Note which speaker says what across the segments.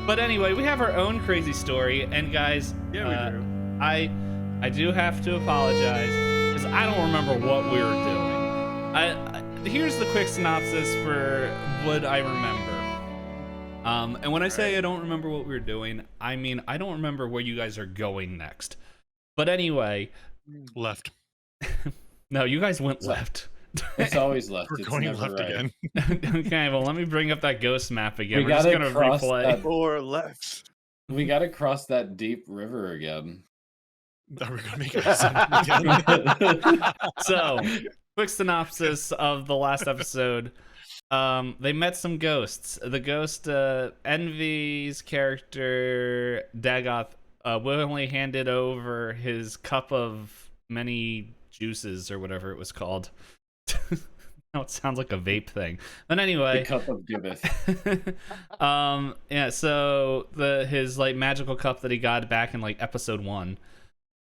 Speaker 1: But anyway, we have our own crazy story, and guys,
Speaker 2: Yeah, we do.
Speaker 1: I do have to apologize because I don't remember what we were doing. Here's the quick synopsis for what I remember. And when I say I don't remember what we were doing, I mean I don't remember where you guys are going next. But anyway,
Speaker 3: Left.
Speaker 1: no, you guys went left.
Speaker 4: It's always left.
Speaker 3: We're
Speaker 4: It's
Speaker 3: going
Speaker 4: never
Speaker 3: left
Speaker 4: right.
Speaker 3: again.
Speaker 1: Okay, well, let me bring up that ghost map again.
Speaker 4: We
Speaker 1: We're just
Speaker 4: gotta
Speaker 1: gonna
Speaker 4: cross
Speaker 1: replay.
Speaker 4: that-
Speaker 2: Or left.
Speaker 4: We gotta cross that deep river again.
Speaker 3: Are we gonna make it again?
Speaker 1: So, quick synopsis of the last episode. They met some ghosts. The ghost, Envy's character, Dagoth, willingly handed over his cup of many juices, or whatever it was called. No, it sounds like a vape thing. But anyway.
Speaker 4: The cup of giveth.
Speaker 1: Yeah, so his like magical cup that he got back in like episode 1.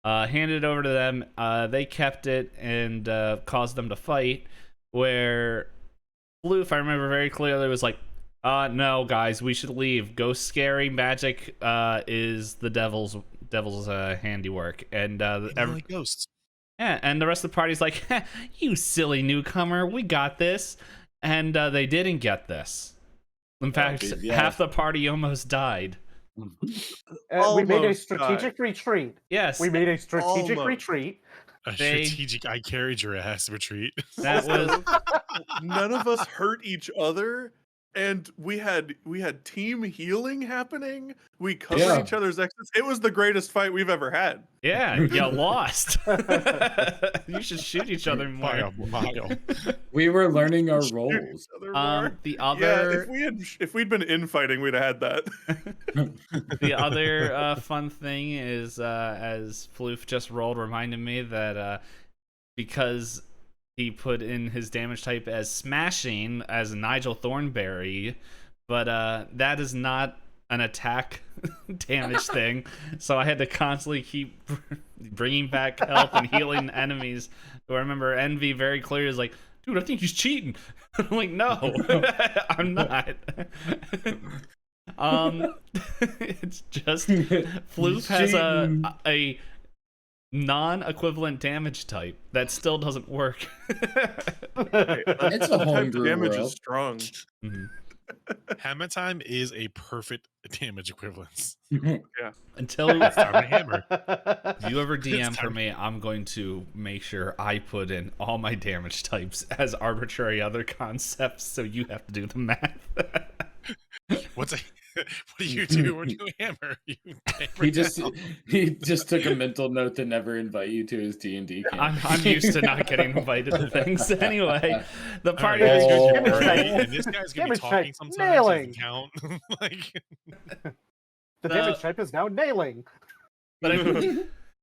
Speaker 1: Handed it over to them. They kept it and caused them to fight. Where Blue, if I remember very clearly, was like, "No, guys, we should leave. Ghost scary magic is the devil's handiwork." And
Speaker 3: Like ghosts.
Speaker 1: yeah, and the rest of the party's like, "You silly newcomer, we got this," and they didn't get this. In fact,
Speaker 4: yeah.
Speaker 1: half the party almost died.
Speaker 5: We made a
Speaker 2: Almost
Speaker 5: strategic retreat.
Speaker 1: Yes,
Speaker 5: We made a strategic
Speaker 2: Almost.
Speaker 5: retreat.
Speaker 3: A
Speaker 1: They-
Speaker 3: strategic I carried your ass retreat.
Speaker 1: that was
Speaker 2: None of us hurt each other, and we had team healing happening. We covered
Speaker 4: Yeah.
Speaker 2: each other's exits. It was the greatest fight we've ever had.
Speaker 1: yeah. You lost. You should shoot each other
Speaker 3: By a
Speaker 1: more.
Speaker 3: mile.
Speaker 4: We were learning our
Speaker 2: Shoot
Speaker 4: roles.
Speaker 2: each other more.
Speaker 1: The
Speaker 2: Yeah,
Speaker 1: other
Speaker 2: if we'd been infighting, we'd have had that.
Speaker 1: the other fun thing is, as Floof just rolled, reminded me that because he put in his damage type as smashing as Nigel Thornberry, but that is not an attack damage thing. So I had to constantly keep bringing back health and healing enemies. So I remember Envy very clearly is like, "Dude, I think he's cheating." I'm like, "No, I'm not." It's just Floof has a non-equivalent damage type that still doesn't work.
Speaker 4: It's a
Speaker 2: Type
Speaker 4: homebrew
Speaker 2: damage
Speaker 4: world.
Speaker 2: is strong.
Speaker 1: Mhm.
Speaker 3: Hammer time is a perfect damage equivalence.
Speaker 1: Until
Speaker 3: Time to hammer.
Speaker 1: if you ever DM
Speaker 3: It's
Speaker 1: for
Speaker 3: time.
Speaker 1: me, I'm going to make sure I put in all my damage types as arbitrary other concepts, so you have to do the math.
Speaker 3: What do you do when you hammer? You hammer
Speaker 4: He just
Speaker 3: down.
Speaker 4: he just took a mental note to never invite you to his D&D camp.
Speaker 1: I'm used to not getting invited to things. Anyway, the
Speaker 3: All
Speaker 1: party
Speaker 3: right,
Speaker 1: was
Speaker 3: guys,
Speaker 4: Oh.
Speaker 3: go to your
Speaker 5: Damage
Speaker 3: party,
Speaker 5: type.
Speaker 3: and this guy's gonna be
Speaker 5: Damage
Speaker 3: talking
Speaker 5: type.
Speaker 3: sometimes.
Speaker 5: Nailing.
Speaker 3: Doesn't count. Like,
Speaker 5: The damage type is now nailing.
Speaker 1: But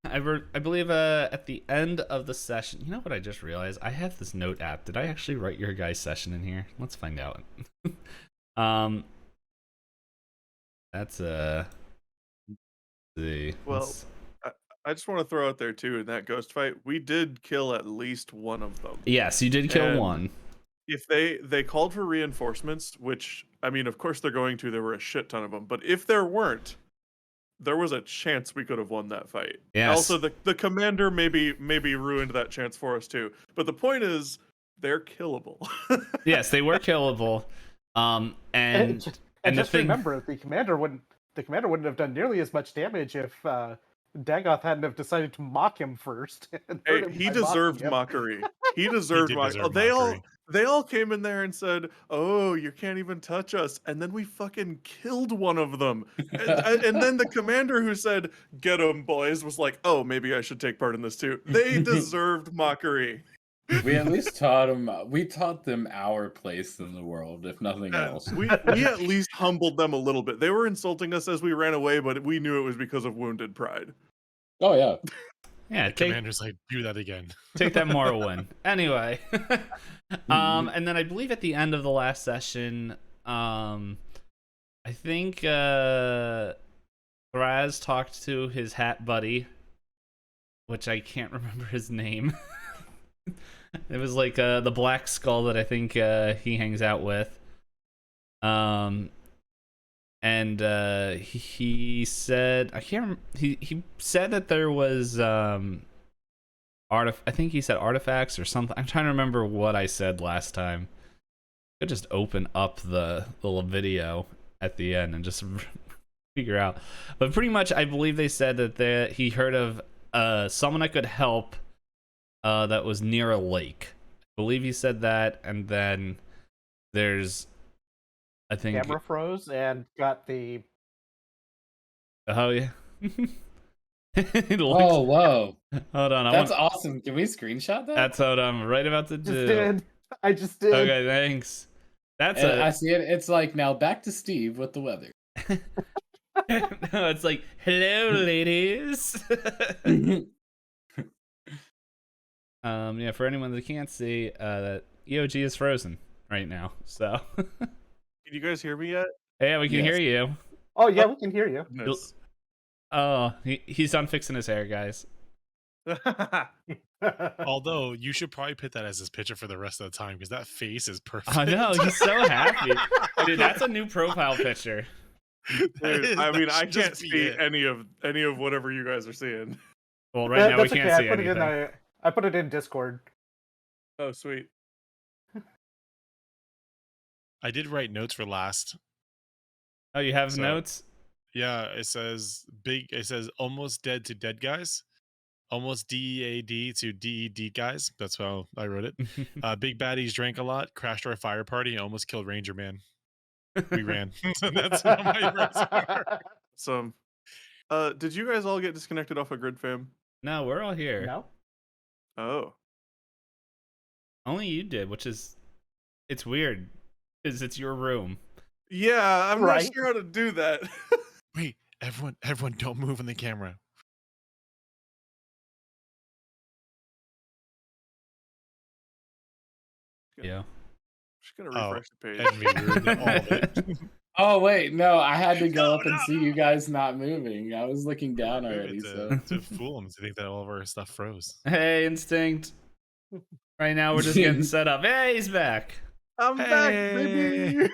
Speaker 1: I believe at the end of the session, you know what I just realized? I have this note app. Did I actually write your guys' session in here? Let's find out. That's let's see.
Speaker 2: Well,
Speaker 1: Let's-
Speaker 2: I just want to throw out there too, in that ghost fight, we did kill at least one of them.
Speaker 1: yes, you did kill
Speaker 2: and-
Speaker 1: one.
Speaker 2: If they called for reinforcements, which I mean, of course they're going to. There were a shit ton of them, but if there weren't, there was a chance we could have won that fight.
Speaker 1: Yes.
Speaker 2: Also, the commander maybe ruined that chance for us too. But the point is, they're killable.
Speaker 1: Yes, they were killable. And
Speaker 5: And
Speaker 1: the
Speaker 5: just
Speaker 1: thing-
Speaker 5: remember, the commander wouldn't have done nearly as much damage if Dagoth hadn't have decided to mock him first. and
Speaker 2: Hey,
Speaker 5: hurt him
Speaker 2: he
Speaker 5: by mocking
Speaker 2: deserved
Speaker 5: him.
Speaker 2: mockery. He deserved
Speaker 3: did
Speaker 2: mockery.
Speaker 3: deserve
Speaker 2: They
Speaker 3: mockery.
Speaker 2: all came in there and said, "Oh, you can't even touch us," and then we fucking killed one of them. And then the commander who said, "Get 'em, boys," was like, "Oh, maybe I should take part in this too." They deserved mockery.
Speaker 4: We at least taught them. We taught them our place in the world, if nothing else.
Speaker 2: We at least humbled them a little bit. They were insulting us as we ran away, but we knew it was because of wounded pride.
Speaker 4: Oh yeah.
Speaker 1: yeah, take
Speaker 3: commander's like, do that again.
Speaker 1: take that moral win. Anyway, and then I believe at the end of the last session, I think Thraz talked to his hat buddy, which I can't remember his name. It was like the black skull that I think he hangs out with. and he said I can't. He said that there was I think he said artifacts or something. I'm trying to remember what I said last time. I could just open up the little video at the end and just figure out. But pretty much, I believe they said that he heard of someone that could help that was near a lake. I believe he said that, and then there's, I think.
Speaker 5: Camera froze and got the.
Speaker 1: Oh yeah. It looks-
Speaker 4: Oh, whoa.
Speaker 1: Hold on,
Speaker 4: That's awesome. Can we screenshot that?
Speaker 1: That's what I'm right about to
Speaker 5: Just
Speaker 1: do.
Speaker 5: did. I just did.
Speaker 1: Okay, thanks. That's
Speaker 4: And I see it. It's like, now back to Steve with the weather.
Speaker 1: No, it's like, hello, ladies. Yeah, for anyone that can't see, that EOG is frozen right now. So,
Speaker 2: Can you guys hear me yet?
Speaker 1: yeah, we can
Speaker 4: Yes.
Speaker 1: hear you.
Speaker 5: Oh yeah, we can hear you.
Speaker 2: Goodness.
Speaker 1: Oh, he's done fixing his hair, guys.
Speaker 3: Although you should probably put that as his picture for the rest of the time because that face is perfect.
Speaker 1: I know, he's so happy. Dude, that's a new profile picture.
Speaker 2: Dude, I mean, I
Speaker 3: should just
Speaker 2: can't
Speaker 3: be
Speaker 2: see
Speaker 3: it.
Speaker 2: any of whatever you guys are seeing.
Speaker 1: Well, right now we
Speaker 5: That's
Speaker 1: can't
Speaker 5: okay.
Speaker 1: see
Speaker 5: I put
Speaker 1: anything.
Speaker 5: it in. I put it in Discord.
Speaker 2: Oh, sweet.
Speaker 3: I did write notes for last.
Speaker 1: Oh, you have
Speaker 3: So-
Speaker 1: notes?
Speaker 3: Yeah, it says almost dead to dead guys. Almost DEAD to DED guys. That's how I wrote it. Big baddies drank a lot, crashed our fire party, and almost killed Ranger Man. We ran. That's what my words are.
Speaker 2: So, did you guys all get disconnected off of Grid Fam?
Speaker 1: No, we're all here.
Speaker 5: No.
Speaker 2: Oh.
Speaker 1: Only you did, which is, it's weird, because it's your room.
Speaker 2: Yeah, I'm
Speaker 5: Right.
Speaker 2: not sure how to do that.
Speaker 3: Wait, everyone, don't move in the camera.
Speaker 1: Yeah.
Speaker 2: Just gonna
Speaker 3: Oh,
Speaker 2: refresh the page.
Speaker 3: Envy ruined all of it.
Speaker 4: Oh, wait. No, I had to go
Speaker 3: No,
Speaker 4: up and see you guys not moving. I was looking down already.
Speaker 3: to fool them to think that all of our stuff froze.
Speaker 1: Hey, Instinct. Right now we're just getting set up. Hey, he's back.
Speaker 2: I'm back, baby.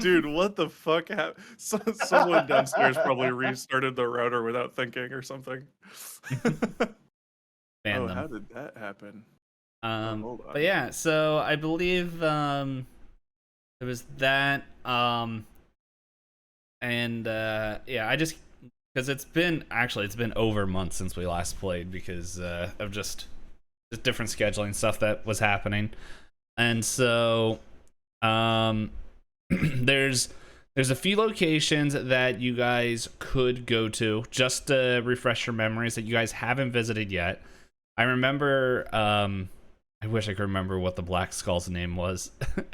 Speaker 2: Dude, what the fuck happened? Someone downstairs probably restarted the router without thinking or something.
Speaker 1: Ban
Speaker 2: Oh,
Speaker 1: them.
Speaker 2: how did that happen? Hold on.
Speaker 1: But yeah, so I believe there was that and yeah, I just because it's been over a month since we last played because of just different scheduling stuff that was happening. And so there's a few locations that you guys could go to just to refresh your memories that you guys haven't visited yet. I remember I wish I could remember what the Black Skull's name was.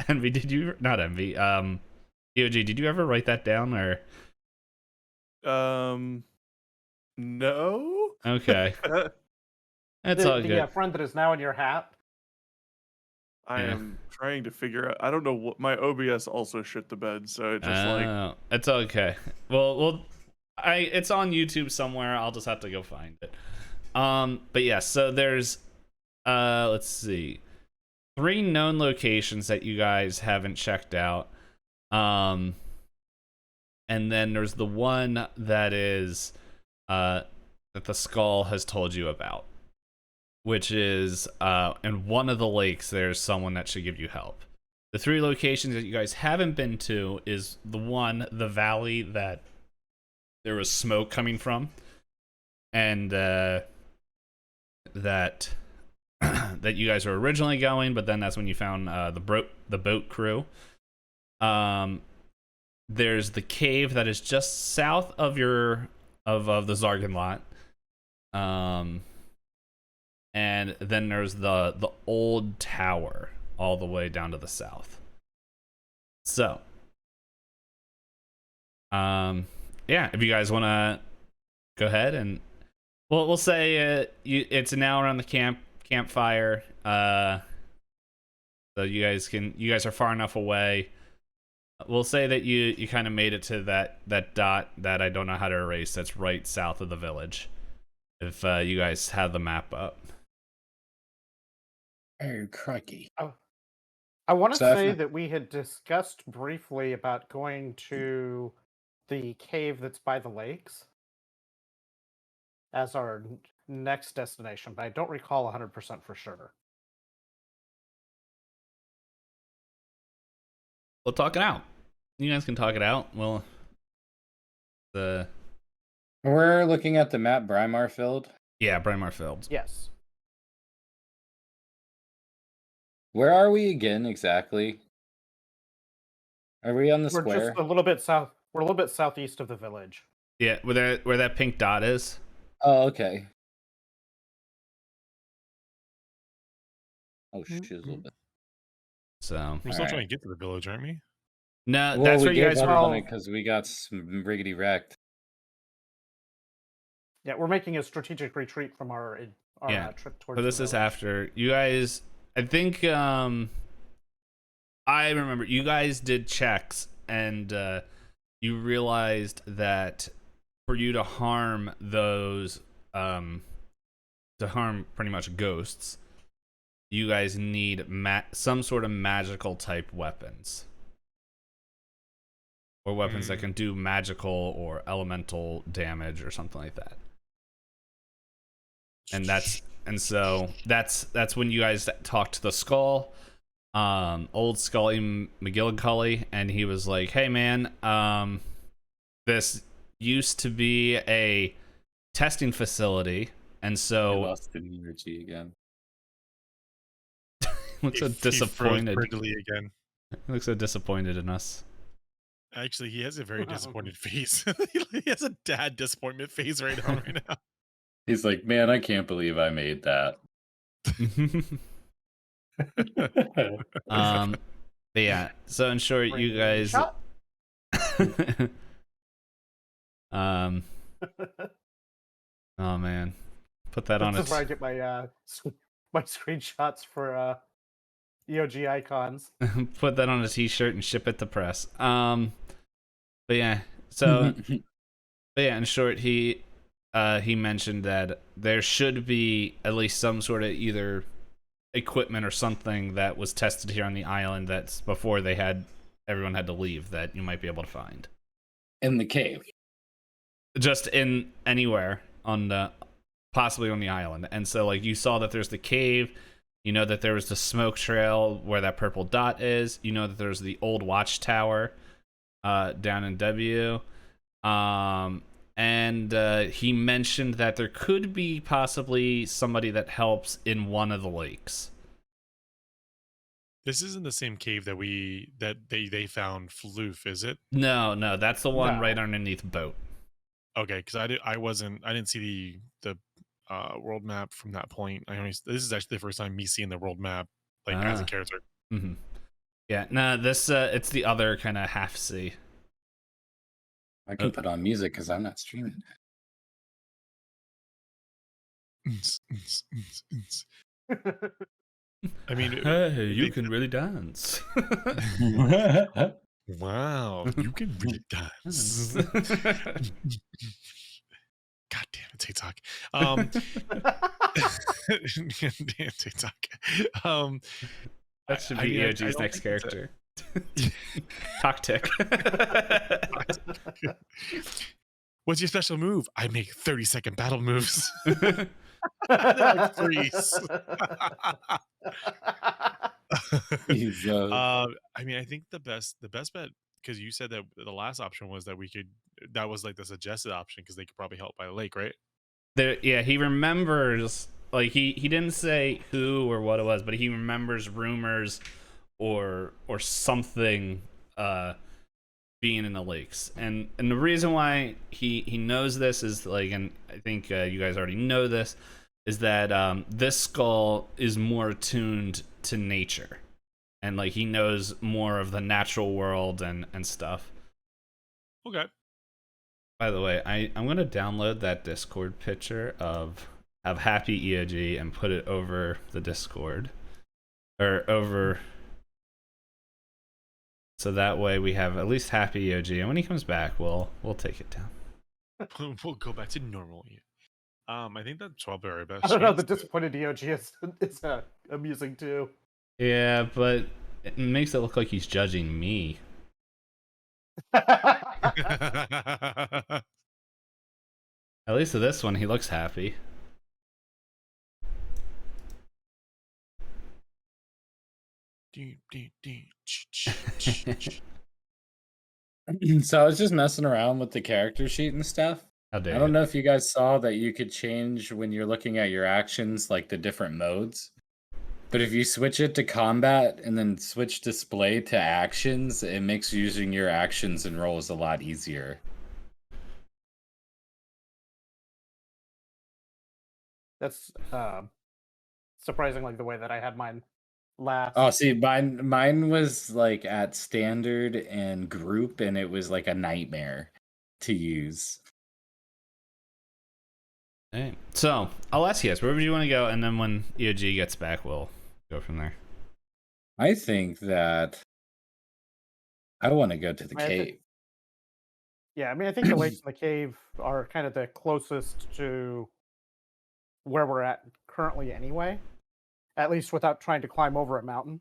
Speaker 1: Envy, did you not Envy? EOG, did you ever write that down or
Speaker 2: No.
Speaker 1: okay. That's all
Speaker 5: the
Speaker 1: good.
Speaker 5: friend that is now in your hat.
Speaker 2: I
Speaker 1: Yeah.
Speaker 2: am trying to figure out. I don't know what my OBS also shit the bed, so it just like
Speaker 1: Oh, it's okay. Well, it's on YouTube somewhere. I'll just have to go find it. But yeah, so there's let's see, 3 known locations that you guys haven't checked out. And then there's the one that is that the skull has told you about, which is in one of the lakes there's someone that should give you help. The 3 locations that you guys haven't been to is the valley that there was smoke coming from, and that that you guys were originally going, but then that's when you found the boat crew. There's the cave that is just south of the Zargan lot. And then there's the old tower all the way down to the south. So, yeah, if you guys want to go ahead and we'll say it's an hour on the campfire. So you guys are far enough away. We'll say that you kind of made it to that dot that I don't know how to erase. That's right south of the village. If you guys have the map up.
Speaker 4: Oh, crikey.
Speaker 5: I want to
Speaker 4: So
Speaker 5: say
Speaker 4: if-
Speaker 5: that we had discussed briefly about going to the cave that's by the lakes as our next destination, but I don't recall 100% for sure.
Speaker 1: We'll talk it out. You guys can talk it out. Well,
Speaker 4: We're looking at the map Brimar filled.
Speaker 1: yeah, Braemar Fields.
Speaker 5: Yes.
Speaker 4: Where are we again exactly? Are we on the
Speaker 5: We're
Speaker 4: square?
Speaker 5: just a little bit south. We're a little bit southeast of the village.
Speaker 1: Yeah, where that pink dot is.
Speaker 4: Oh, okay. Oh, shizzle.
Speaker 1: So
Speaker 3: We're still
Speaker 4: Alright.
Speaker 3: trying to get to the village, aren't we?
Speaker 1: no,
Speaker 4: Well,
Speaker 1: that's
Speaker 4: we
Speaker 1: where you
Speaker 4: gave
Speaker 1: guys
Speaker 4: up
Speaker 1: were.
Speaker 4: on it because we got riggedy wrecked.
Speaker 5: Yeah, we're making a strategic retreat from our
Speaker 1: Yeah.
Speaker 5: trip towards.
Speaker 1: So this
Speaker 5: the
Speaker 1: is
Speaker 5: village.
Speaker 1: after you guys. I think I remember you guys did checks and you realized that for you to harm those to harm pretty much ghosts, you guys need some sort of magical type weapons. Or weapons that can do magical or elemental damage or something like that. And so that's when you guys talked to the skull, old Scully McGillicuddy, and he was like, "Hey man, this used to be a testing facility, and
Speaker 4: I
Speaker 1: so
Speaker 4: lost the energy again.
Speaker 1: looks so
Speaker 3: He froze
Speaker 1: disappointed.
Speaker 3: prettily again.
Speaker 1: He looks so disappointed in us."
Speaker 3: Actually, he has a very disappointed face. He has a dad disappointment face right now.
Speaker 4: He's like, man, I can't believe I made that.
Speaker 1: But yeah, so in short, you guys
Speaker 5: Shot.
Speaker 1: oh man, put that on
Speaker 5: This
Speaker 1: it.
Speaker 5: is where I get my my screenshots for EOG icons.
Speaker 1: Put that on a t-shirt and ship it to press. But yeah, so but yeah, in short, he mentioned that there should be at least some sort of either equipment or something that was tested here on the island that's before everyone had to leave that you might be able to find.
Speaker 4: In the cave.
Speaker 1: Just in anywhere possibly on the island. And so like you saw that there's the cave, you know that there was the smoke trail where that purple dot is, you know that there's the old watchtower down in W. And he mentioned that there could be possibly somebody that helps in one of the lakes.
Speaker 3: This isn't the same cave that they found Floof, is it?
Speaker 1: No, that's the one
Speaker 5: No.
Speaker 1: right underneath boat.
Speaker 3: Okay, because I didn't see the world map from that point. This is actually the first time me seeing the world map as a character.
Speaker 1: Mm-hmm. Yeah, no, this it's the other kind of half sea.
Speaker 4: I can put on music because I'm not streaming.
Speaker 3: I mean,
Speaker 1: Hey, you can really dance.
Speaker 3: wow, you can really dance. God damn it, TikTok. Damn TikTok.
Speaker 1: That should be EOG's next character. Talk tick.
Speaker 3: What's your special move? I make 30-second battle moves. Like freeze. I mean, I think the best bet, because you said that the last option was that that was like the suggested option because they could probably help by the lake, right?
Speaker 1: Yeah, he remembers, like he didn't say who or what it was, but he remembers rumors or something being in the lakes. And the reason why he knows this is like, and I think you guys already know this, is that this skull is more attuned to nature. And like he knows more of the natural world and stuff.
Speaker 3: Okay.
Speaker 1: By the way, I'm gonna download that Discord picture of Happy EOG and put it over the Discord. Or over, so that way we have at least Happy EOG, and when he comes back we'll take it down.
Speaker 3: We'll go back to normal. I think that's probably our best.
Speaker 5: I don't know. The
Speaker 3: chance.
Speaker 5: disappointed EOG is amusing too.
Speaker 1: Yeah, but it makes it look like he's judging me. At least with this one, he looks happy.
Speaker 4: So I was just messing around with the character sheet and stuff.
Speaker 1: How
Speaker 4: I
Speaker 1: dare
Speaker 4: don't
Speaker 1: you?
Speaker 4: know if you guys saw that you could change when you're looking at your actions, like the different modes. But if you switch it to combat and then switch display to actions, it makes using your actions and rolls a lot easier.
Speaker 5: That's surprisingly the way that I had mine last.
Speaker 4: Oh, see, mine was like at standard and group, and it was like a nightmare to use.
Speaker 1: Hey. So I'll ask you guys wherever you want to go, and then when EOG gets back, we'll go from there.
Speaker 4: I think that I want to go to the
Speaker 5: I thi-
Speaker 4: cave.
Speaker 5: Yeah, I mean, I think the lakes and the cave are kind of the closest to where we're at currently anyway. At least without trying to climb over a mountain.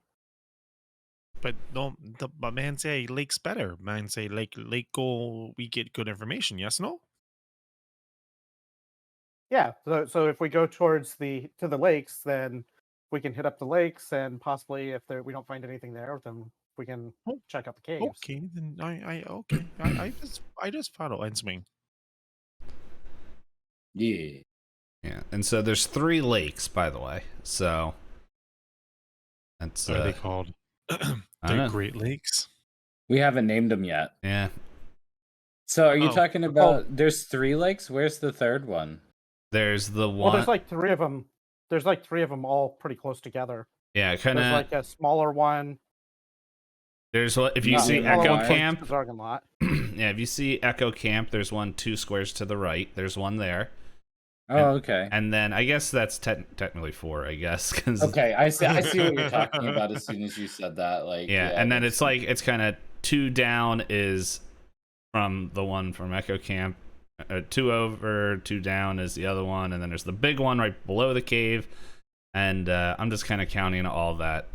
Speaker 3: But no, but man say lake's better. Man say lake go we get good information. Yes, no.
Speaker 5: Yeah, so if we go towards the lakes, then we can hit up the lakes, and possibly if we don't find anything there, then we can
Speaker 3: Oh,
Speaker 5: check out the caves.
Speaker 3: Okay, then I just follow and swing.
Speaker 4: Yeah.
Speaker 1: Yeah, and so there's 3 lakes, by the way. So that's
Speaker 3: What are they called?
Speaker 1: I don't
Speaker 3: The
Speaker 1: know.
Speaker 3: Great Lakes.
Speaker 4: We haven't named them yet.
Speaker 1: Yeah,
Speaker 4: So are you
Speaker 3: Oh,
Speaker 4: talking
Speaker 5: they're
Speaker 4: about there's 3 lakes? Where's the third one?
Speaker 1: there's the
Speaker 5: Well,
Speaker 1: one.
Speaker 5: there's like 3 of them. There's like 3 of them all pretty close together.
Speaker 1: Yeah, kind
Speaker 5: There's
Speaker 1: of.
Speaker 5: like a smaller one.
Speaker 1: There's what if you
Speaker 4: Not
Speaker 1: see
Speaker 4: really.
Speaker 1: Echo
Speaker 5: Smaller one
Speaker 1: Camp.
Speaker 5: towards the Zargan lot.
Speaker 1: Yeah, if you see Echo Camp, there's one 2 squares to the right. There's one there,
Speaker 4: Oh, okay.
Speaker 1: and then I guess that's technically 4. I guess 'cause
Speaker 4: Okay, I see what you're talking about as soon as you said that. Like,
Speaker 1: yeah, and then
Speaker 4: that's-
Speaker 1: it's like it's kind of 2 down is from the one from Echo Camp, 2 over, 2 down is the other one, and then there's the big one right below the cave, and I'm just kind of counting all that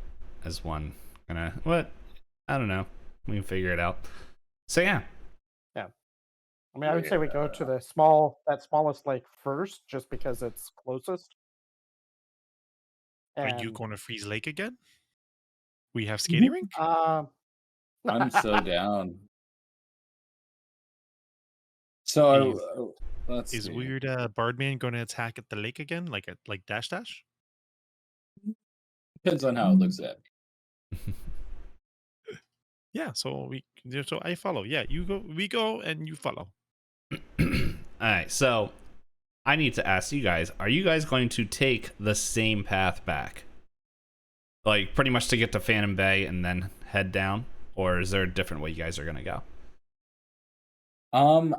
Speaker 1: as one. Kind of what? I don't know. We can figure it out. So yeah,
Speaker 5: I mean, I would say we go to that smallest lake first, just because it's closest.
Speaker 3: Are you
Speaker 5: And,
Speaker 3: going to Freeze Lake again? We have skating rink.
Speaker 5: Um,
Speaker 4: I'm so down. So let's
Speaker 3: Is
Speaker 4: see.
Speaker 3: weird Bardman going to attack at the lake again, like Dash Dash?
Speaker 4: Depends on how it looks at.
Speaker 3: Yeah. So I follow. Yeah, you go. We go and you follow.
Speaker 1: all right. So I need to ask you guys: are you guys going to take the same path back, like pretty much to get to Phantom Bay and then head down, or is there a different way you guys are gonna go?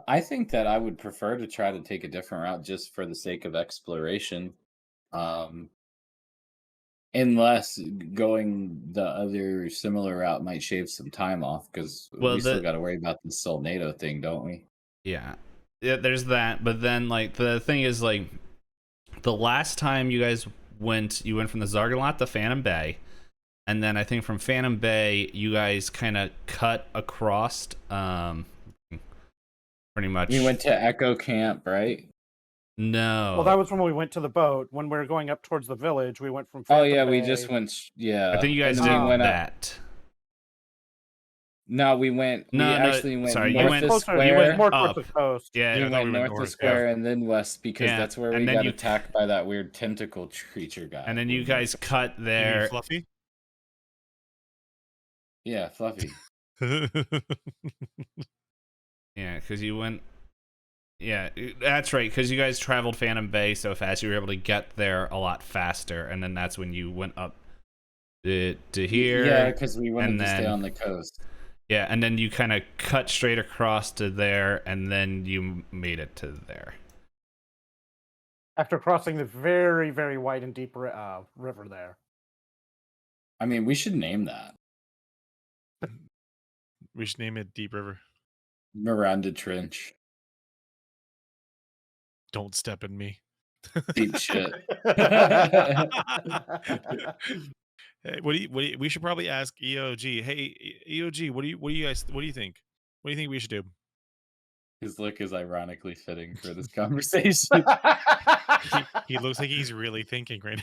Speaker 4: I think that I would prefer to try to take a different route just for the sake of exploration. Unless going the other similar route might shave some time off, because
Speaker 1: Well,
Speaker 4: we still got to worry about the Solnado thing, don't we?
Speaker 1: Yeah, there's that. But then, like, the thing is, like, the last time you guys went, you went from the Zargalot to Phantom Bay, and then I think from Phantom Bay, you guys kind of cut across, pretty much.
Speaker 4: We went to Echo Camp, right?
Speaker 1: No.
Speaker 5: well, that was when we went to the boat. When we were going up towards the village, we went from.
Speaker 4: Oh
Speaker 5: Phantom
Speaker 4: yeah, we
Speaker 5: Bay-
Speaker 4: just went. Yeah,
Speaker 1: I think you guys
Speaker 4: and
Speaker 1: did
Speaker 4: then we went up.
Speaker 1: that.
Speaker 4: No, we went.
Speaker 1: No,
Speaker 4: we
Speaker 1: no,
Speaker 4: actually went
Speaker 1: sorry, you
Speaker 4: north
Speaker 1: went-
Speaker 4: of
Speaker 5: closer,
Speaker 4: Square.
Speaker 1: you went
Speaker 5: more
Speaker 1: up.
Speaker 5: towards the coast.
Speaker 1: Yeah,
Speaker 4: We
Speaker 3: I thought
Speaker 4: went
Speaker 3: we went
Speaker 4: north of
Speaker 3: north,
Speaker 4: Square
Speaker 1: yeah.
Speaker 4: and then west, because
Speaker 1: Yeah,
Speaker 4: that's where
Speaker 1: and
Speaker 4: we
Speaker 1: then
Speaker 4: got
Speaker 1: you-
Speaker 4: attacked by that weird tentacle creature guy.
Speaker 1: And then you guys cut
Speaker 3: You mean
Speaker 1: there.
Speaker 3: Fluffy.
Speaker 4: Yeah, Fluffy.
Speaker 1: Yeah, because you went. Yeah, that's right. Because you guys traveled Phantom Bay so fast, you were able to get there a lot faster, and then that's when you went up to here.
Speaker 4: Yeah, because we wanted
Speaker 1: and
Speaker 4: to stay
Speaker 1: then-
Speaker 4: on the coast.
Speaker 1: Yeah, and then you kind of cut straight across to there, and then you made it to there.
Speaker 5: After crossing the very, very wide and deep river there.
Speaker 4: I mean, we should name that
Speaker 3: We should name it Deep River.
Speaker 4: Miranda Trench.
Speaker 3: Don't step in me.
Speaker 4: Deep shit.
Speaker 3: Hey, we should probably ask EOG. Hey, EOG, what do you think? What do you think we should do?
Speaker 4: His look is ironically fitting for this conversation.
Speaker 3: He looks like he's really thinking right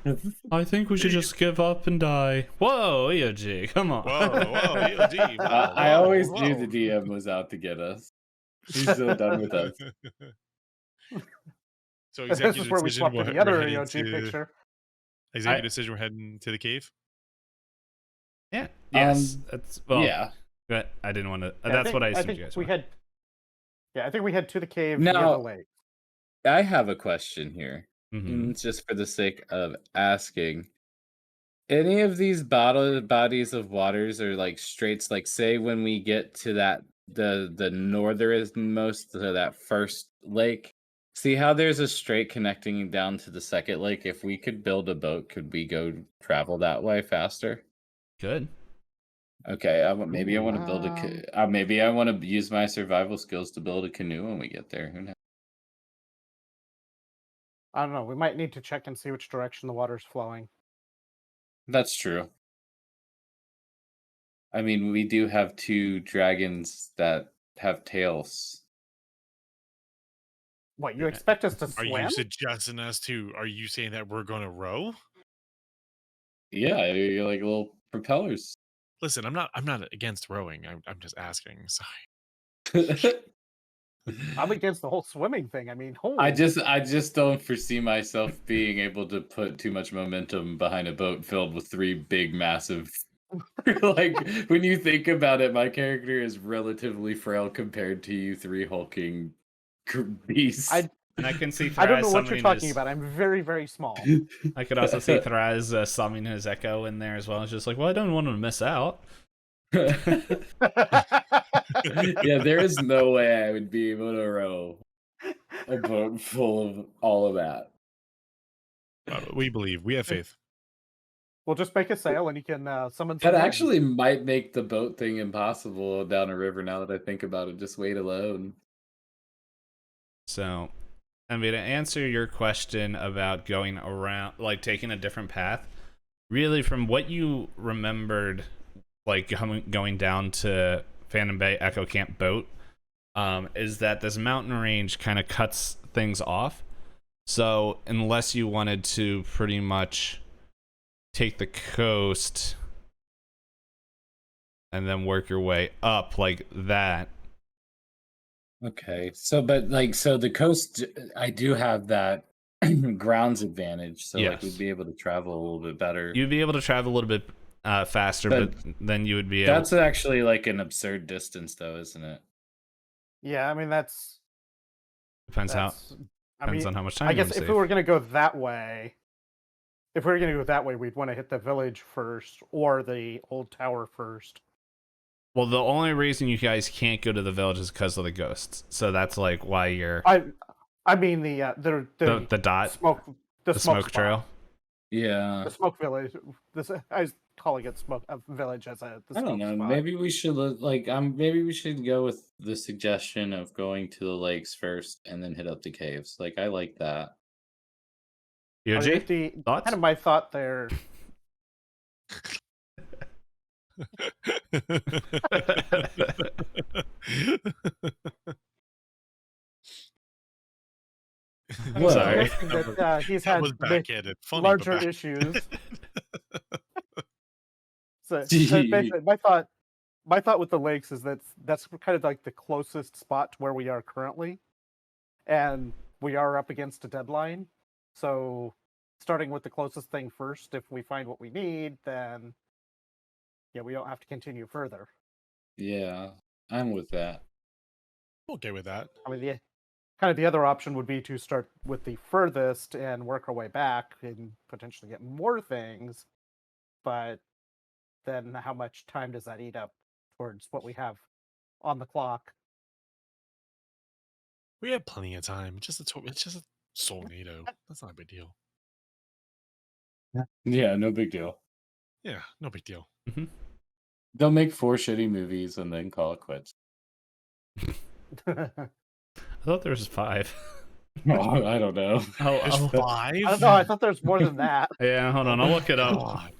Speaker 3: now.
Speaker 1: I think we should just give up and die. Whoa, EOG, come on.
Speaker 3: Whoa, EOG, wow,
Speaker 4: I
Speaker 3: whoa,
Speaker 4: always
Speaker 3: whoa.
Speaker 4: knew the DM was out to get us. He's so done with us.
Speaker 3: So
Speaker 5: This
Speaker 3: executive
Speaker 5: is where we
Speaker 3: decision,
Speaker 5: swap to the
Speaker 3: we're
Speaker 5: other
Speaker 3: heading
Speaker 5: EOG
Speaker 3: to-
Speaker 5: picture.
Speaker 3: Executive decision, we're heading to the cave.
Speaker 1: Yeah. Yes. That's well.
Speaker 4: Yeah.
Speaker 1: But I didn't want to.
Speaker 5: Yeah,
Speaker 1: That's what I assumed
Speaker 5: think
Speaker 1: you guys
Speaker 5: we
Speaker 1: were.
Speaker 5: had. Yeah, I think we head to the cave near
Speaker 4: Now-
Speaker 5: the lake.
Speaker 4: I have a question here.
Speaker 1: Mhm.
Speaker 4: And just for the sake of asking. Any of these bodies of waters or like straits, like say when we get to that the northernmost to that first lake, see how there's a strait connecting down to the second lake? If we could build a boat, could we go travel that way faster?
Speaker 1: Good.
Speaker 4: Okay, maybe I want to build maybe I want to use my survival skills to build a canoe when we get there. Who knows?
Speaker 5: I don't know. We might need to check and see which direction the water's flowing.
Speaker 4: That's true. I mean, we do have 2 dragons that have tails.
Speaker 5: What, you expect us to
Speaker 3: Are
Speaker 5: swim?
Speaker 3: you suggesting us to? Are you saying that we're going to row?
Speaker 4: Yeah, you're like little propellers.
Speaker 3: Listen, I'm not against rowing. I'm just asking. Sorry.
Speaker 5: I'm against the whole swimming thing. I mean, holy.
Speaker 4: I just don't foresee myself being able to put too much momentum behind a boat filled with 3 big, massive. Like when you think about it, my character is relatively frail compared to you 3 hulking beasts.
Speaker 1: And I can see Thraz
Speaker 5: I don't know what you're
Speaker 1: summoning
Speaker 5: talking
Speaker 1: his-
Speaker 5: about. I'm very, very small.
Speaker 1: I could also see Thraz summoning his echo in there as well. It's just like, well, I don't want him to miss out.
Speaker 4: Yeah, there is no way I would be able to row a boat full of all of that.
Speaker 3: We believe. We have faith.
Speaker 5: We'll just make a sail and you can summon some
Speaker 4: That
Speaker 5: wind.
Speaker 4: actually might make the boat thing impossible down a river now that I think about it. Just wait alone.
Speaker 1: So, I mean, to answer your question about going around, like taking a different path, really from what you remembered, like going down to Phantom Bay Echo Camp boat, is that this mountain range kind of cuts things off. So, unless you wanted to pretty much take the coast and then work your way up like that.
Speaker 4: Okay, so the coast, I do have that grounds advantage, so like
Speaker 1: Yes.
Speaker 4: we'd be able to travel a little bit better.
Speaker 1: You'd be able to travel a little bit faster, but then you would be able.
Speaker 4: That's actually like an absurd distance, though, isn't it?
Speaker 5: Yeah, I mean, that's.
Speaker 1: Depends
Speaker 5: I
Speaker 1: depends
Speaker 5: mean,
Speaker 1: on how much time.
Speaker 5: I
Speaker 1: you
Speaker 5: guess
Speaker 1: wanna
Speaker 5: if
Speaker 1: save.
Speaker 5: we were going to go that way, we'd want to hit the village first or the old tower first.
Speaker 1: Well, the only reason you guys can't go to the village is because of the ghosts. So that's like why you're
Speaker 5: I mean the
Speaker 1: dot,
Speaker 5: smoke
Speaker 1: the
Speaker 5: smoke
Speaker 1: smoke
Speaker 5: spot.
Speaker 1: trail.
Speaker 4: Yeah.
Speaker 5: The smoke village. I was calling it smoke village as the
Speaker 4: I don't
Speaker 5: smoke
Speaker 4: know.
Speaker 5: spot.
Speaker 4: Maybe we should maybe we should go with the suggestion of going to the lakes first and then hit up the caves. Like I like that.
Speaker 5: I mean,
Speaker 1: EOG? Thoughts?
Speaker 5: kind of my thought there. I mean,
Speaker 1: Sorry.
Speaker 5: suggesting that he's
Speaker 3: That
Speaker 5: had
Speaker 3: was backhanded. Funny,
Speaker 5: larger
Speaker 3: but
Speaker 5: issues. So basically, my thought with the lakes is that that's kind of like the closest spot to where we are currently, and we are up against a deadline. So, starting with the closest thing first, if we find what we need, then yeah, we don't have to continue further.
Speaker 4: Yeah, I'm with that.
Speaker 3: okay with that.
Speaker 5: I mean, the other option would be to start with the furthest and work our way back and potentially get more things, but then how much time does that eat up towards what we have on the clock?
Speaker 3: We have plenty of time. It's just a tornado. That's not a big deal.
Speaker 4: Yeah, no big deal.
Speaker 3: Yeah, no big deal.
Speaker 4: They'll make 4 shitty movies and then call it quits.
Speaker 1: I thought there was 5.
Speaker 4: Oh, I don't know.
Speaker 3: There's 5.
Speaker 5: I don't know. I thought there's more than that.
Speaker 1: Yeah, hold on. I'll look it up.
Speaker 3: God.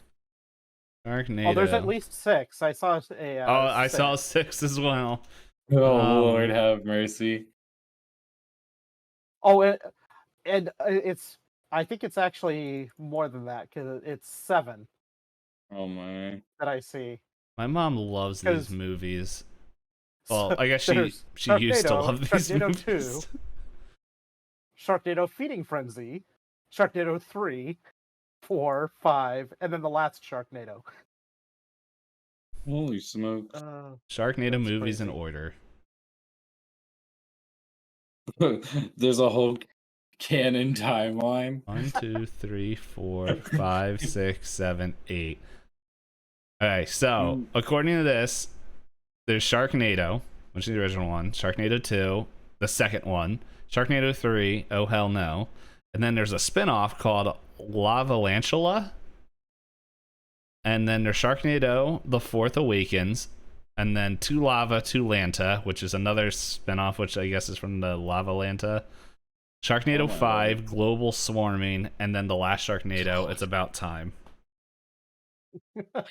Speaker 1: Sharknado.
Speaker 5: Oh, there's at least 6. I saw a.
Speaker 1: I saw 6 as well.
Speaker 4: Oh Lord, have mercy.
Speaker 5: Oh, and it's. I think it's actually more than that because it's 7
Speaker 4: Oh my.
Speaker 5: that I see.
Speaker 1: My mom loves these
Speaker 5: 'Cause-
Speaker 1: movies. Well, I guess
Speaker 5: there's
Speaker 1: she used to
Speaker 5: Sharknado,
Speaker 1: love these
Speaker 5: Sharknado
Speaker 1: movies.
Speaker 5: 2, Sharknado Feeding Frenzy, Sharknado 3, 4, 5, and then the last Sharknado.
Speaker 4: Holy smokes.
Speaker 1: Sharknado
Speaker 5: That's
Speaker 1: movies in
Speaker 5: crazy.
Speaker 1: order.
Speaker 4: There's a whole canon timeline.
Speaker 1: 1, 2, 3, 4, 5, 6, 7, 8. Okay, so according to this, there's Sharknado, which is the original one, Sharknado 2, the second one, Sharknado 3, oh hell no, and then there's a spin-off called Lavalantula, and then there's Sharknado, The Fourth Awakens, and then Two Lava, Two Lanta, which is another spin-off, which I guess is from the Lavalanta. Sharknado
Speaker 4: Oh my
Speaker 1: 5,
Speaker 4: Lord.
Speaker 1: Global Swarming, and then the last Sharknado, It's About Time.
Speaker 3: God.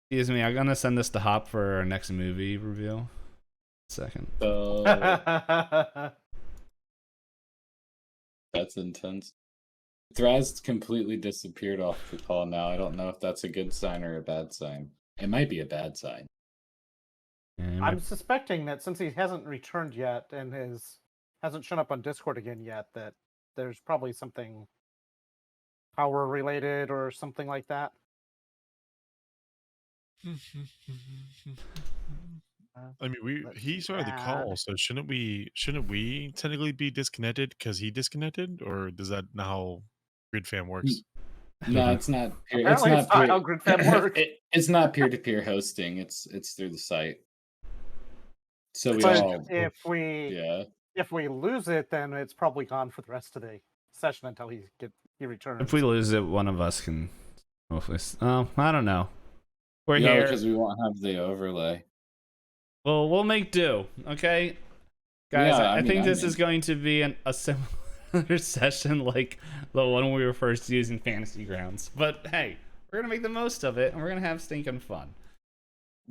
Speaker 1: Excuse me, I'm gonna send this to Hop for our next movie review. Second.
Speaker 4: That's intense. Thraz completely disappeared off the call now. I don't know if that's a good sign or a bad sign. It might be a bad sign.
Speaker 5: I'm suspecting that since he hasn't returned yet and hasn't shown up on Discord again yet, that there's probably something power related or something like that.
Speaker 3: I mean, he started the call, so shouldn't we technically be disconnected because he disconnected, or does that not how Grid Fam works?
Speaker 4: No, it's not.
Speaker 5: Apparently, it's not how Grid Fam works.
Speaker 4: It's not peer-to-peer hosting. It's through the site. So we
Speaker 5: But
Speaker 4: all.
Speaker 5: if we lose it, then it's probably gone for the rest of the session until he returns.
Speaker 1: If we lose it, one of us can hopefully. Oh, I don't know. We're here
Speaker 4: because we won't have the overlay.
Speaker 1: Well, we'll make do, okay? Guys,
Speaker 4: Yeah,
Speaker 1: I think this is going to be a similar session like the one we were first using Fantasy Grounds. But hey, we're going to make the most of it, and we're going to have stinking fun.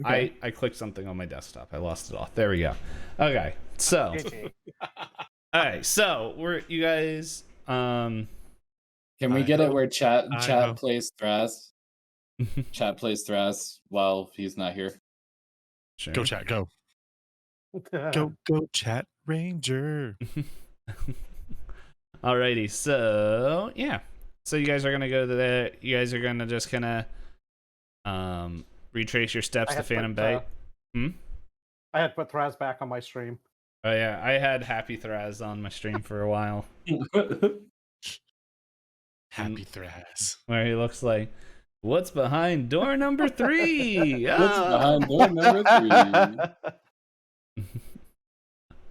Speaker 1: Okay. I clicked something on my desktop. I lost it all. There we go. Okay, so... Alright, so, you guys... Can
Speaker 4: we get it where chat plays Thras? Chat plays Thras while he's not here.
Speaker 1: Sure.
Speaker 3: Go chat, go. Go chat Ranger.
Speaker 1: Alrighty, so yeah. So you guys are gonna go to the you guys are gonna just kinda retrace your steps to Phantom Bay.
Speaker 5: I had put Thraz back on my stream.
Speaker 1: Oh yeah, I had Happy Thraz on my stream for a while.
Speaker 3: Happy Thraz.
Speaker 1: Where he looks like, what's behind door number 3?
Speaker 4: What's behind door number 3?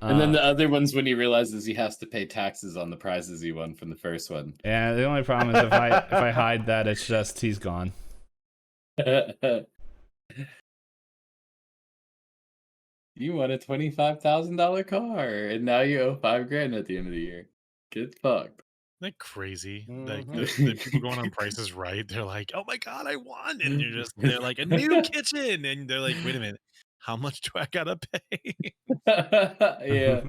Speaker 4: And then the other one's when he realizes he has to pay taxes on the prizes he won from the first one.
Speaker 1: Yeah, the only problem is if I hide that, it's just he's gone.
Speaker 4: You won a $25,000 car, and now you owe $5,000 at the end of the year. Get fucked.
Speaker 3: Isn't that crazy? Like the people going on Price is Right, they're like, "Oh my god, I won!" And they're like, "A new kitchen," and they're like, "Wait a minute, how much do I gotta pay?"
Speaker 4: Yeah.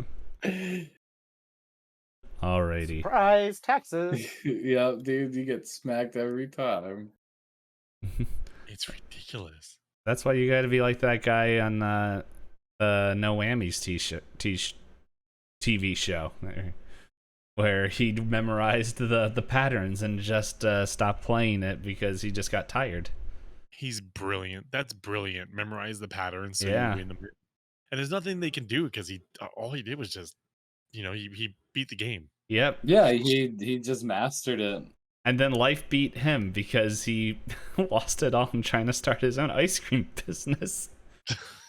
Speaker 1: Alrighty.
Speaker 5: Surprise taxes.
Speaker 4: Yeah, dude, you get smacked every time.
Speaker 3: It's ridiculous.
Speaker 1: That's why you got to be like that guy on the No Whammies TV show, where he memorized the patterns and just stopped playing it because he just got tired.
Speaker 3: He's brilliant. That's brilliant. Memorize the patterns. So
Speaker 1: Yeah.
Speaker 3: You win and there's nothing they can do because all he did was just, he beat the game.
Speaker 1: Yep.
Speaker 4: Yeah, he just mastered it.
Speaker 1: And then life beat him because he lost it all in trying to start his own ice cream business.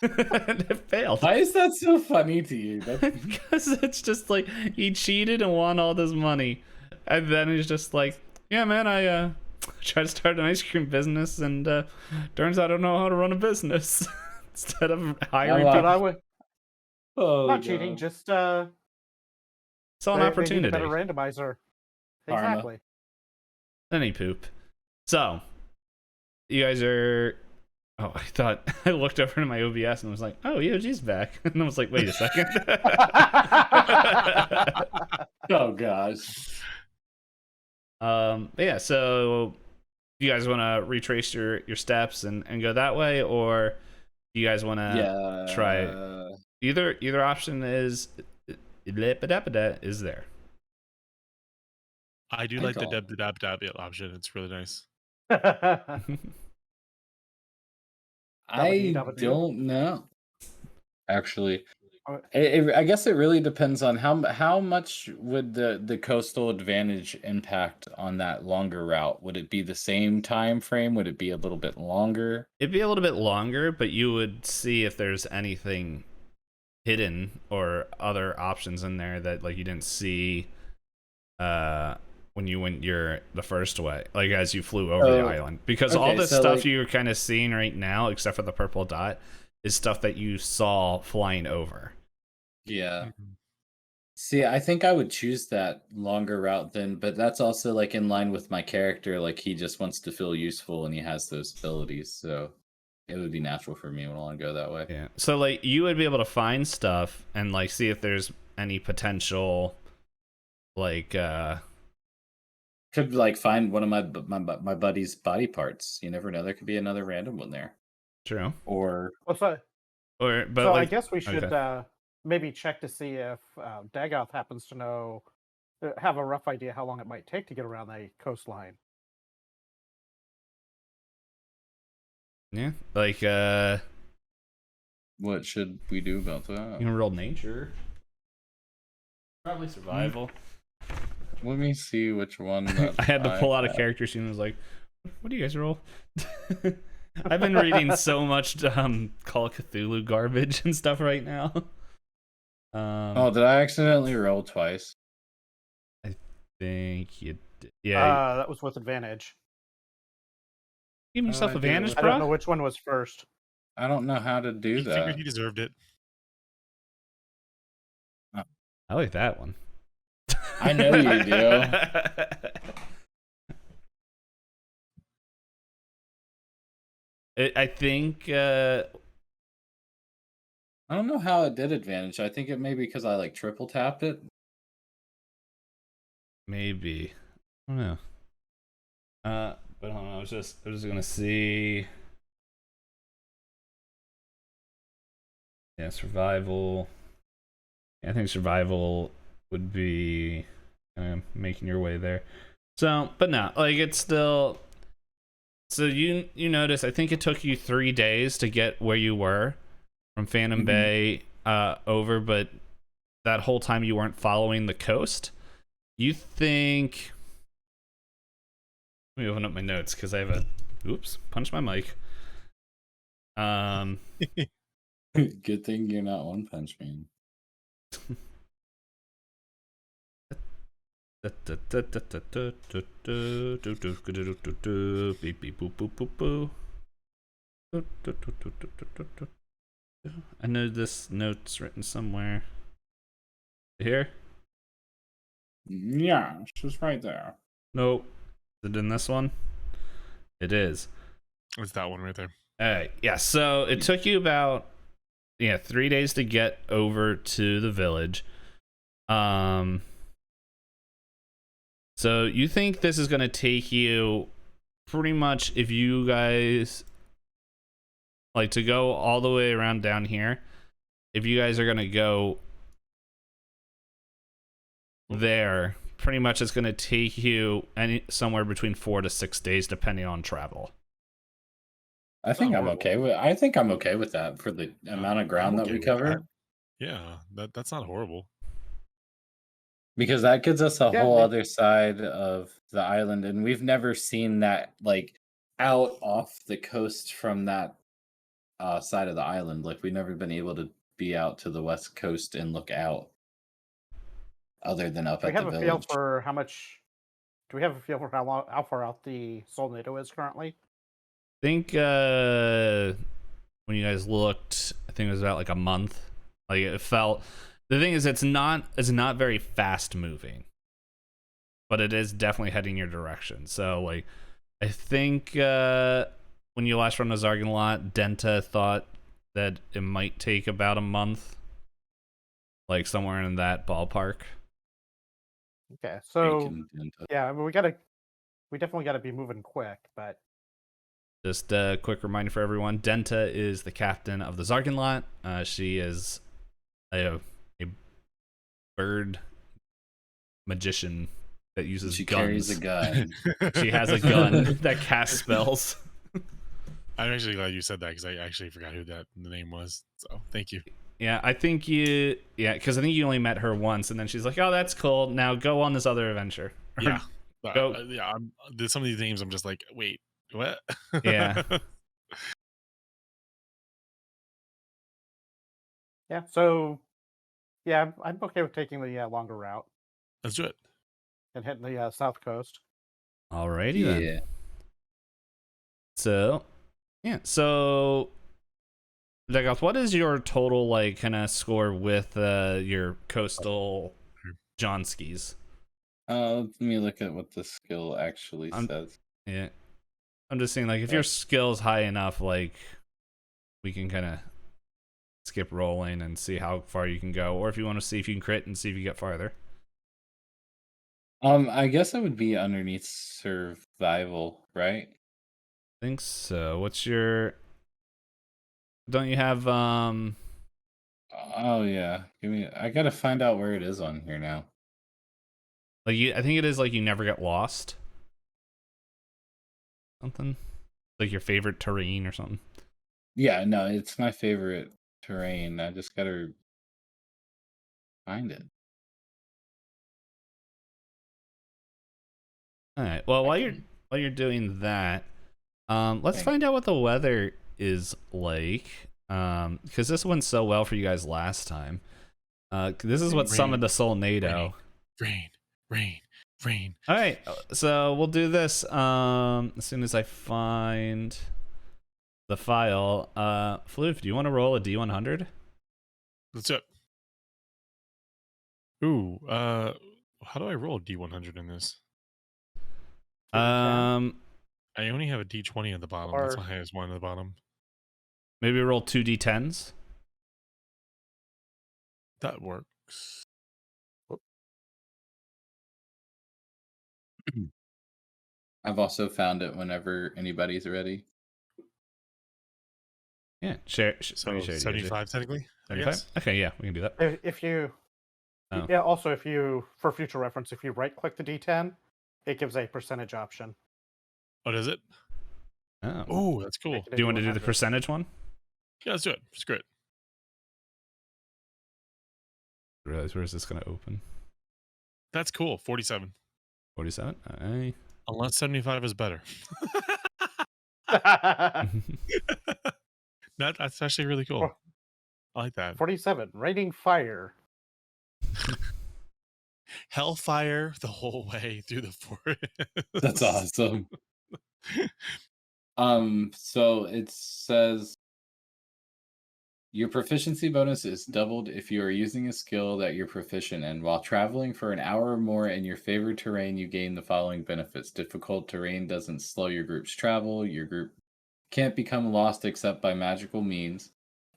Speaker 1: And it failed.
Speaker 4: Why is that so funny to you?
Speaker 1: Because it's just like he cheated and won all this money. And then he's just like, yeah, man, I tried to start an ice cream business and turns out I don't know how to run a business. Instead of hiring people.
Speaker 5: I would
Speaker 4: Oh,
Speaker 5: not cheating, just
Speaker 1: saw an opportunity.
Speaker 5: They need a better randomizer.
Speaker 4: Karma.
Speaker 5: Exactly.
Speaker 1: Any poop. So, you guys are Oh, I thought I looked over to my OBS and was like, "Oh, EOG's back," and I was like, "Wait a second."
Speaker 4: Oh gosh.
Speaker 1: But yeah. So, do you guys want to retrace your steps and go that way, or do you guys want to
Speaker 4: Yeah.
Speaker 1: try either option is there.
Speaker 3: I do
Speaker 4: I
Speaker 3: like the
Speaker 4: call-
Speaker 3: dab option. It's really nice.
Speaker 4: I
Speaker 5: Dabba-dee,
Speaker 4: don't know. Actually,
Speaker 5: Uh,
Speaker 4: I guess it really depends on how much would the coastal advantage impact on that longer route. Would it be the same time frame? Would it be a little bit longer?
Speaker 1: It'd be a little bit longer, but you would see if there's anything hidden or other options in there that like you didn't see when you went the first way, like as you flew over the island, because all
Speaker 4: okay,
Speaker 1: the
Speaker 4: so,
Speaker 1: stuff
Speaker 4: like-
Speaker 1: you're kind of seeing right now, except for the purple dot, is stuff that you saw flying over.
Speaker 4: Yeah.
Speaker 3: Mhm.
Speaker 4: See, I think I would choose that longer route then, but that's also like in line with my character. Like he just wants to feel useful and he has those abilities, so it would be natural for me to want to go that way.
Speaker 1: Yeah, so like you would be able to find stuff and like see if there's any potential like
Speaker 4: Could like find one of my buddy's body parts. You never know. There could be another random one there.
Speaker 1: true,
Speaker 4: Or
Speaker 5: well, so
Speaker 1: but
Speaker 5: so I
Speaker 1: like,
Speaker 5: guess we should
Speaker 1: okay.
Speaker 5: maybe check to see if Dagoth happens to have a rough idea how long it might take to get around the coastline.
Speaker 1: Yeah, like
Speaker 4: what should we do about
Speaker 1: you
Speaker 4: that?
Speaker 1: can roll nature, probably survival.
Speaker 4: Let me see which one. That
Speaker 1: I had to pull out a
Speaker 4: have.
Speaker 1: character sheet and was like, what do you guys roll? I've been reading so much Call of Cthulhu garbage and stuff right now.
Speaker 4: Oh, did I accidentally roll twice?
Speaker 1: I think you did. Yeah,
Speaker 5: That was with advantage.
Speaker 1: give yourself
Speaker 4: I do.
Speaker 1: advantage,
Speaker 5: I don't know
Speaker 1: bro.
Speaker 5: which one was first.
Speaker 4: I don't know how to do
Speaker 3: He figured
Speaker 4: that.
Speaker 3: he deserved it.
Speaker 1: I like that one.
Speaker 4: I know you do.
Speaker 1: I think
Speaker 4: I don't know how it did advantage. I think it may be because I like triple tapped it.
Speaker 1: maybe. I don't know. But hold on, I was just gonna see. Yeah, survival. I think survival would be making your way there. So, but no, like it's still. So you notice, I think it took you 3 days to get where you were from Phantom
Speaker 4: Mhm.
Speaker 1: Bay over, but that whole time you weren't following the coast. You think? Let me open up my notes because I have a. Oops! Punch my mic.
Speaker 4: Good thing you're not One Punch Man.
Speaker 1: I know this note's written somewhere. Here?
Speaker 4: Yeah, it's just right there.
Speaker 1: Nope. Is it in this one? It is.
Speaker 3: It's that one right there.
Speaker 1: All right. Yeah. So it took you about 3 days to get over to the village. So you think this is gonna take you pretty much, if you guys like to go all the way around down here, if you guys are gonna go there, pretty much it's gonna take you somewhere between 4 to 6 days depending on travel.
Speaker 4: I think I'm okay with. I think I'm okay with that for the amount of ground that
Speaker 3: okay
Speaker 4: we
Speaker 3: with
Speaker 4: cover,
Speaker 3: that. Yeah, that's not horrible.
Speaker 4: because that gives us a
Speaker 5: Yeah,
Speaker 4: whole
Speaker 5: they-
Speaker 4: other side of the island, and we've never seen that like out off the coast from that side of the island. Like we've never been able to be out to the west coast and look out, other than up
Speaker 5: Do we
Speaker 4: at the
Speaker 5: have a feel
Speaker 4: village.
Speaker 5: for how much? Do we have a feel for how far out the Solnado is currently?
Speaker 1: I think when you guys looked, I think it was about like a month. Like it felt. The thing is, it's not very fast moving, but it is definitely heading your direction. So like, I think when you last run the Zargan Denta thought that it might take about a month, like somewhere in that ballpark.
Speaker 5: Okay, so
Speaker 4: Bacon Denta.
Speaker 5: yeah, I mean, we definitely gotta be moving quick, but
Speaker 1: Just a quick reminder for everyone: Denta is the captain of the Zargan. She is a bird magician that uses
Speaker 4: She
Speaker 1: guns.
Speaker 4: carries a gun.
Speaker 1: She has a gun that casts spells.
Speaker 3: I'm actually glad you said that because I actually forgot who the name was. So thank you.
Speaker 1: Yeah, I think because I think you only met her once, and then she's like, "Oh, that's cool. Now go on this other adventure."
Speaker 3: Yeah.
Speaker 1: Go.
Speaker 3: Yeah. There's some of these names I'm just like, wait, what?
Speaker 1: Yeah.
Speaker 5: yeah. So yeah, I'm okay with taking the longer route
Speaker 3: Let's do it.
Speaker 5: and hitting the south coast.
Speaker 1: Alrighty then. So, yeah. So, Legoth, what is your total like kind of score with your coastal John skis?
Speaker 4: Let me look at what the skill actually
Speaker 1: I'm-
Speaker 4: says.
Speaker 1: Yeah, I'm just saying, like, if your skill's high enough, like, we can kind of skip rolling and see how far you can go, or if you want to see if you can crit and see if you get farther.
Speaker 4: I guess I would be underneath survival, right?
Speaker 1: I think so. What's your? Don't you have
Speaker 4: Oh yeah. I gotta find out where it is on here now.
Speaker 1: like I think it is like you never get lost. Something like your favorite terrain or something.
Speaker 4: Yeah, no, it's my favorite terrain. I just gotta find it.
Speaker 1: All right. Well, while you're doing that, let's
Speaker 4: Okay.
Speaker 1: find out what the weather is like. Because this went so well for you guys last time. This is what summoned the Solnado.
Speaker 3: Rain.
Speaker 1: All right, so we'll do this as soon as I find the file. Floof, do you want to roll a D100?
Speaker 3: Let's do it. Ooh, how do I roll a D100 in this? I only have a D20 at the bottom. That's the highest one at the bottom.
Speaker 1: Maybe roll 2 D10s.
Speaker 3: That works.
Speaker 4: I've also found it whenever anybody's ready.
Speaker 1: Yeah, share.
Speaker 3: So 75 technically.
Speaker 1: 75? Okay, yeah, we can do that.
Speaker 5: If you,
Speaker 1: Oh.
Speaker 5: yeah. Also, if you, for future reference, if you right-click the D10, it gives a percentage option.
Speaker 3: Oh, does it?
Speaker 1: Oh.
Speaker 3: Oh, that's cool.
Speaker 5: Make it a
Speaker 1: Do you want to do the
Speaker 5: 100.
Speaker 1: percentage one?
Speaker 3: Yeah, let's do it. Screw it.
Speaker 1: I realize where is this going to open?
Speaker 3: That's cool. 47.
Speaker 1: 47? Alright.
Speaker 3: Unless 75 is better. That's actually really cool. I like that.
Speaker 5: 47. Raining fire.
Speaker 3: Hellfire the whole way through the forest.
Speaker 4: That's awesome. So it says your proficiency bonus is doubled if you are using a skill that you're proficient in. While traveling for an hour or more in your favorite terrain, you gain the following benefits. Difficult terrain doesn't slow your group's travel. Your group can't become lost except by magical means.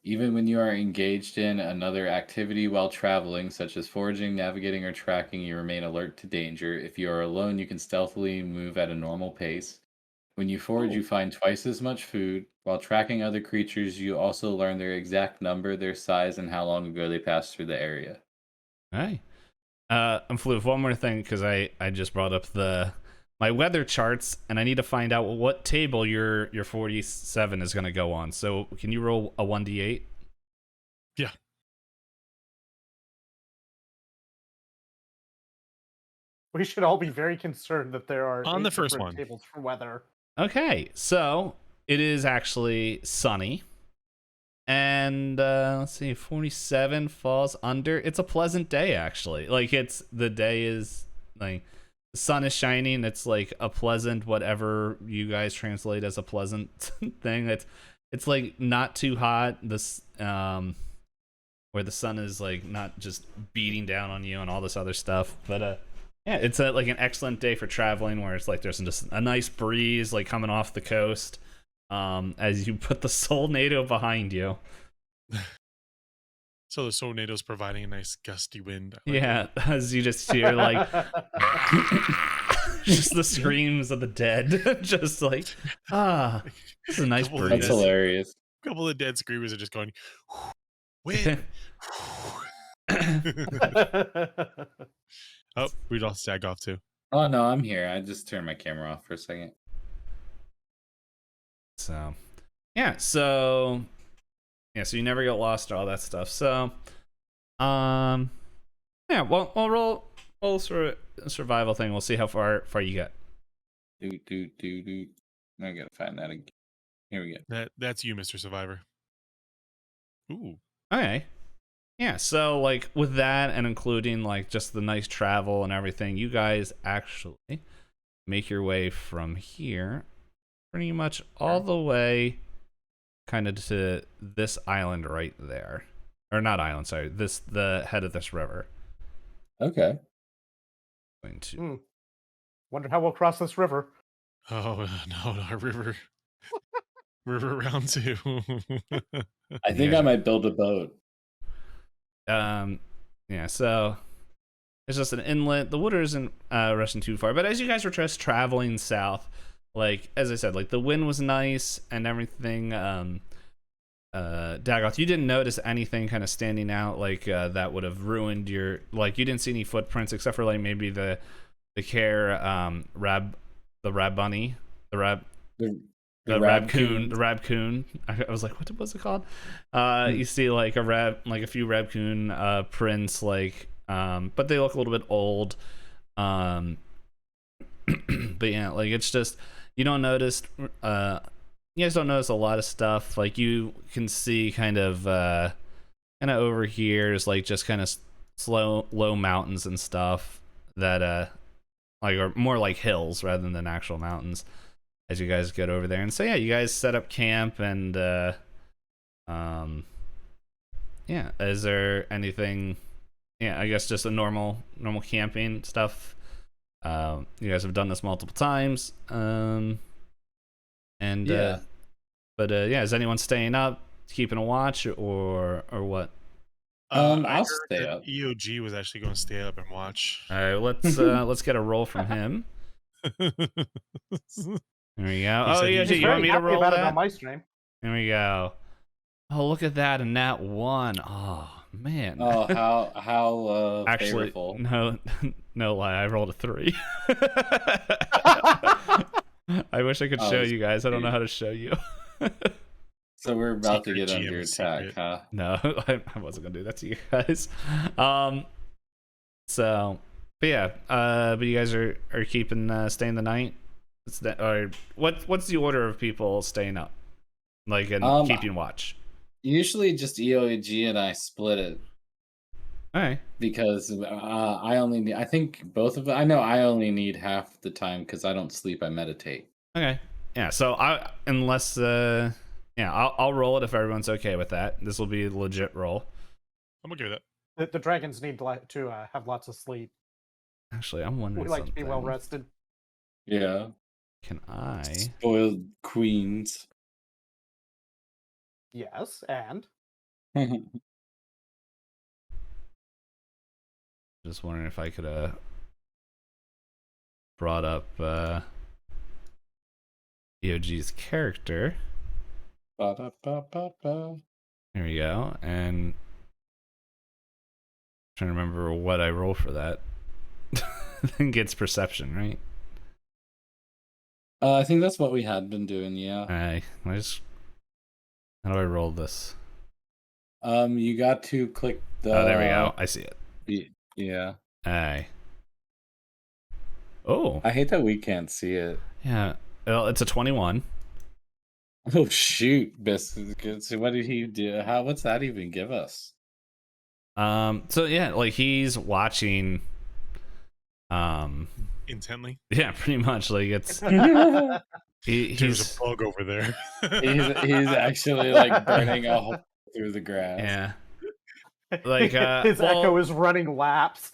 Speaker 4: Even when you are engaged in another activity while traveling, such as foraging, navigating, or tracking, you remain alert to danger. If you are alone, you can stealthily move at a normal pace. When you forage, you find twice as much food. While tracking other creatures, you also learn their exact number, their size, and how long ago they passed through the area.
Speaker 1: Alright. I'm Floof, one more thing, because I just brought up my weather charts, and I need to find out what table your 47 is going to go on. So can you roll a 1d8?
Speaker 3: Yeah.
Speaker 5: We should all be very concerned that there are
Speaker 3: On
Speaker 5: 8
Speaker 3: the first
Speaker 5: different
Speaker 3: one.
Speaker 5: tables for weather.
Speaker 1: Okay, so it is actually sunny. And let's see, 47 falls under. It's a pleasant day, actually. Like, the day is, like, the sun is shining. It's like a pleasant, whatever you guys translate as a pleasant thing. It's like not too hot. This, where the sun is like not just beating down on you and all this other stuff. But yeah, it's like an excellent day for traveling, where it's like there's just a nice breeze like coming off the coast. as you put the Soulnado behind you.
Speaker 3: So the Soulnado's providing a nice gusty wind. I like
Speaker 1: Yeah, as you just hear like just the screams of the dead, just like this is a nice
Speaker 3: Couple of
Speaker 1: breeze.
Speaker 4: That's hilarious.
Speaker 3: A couple of dead screamers are just going, wind. Oh, we lost Stag off too.
Speaker 4: Oh no, I'm here. I just turned my camera off for a second.
Speaker 1: So yeah, so you never get lost or all that stuff. So yeah, well, we'll roll sort of survival thing. We'll see how far you get.
Speaker 4: I gotta find that again. Here we go.
Speaker 3: That's you, Mr. Survivor. Ooh.
Speaker 1: Okay. Yeah, so like with that and including like just the nice travel and everything, you guys actually make your way from here pretty much all the way kind of to this island right there. Or not island, sorry. The head of this river.
Speaker 4: Okay.
Speaker 1: Going to
Speaker 5: Wonder how we'll cross this river.
Speaker 3: Oh no, our river. River round 2.
Speaker 4: I think I might build a boat.
Speaker 1: Yeah, so it's just an inlet. The water isn't rushing too far, but as you guys were just traveling south, like as I said, like the wind was nice and everything. Dagoth, you didn't notice anything kind of standing out like that would have ruined your, like you didn't see any footprints except for like maybe the rab bunny, the rabcoon. I was like, what was it called? You see like a few rabcoon prints, like but they look a little bit old. But yeah, like it's just you don't notice. You guys don't notice a lot of stuff. Like you can see kind of over here is like just kind of low mountains and stuff that like are more like hills rather than actual mountains as you guys get over there. And so yeah, you guys set up camp and yeah, is there anything? Yeah, I guess just a normal camping stuff. You guys have done this multiple times. And
Speaker 4: yeah.
Speaker 1: Yeah, is anyone staying up, keeping a watch, or what?
Speaker 4: I'll stay up.
Speaker 3: EOG was actually going to stay up and watch.
Speaker 1: All right, let's get a roll from him. There we go. Oh, EOG, you want me to roll
Speaker 5: about
Speaker 1: that?
Speaker 5: it on my stream.
Speaker 1: There we go. Oh, look at that, and that one. Oh man.
Speaker 4: Oh, how
Speaker 1: actually
Speaker 4: favorable.
Speaker 1: no lie, I rolled a 3. I wish I could show you guys. I don't know how to show you.
Speaker 4: So we're about
Speaker 3: Secret
Speaker 4: to get under
Speaker 3: GM
Speaker 4: attack,
Speaker 3: secret.
Speaker 4: huh?
Speaker 1: No, I wasn't gonna do that to you guys. So, but yeah, but you guys are keeping staying the night. Or what's the order of people staying up, like and keeping watch?
Speaker 4: Usually just EOG and I split it.
Speaker 1: All right.
Speaker 4: Because I only need, I think both of them. I know I only need half the time because I don't sleep. I meditate.
Speaker 1: Okay. Yeah. So I'll roll it if everyone's okay with that. This will be a legit roll.
Speaker 3: I'm okay with that.
Speaker 5: The dragons need to have lots of sleep.
Speaker 1: Actually, I'm wondering.
Speaker 5: We like
Speaker 1: something.
Speaker 5: to be well rested.
Speaker 4: Yeah.
Speaker 1: Can I?
Speaker 4: Spoiled queens.
Speaker 5: Yes, and
Speaker 1: Just wondering if I could brought up EOG's character.
Speaker 4: Ba-da-ba-ba-ba.
Speaker 1: There we go. And trying to remember what I roll for that. I think it's perception, right?
Speaker 4: I think that's what we had been doing. Yeah.
Speaker 1: How do I roll this?
Speaker 4: You got to click the.
Speaker 1: Oh, there we go. I see it.
Speaker 4: Yeah.
Speaker 1: Aye. Oh.
Speaker 4: I hate that we can't see it.
Speaker 1: Yeah. Well, it's a 21.
Speaker 4: Oh shoot, Biscuit. So what did he do? What's that even give us?
Speaker 1: So yeah, like he's watching
Speaker 3: Intently.
Speaker 1: yeah, pretty much. Like it's he's
Speaker 3: There's a bug over there.
Speaker 4: he's actually like burning a hole through the grass.
Speaker 1: yeah. Like
Speaker 5: his echo is running laps.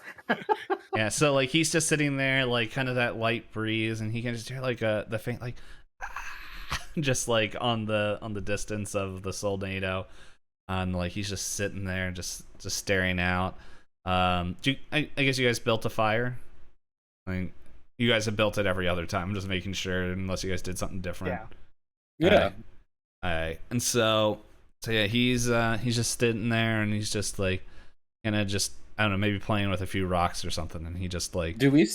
Speaker 1: Yeah, so like he's just sitting there, like kind of that light breeze, and he can just hear like the faint like just like on the distance of the Soldado, and like he's just sitting there, just staring out. I guess you guys built a fire. I mean, you guys have built it every other time. I'm just making sure, unless you guys did something different.
Speaker 5: Yeah.
Speaker 1: Alright. And so yeah, he's just sitting there, and he's just like kind of just, I don't know, maybe playing with a few rocks or something, and he just like,
Speaker 4: Do we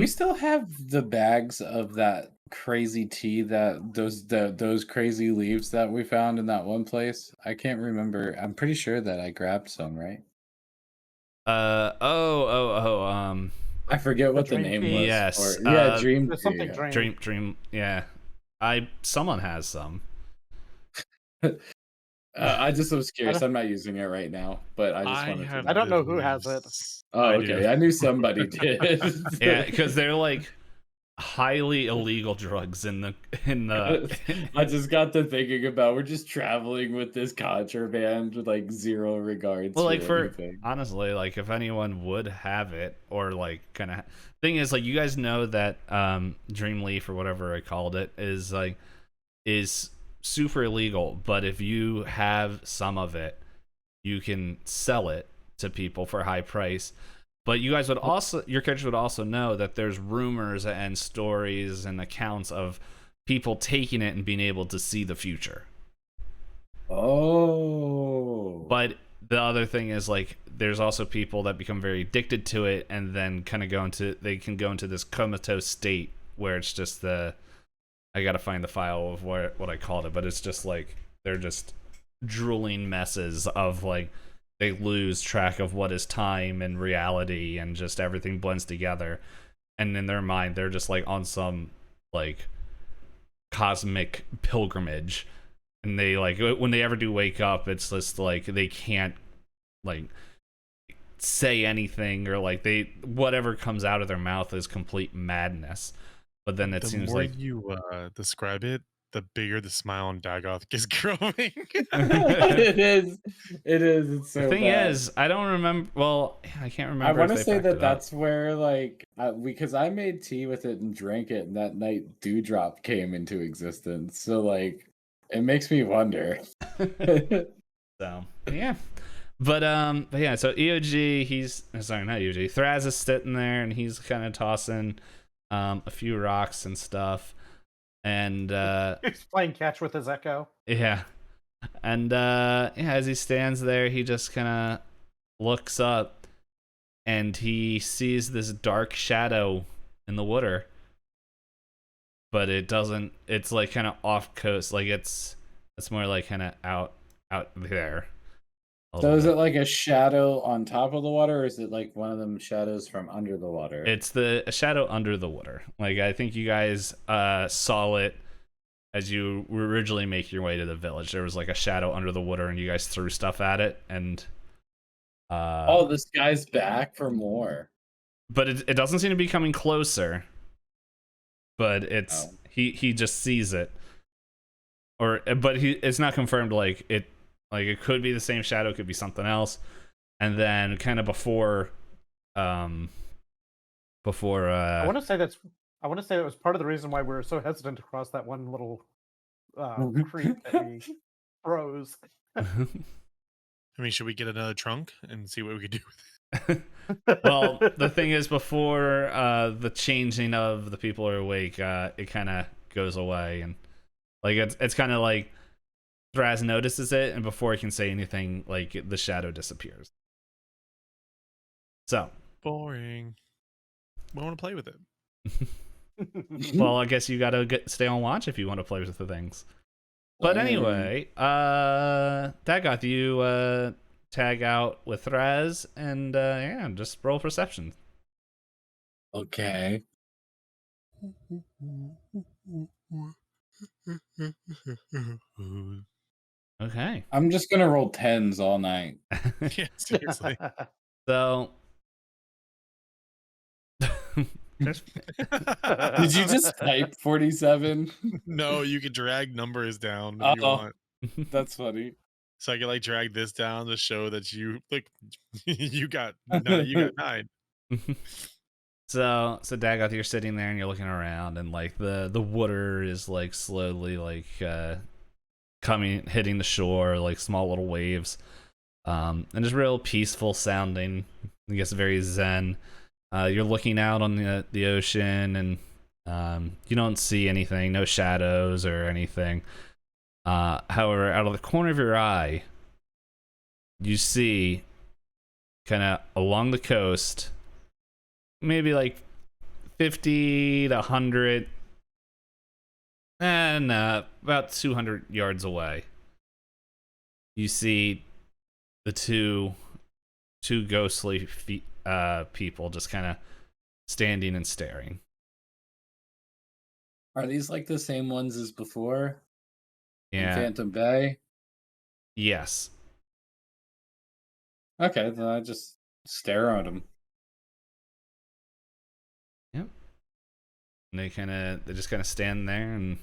Speaker 4: still have the bags of that crazy tea, that those crazy leaves that we found in that one place? I can't remember. I'm pretty sure that I grabbed some, right?
Speaker 1: I
Speaker 4: forget what the
Speaker 5: dream
Speaker 4: name
Speaker 5: tea?
Speaker 4: was.
Speaker 1: Yes,
Speaker 4: Yeah, dream
Speaker 5: There's
Speaker 4: tea.
Speaker 5: something
Speaker 4: Yeah.
Speaker 1: dream, yeah. Someone has some.
Speaker 4: I just was curious. I'm not using it right now, but I just wanted to.
Speaker 5: I don't know who has it.
Speaker 4: Oh,
Speaker 3: I
Speaker 4: okay.
Speaker 3: do.
Speaker 4: I knew somebody did.
Speaker 1: Yeah, because they're like highly illegal drugs in the
Speaker 4: I just got to thinking about, we're just traveling with this contraband with like zero regards.
Speaker 1: well, like for
Speaker 4: anything.
Speaker 1: honestly, like if anyone would have it, or like kind of thing is, like, you guys know that Dreamleaf or whatever I called it is super illegal, but if you have some of it, you can sell it to people for a high price. But you guys would also, your characters would also know that there's rumors and stories and accounts of people taking it and being able to see the future.
Speaker 4: Oh.
Speaker 1: But the other thing is, like, there's also people that become very addicted to it, and then kind of they can go into this comatose state where it's just I gotta find the file of what I called it, but it's just like they're just drooling messes of like, they lose track of what is time and reality, and just everything blends together, and in their mind they're just like on some like cosmic pilgrimage, and they like, when they ever do wake up, it's just like they can't like say anything, or like whatever comes out of their mouth is complete madness. But then it seems like
Speaker 3: the more you describe it, the bigger the smile on Dagoth is growing.
Speaker 4: It is. It's so
Speaker 1: the thing
Speaker 4: bad.
Speaker 1: is, I don't remember. Well, I can't remember.
Speaker 4: I want to
Speaker 1: if they
Speaker 4: say
Speaker 1: packed it
Speaker 4: that
Speaker 1: up.
Speaker 4: that's where, like, because I made tea with it and drank it, and that night Dewdrop came into existence. So, like, it makes me wonder.
Speaker 1: So yeah, but yeah. So EOG, not EOG. Thraz is sitting there, and he's kind of tossing a few rocks and stuff, and
Speaker 5: He's playing catch with his echo.
Speaker 1: yeah, and yeah, as he stands there, he just kind of looks up, and he sees this dark shadow in the water, but it doesn't. It's like kind of off coast, like it's more like kind of out there.
Speaker 4: So is it like a shadow on top of the water, or is it like one of them shadows from under the water?
Speaker 1: It's a shadow under the water. Like, I think you guys saw it as you were originally making your way to the village. There was like a shadow under the water, and you guys threw stuff at it, and
Speaker 4: oh, this guy's back for more.
Speaker 1: But it doesn't seem to be coming closer. But it's he just sees it, but it's not confirmed. Like it could be the same shadow, it could be something else. And then kind of before I
Speaker 5: want to say that was part of the reason why we were so hesitant to cross that one little creek that we froze.
Speaker 3: I mean, should we get another trunk and see what we could do with it?
Speaker 1: Well, the thing is, before the changing of the people are awake, it kind of goes away, and like it's kind of like Thraz notices it, and before he can say anything, like the shadow disappears. So
Speaker 3: boring. I want to play with it.
Speaker 1: Well, I guess you gotta stay on watch if you want to play with the things. But anyway, Dagoth, you tag out with Thraz, and yeah, just roll perception.
Speaker 4: Okay.
Speaker 1: Okay.
Speaker 4: I'm just gonna roll 10s all night.
Speaker 3: Yeah, seriously.
Speaker 1: So
Speaker 4: Did you just type 47?
Speaker 3: No, you can drag numbers down if you want.
Speaker 4: That's funny.
Speaker 3: So I can like drag this down to show that you like you got 9.
Speaker 1: So Dagoth, you're sitting there and you're looking around, and like the water is like slowly like hitting the shore, like small little waves, and just real peaceful sounding. I guess very zen. You're looking out on the ocean, and you don't see anything, no shadows or anything. However, out of the corner of your eye, you see kind of along the coast, maybe like 50 to 100, and about 200 yards away, you see the two ghostly people just kind of standing and staring.
Speaker 4: Are these like the same ones as before? In
Speaker 1: Yeah.
Speaker 4: Phantom Bay?
Speaker 1: Yes.
Speaker 4: Okay, then I just stare at them.
Speaker 1: Yep. And they just kind of stand there, and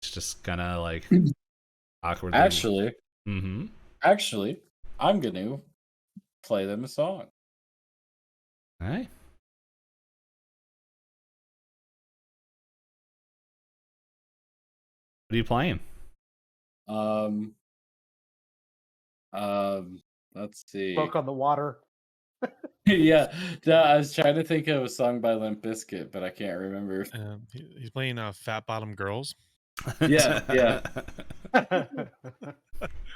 Speaker 1: it's just kind of like awkwardly.
Speaker 4: Actually,
Speaker 1: Mm-hmm.
Speaker 4: I'm gonna play them a song.
Speaker 1: All right. What are you playing?
Speaker 4: Let's see.
Speaker 5: Smoke on the water.
Speaker 4: Yeah, I was trying to think of a song by Limp Bizkit, but I can't remember.
Speaker 3: He's playing Fat Bottom Girls.
Speaker 4: Yeah.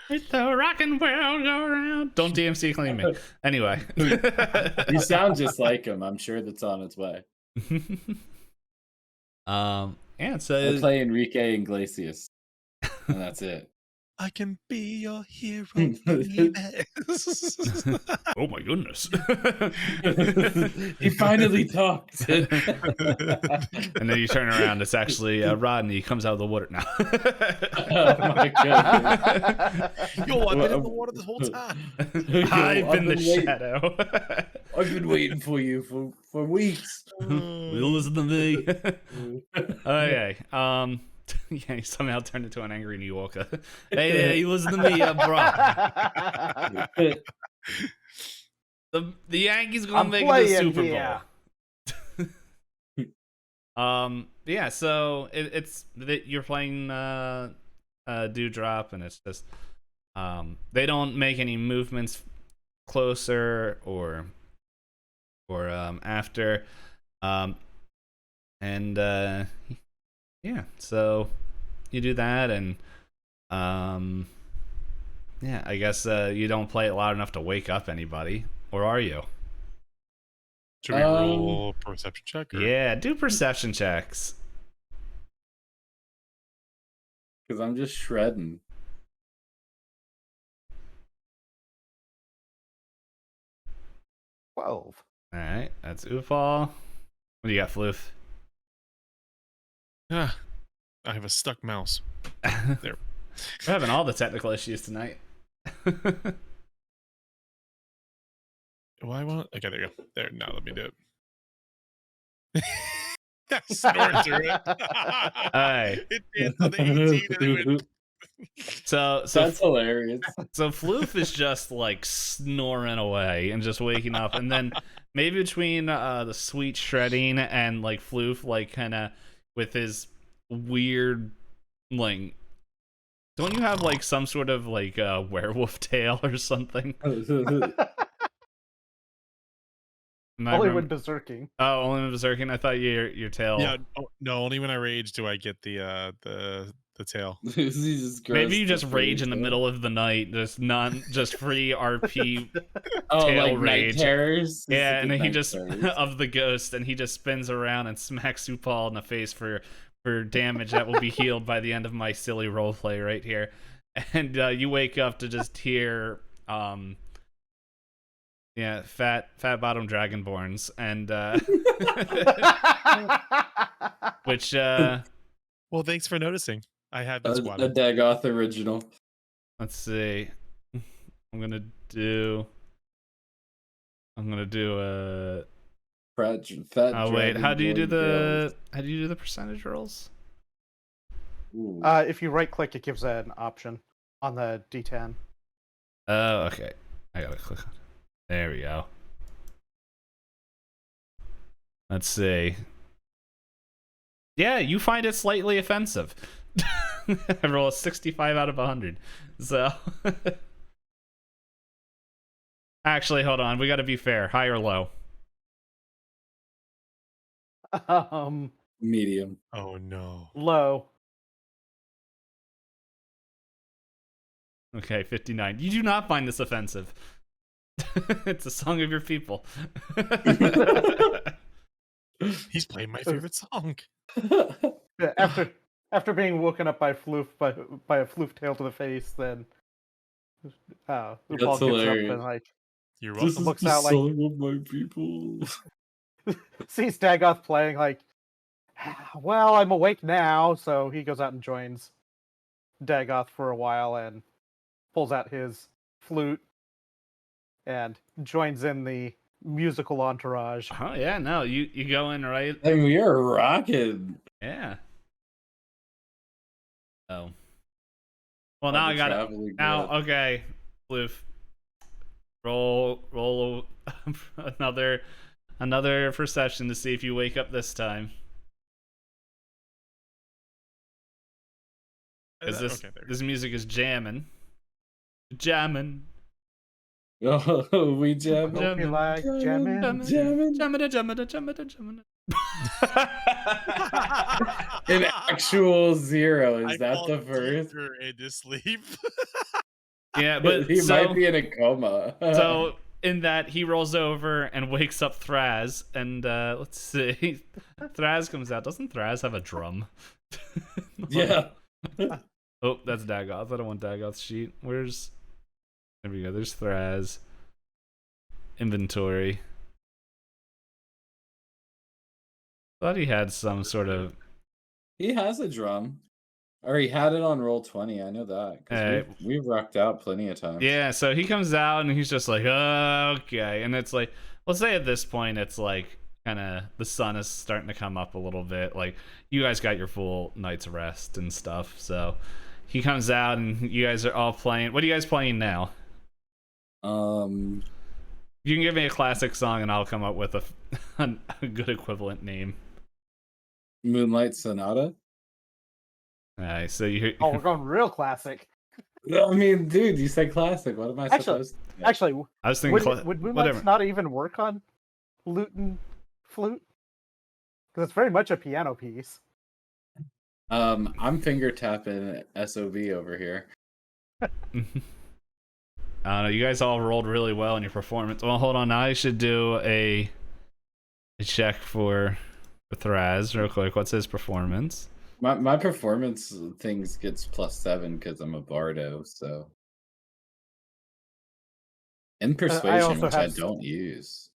Speaker 1: It's the rockin' world go around. Don't DMC clean me. Anyway.
Speaker 4: You sound just like him. I'm sure that's on its way.
Speaker 1: Yeah, so
Speaker 4: I play Enrique Iglesias, and that's it.
Speaker 3: I can be your hero. Baby.
Speaker 1: Oh my goodness.
Speaker 4: He finally talked.
Speaker 1: And then you turn around, it's actually Rodney. He comes out of the water now.
Speaker 4: Oh my goodness.
Speaker 3: Yo, I've been in the water this whole time.
Speaker 1: I've been the shadow.
Speaker 4: I've been waiting for you for weeks.
Speaker 1: Will listen to me. Okay. Yeah, he somehow turned into an angry New Yorker. Hey, you listen to me, bro. The Yankees gonna make the Super Bowl. Yeah, so it's you're playing Dewdrop, and it's just they don't make any movements closer or after, and yeah, so you do that, and yeah, I guess you don't play it loud enough to wake up anybody, or are you?
Speaker 3: Should we roll perception check? Or?
Speaker 1: Yeah, do perception checks.
Speaker 4: Because I'm just shredding.
Speaker 5: All
Speaker 1: right, that's Ufal. What do you got, Floof?
Speaker 3: I have a stuck mouse. There.
Speaker 1: We're having all the technical issues tonight.
Speaker 3: Why won't? Okay, there you go. There, now let me do it. Snort through it.
Speaker 1: Alright.
Speaker 3: It did on the 18 and it went.
Speaker 1: So
Speaker 4: That's hilarious.
Speaker 1: So Floof is just like snoring away and just waking up, and then maybe between the sweet shredding and like Floof, like kind of with his weird, like, don't you have like some sort of like werewolf tail or something?
Speaker 5: Only when berserking.
Speaker 1: Oh, only when berserking. I thought your tail.
Speaker 3: Yeah, no, only when I rage do I get the tail.
Speaker 1: Maybe you just rage in the middle of the night, just free RP tail
Speaker 4: like
Speaker 1: rage.
Speaker 4: Night terrors.
Speaker 1: Yeah, and then he just of the ghost, and he just spins around and smacks Upal in the face for damage that will be healed by the end of my silly roleplay right here. And you wake up to just hear fat bottom dragonborns, and which
Speaker 3: well, thanks for noticing. I have been
Speaker 4: a
Speaker 3: squatted.
Speaker 4: Dagoth original.
Speaker 1: Let's see. I'm gonna do a
Speaker 4: fat
Speaker 1: oh wait, how do you do the percentage rolls?
Speaker 5: If you right click, it gives an option on the D10.
Speaker 1: Oh, okay. I gotta click on it. There we go. Let's see. Yeah, you find it slightly offensive. I roll a 65 out of 100. So actually, hold on. We got to be fair. High or low?
Speaker 4: Medium.
Speaker 3: Oh no.
Speaker 5: Low.
Speaker 1: Okay, 59. You do not find this offensive. It's a song of your people.
Speaker 3: He's playing my favorite song.
Speaker 5: Yeah, after being woken up by floof by a floof tail to the face, then Paul gets
Speaker 4: hilarious.
Speaker 5: up and like
Speaker 3: You're
Speaker 4: This
Speaker 3: welcome.
Speaker 4: is
Speaker 5: looks
Speaker 4: the
Speaker 5: out like-
Speaker 4: song of my people.
Speaker 5: sees Dagoth playing like, well, I'm awake now, so he goes out and joins Dagoth for a while and pulls out his flute and joins in the musical entourage.
Speaker 1: Oh yeah, no, you go in right.
Speaker 4: I mean, you're rocking.
Speaker 1: Yeah. Oh. Well, now I got it. Now, okay, Floof. Roll another perception to see if you wake up this time. Because this music is jamming. Jamming.
Speaker 4: Oh, we jamming.
Speaker 5: Don't be like jamming.
Speaker 1: Jamming.
Speaker 4: An actual zero. Is
Speaker 3: I
Speaker 4: that
Speaker 3: fall
Speaker 4: the first?
Speaker 3: deeper into sleep.
Speaker 1: Yeah, but
Speaker 4: He might be in a coma.
Speaker 1: so in that he rolls over and wakes up Thraz, and let's see, Thraz comes out. Doesn't Thraz have a drum?
Speaker 4: Yeah.
Speaker 1: Oh, that's Dagoth. I don't want Dagoth's sheet. Where's? There we go. There's Thraz. Inventory. Thought he had some sort of.
Speaker 4: He has a drum. Or he had it on roll 20. I know that. 'Cause we've rocked out plenty of times.
Speaker 1: Yeah, so he comes out and he's just like, okay. And it's like, let's say at this point, it's like kind of the sun is starting to come up a little bit. Like, you guys got your full night's rest and stuff. So he comes out and you guys are all playing. What are you guys playing now? You can give me a classic song and I'll come up with a good equivalent name.
Speaker 4: Moonlight Sonata.
Speaker 1: Alright, so you.
Speaker 5: Oh, we're going real classic.
Speaker 4: I mean, dude, you said classic. What am I supposed to?
Speaker 5: Actually,
Speaker 1: I was thinking.
Speaker 5: would Moonlight not even work on lute and flute? Because it's very much a piano piece.
Speaker 4: I'm finger tapping SOB over here.
Speaker 1: I don't know. You guys all rolled really well in your performance. Well, hold on. Now I should do a check for Thraz real quick. What's his performance?
Speaker 4: My performance things gets +7 because I'm a bardo, so. And persuasion, which I don't use.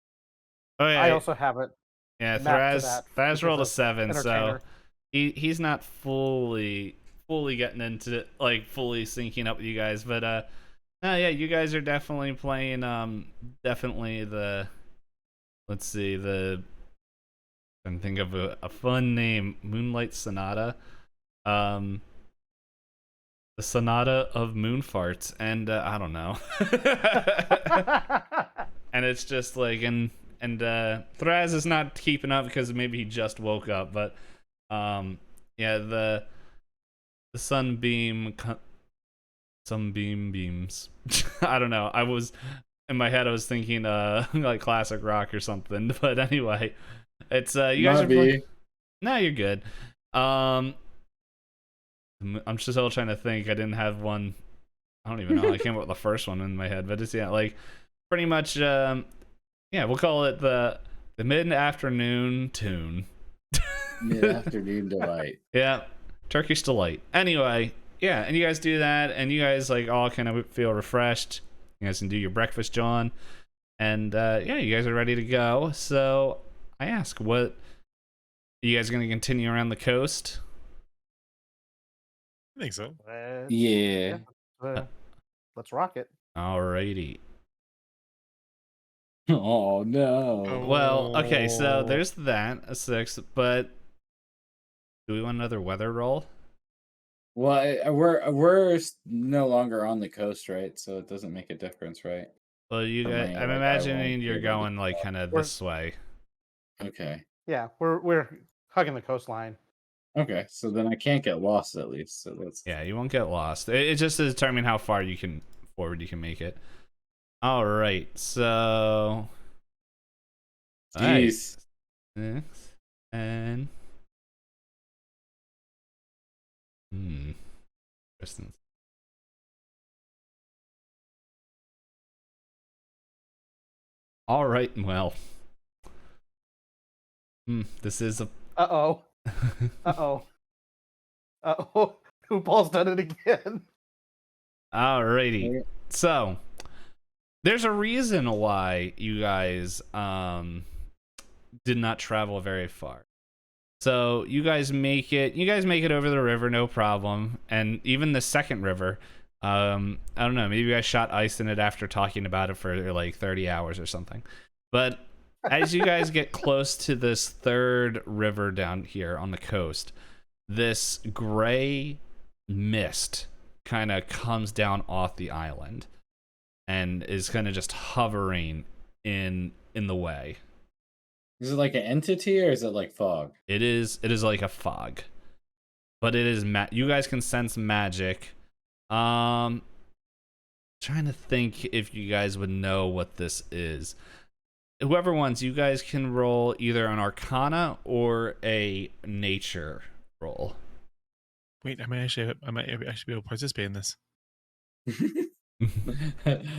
Speaker 1: Oh yeah.
Speaker 5: I also have it.
Speaker 1: Yeah,
Speaker 5: mapped to that
Speaker 1: Thraz rolled a
Speaker 5: because of
Speaker 1: 7, so
Speaker 5: entertainer.
Speaker 1: he's not fully getting into it, like fully syncing up with you guys, but no, yeah, you guys are definitely playing definitely the, let's see, the, I'm think of a fun name, Moonlight Sonata, the Sonata of Moon Farts, and I don't know. And it's just like, and Thraz is not keeping up because maybe he just woke up, but yeah, the sunbeam beams. I don't know. I was in my head I was thinking like classic rock or something, but anyway, it's you guys are playing. No, you're good. I'm just still trying to think. I didn't have one. I don't even know. I came up with the first one in my head, but it's like pretty much yeah, we'll call it the mid-afternoon tune.
Speaker 4: Mid-afternoon delight.
Speaker 1: Yeah, Turkish delight. Anyway, yeah, and you guys do that, and you guys like all kind of feel refreshed. You guys can do your breakfast, John, and yeah, you guys are ready to go. So I ask, what are you guys going to continue around the coast?
Speaker 3: I think so.
Speaker 4: Yeah.
Speaker 5: Let's rock it.
Speaker 1: Alrighty.
Speaker 4: Oh no.
Speaker 1: Well, okay, so there's that, a 6, but do we want another weather roll?
Speaker 4: Well, we're no longer on the coast, right? So it doesn't make a difference, right?
Speaker 1: Well, you
Speaker 4: For
Speaker 1: guys,
Speaker 4: me,
Speaker 1: I'm
Speaker 4: like, I
Speaker 1: imagining
Speaker 4: won't
Speaker 1: you're
Speaker 4: be able to
Speaker 1: going like
Speaker 4: tell.
Speaker 1: kind of this way.
Speaker 4: Okay.
Speaker 5: Yeah, we're hugging the coastline.
Speaker 4: Okay, so then I can't get lost at least. So that's
Speaker 1: Yeah, you won't get lost. It just to determine how far you can forward you can make it. All right, so
Speaker 4: jeez.
Speaker 1: Six and Interesting. All right, well, this is a.
Speaker 5: Uh-oh. Uh-oh. Uh-oh. Hoopball's done it again.
Speaker 1: Alrighty. So, there's a reason why you guys did not travel very far. So, you guys make it over the river, no problem. And even the second river, I don't know, maybe you guys shot ice in it after talking about it for like 30 hours or something. But as you guys get close to this third river down here on the coast, this gray mist kind of comes down off the island and is kind of just hovering in the way.
Speaker 4: Is it like an entity or is it like fog?
Speaker 1: It is like a fog, but it is you guys can sense magic. Trying to think if you guys would know what this is. Whoever wants, you guys can roll either an Arcana or a Nature roll.
Speaker 3: Wait, I might actually be able to participate in this.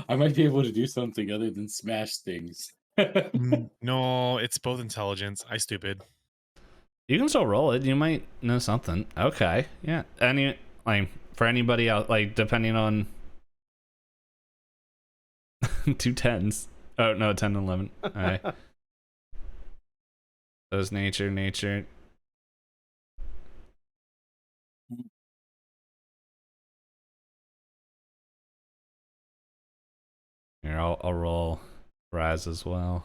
Speaker 4: I might be able to do something other than smash things.
Speaker 3: No, it's both intelligence. I stupid.
Speaker 1: You can still roll it. You might know something. Okay, yeah. For anybody out, like depending on 2 10s. Oh no, 10 and 11. All right. Those nature. Here, I'll roll Raz as well.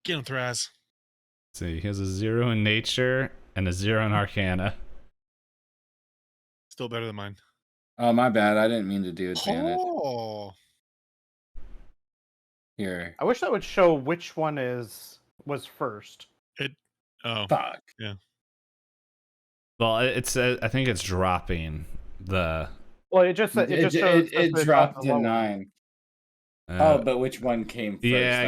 Speaker 3: Get him, Thraz.
Speaker 1: Let's see, he has a 0 in nature and a 0 in Arcana.
Speaker 3: Still better than mine.
Speaker 4: Oh, my bad. I didn't mean to do advantage.
Speaker 3: Oh.
Speaker 4: Here.
Speaker 5: I wish that would show which one was first.
Speaker 3: Oh.
Speaker 4: Fuck.
Speaker 3: Yeah.
Speaker 1: Well, I think it's dropping the.
Speaker 5: Well, it just shows
Speaker 4: it dropped to 9. But which one came first?
Speaker 1: Yeah,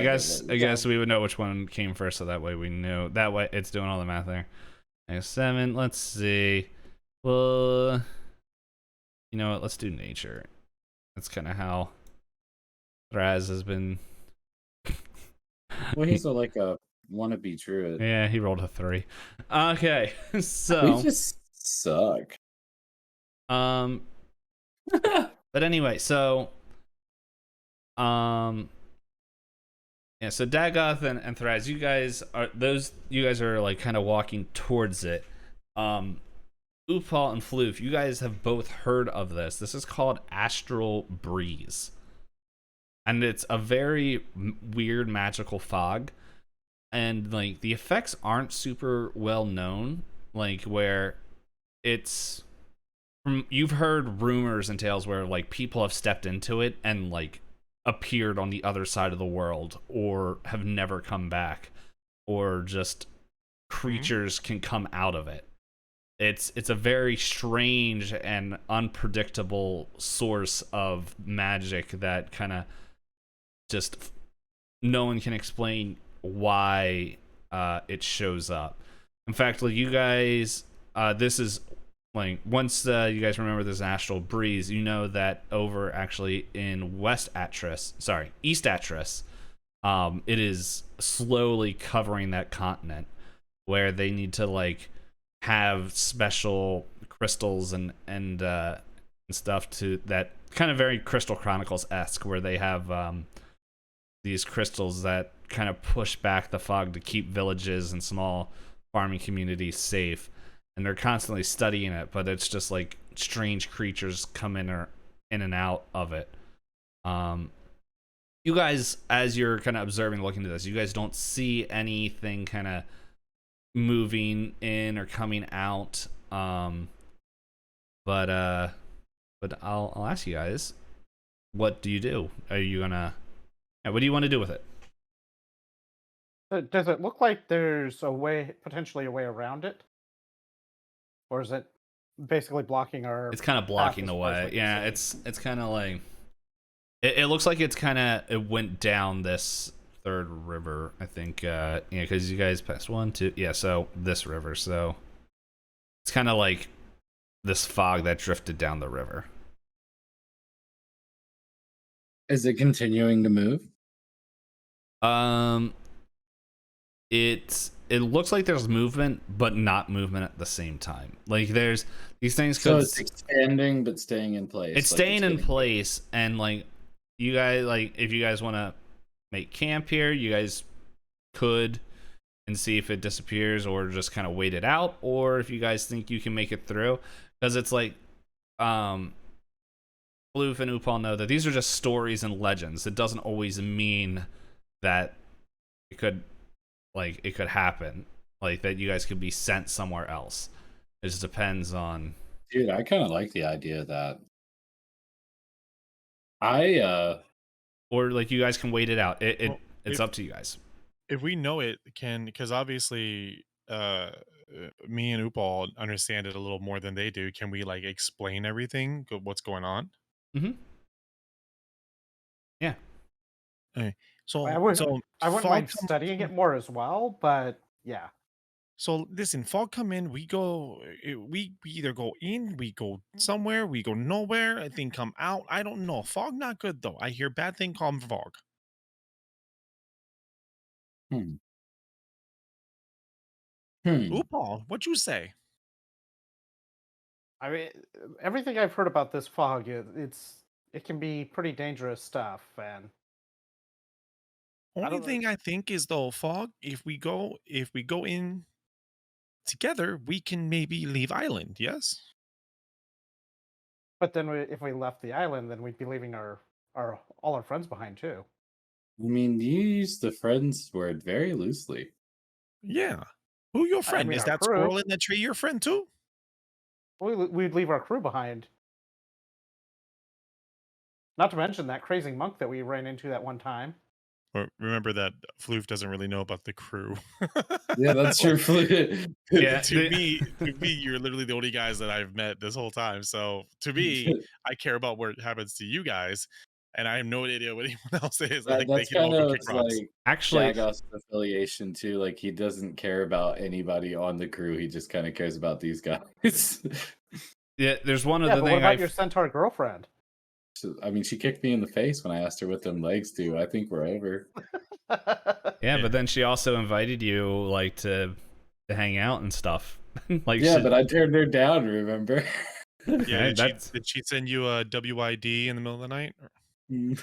Speaker 1: I guess we would know which one came first, so that way we knew. That way, it's doing all the math there. 7. Let's see. Well, you know what? Let's do nature. That's kind of how Raz has been.
Speaker 4: Well, he's like a wannabe druid.
Speaker 1: Yeah, he rolled a 3. Okay, so
Speaker 4: we just suck.
Speaker 1: But anyway, so yeah, so Dagoth and Thraz, you guys are like kind of walking towards it. Upal and Floof, you guys have both heard of this. This is called Astral Breeze. And it's a very weird magical fog. And like the effects aren't super well known, like where it's you've heard rumors and tales where like people have stepped into it and like appeared on the other side of the world or have never come back, or just creatures can come out of it. It's a very strange and unpredictable source of magic that kind of just no one can explain why it shows up. In fact, like you guys, this is like once you guys remember this astral breeze, you know that over actually in East Atris, it is slowly covering that continent where they need to like have special crystals and stuff to that kind of very Crystal Chronicles-esque, where they have these crystals that kind of push back the fog to keep villages and small farming communities safe. And they're constantly studying it, but it's just like strange creatures come in and out of it. You guys, as you're kind of observing, looking at this, you guys don't see anything kind of moving in or coming out. But I'll ask you guys, what do you do? Are you gonna? What do you want to do with it?
Speaker 5: Does it look like there's a way, potentially a way around it, or is it basically blocking our?
Speaker 1: It's kind of blocking the way. Yeah, it's kind of like it looks like it went down this third river. I think because you guys passed 1, 2, yeah. So this river. So it's kind of like this fog that drifted down the river.
Speaker 4: Is it continuing to move?
Speaker 1: It looks like there's movement, but not movement at the same time. Like there's these things.
Speaker 4: So it's expanding but staying in place.
Speaker 1: It's staying in place, and like you guys, like if you guys want to make camp here, you guys could and see if it disappears, or just kind of wait it out, or if you guys think you can make it through, because it's like Floof and Upal know that these are just stories and legends. It doesn't always mean that it could happen, like that you guys could be sent somewhere else. It just depends on.
Speaker 4: Dude, I kind of like the idea of that.
Speaker 1: Or like you guys can wait it out. It's up to you guys.
Speaker 3: If we know it, because obviously me and Upal understand it a little more than they do. Can we like explain everything, what's going on?
Speaker 1: Mm-hmm. Yeah.
Speaker 3: Okay. So
Speaker 5: I wouldn't mind studying it more as well, but yeah.
Speaker 3: So listen, fog come in, we go, we either go in, we go somewhere, we go nowhere. I think come out. I don't know. Fog not good though. I hear bad thing called fog. Upal, what you say?
Speaker 5: I mean, everything I've heard about this fog, it can be pretty dangerous stuff, and
Speaker 3: Only thing I think is though, fog. If we go in together, we can maybe leave island. Yes.
Speaker 5: But then if we left the island, then we'd be leaving all our friends behind too.
Speaker 4: I mean, you use the friends word very loosely.
Speaker 3: Yeah. Who your friend?
Speaker 5: I mean,
Speaker 3: is that
Speaker 5: crew.
Speaker 3: squirrel in the tree your friend too?
Speaker 5: We'd leave our crew behind. Not to mention that crazy monk that we ran into that one time.
Speaker 3: Or remember that Floof doesn't really know about the crew.
Speaker 4: Yeah, that's true.
Speaker 3: Yeah, to me, you're literally the only guys that I've met this whole time. So to me, I care about what happens to you guys, and I have no idea what anyone else is.
Speaker 4: That's
Speaker 3: they can all
Speaker 4: kind
Speaker 3: go
Speaker 4: of
Speaker 3: kick rocks.
Speaker 4: like
Speaker 1: Actually,
Speaker 4: Jagos affiliation too. Like he doesn't care about anybody on the crew. He just kind of cares about these guys.
Speaker 1: Yeah, there's one of
Speaker 5: Yeah,
Speaker 1: the
Speaker 5: but
Speaker 1: thing
Speaker 5: what about your centaur girlfriend?
Speaker 4: I mean, she kicked me in the face when I asked her what them legs do. I think we're over.
Speaker 1: Yeah, but then she also invited you like to hang out and stuff. Like
Speaker 4: yeah, but I turned her down. Remember?
Speaker 3: Yeah,
Speaker 1: Okay,
Speaker 3: did she send you a WID in the middle of the night?
Speaker 4: No.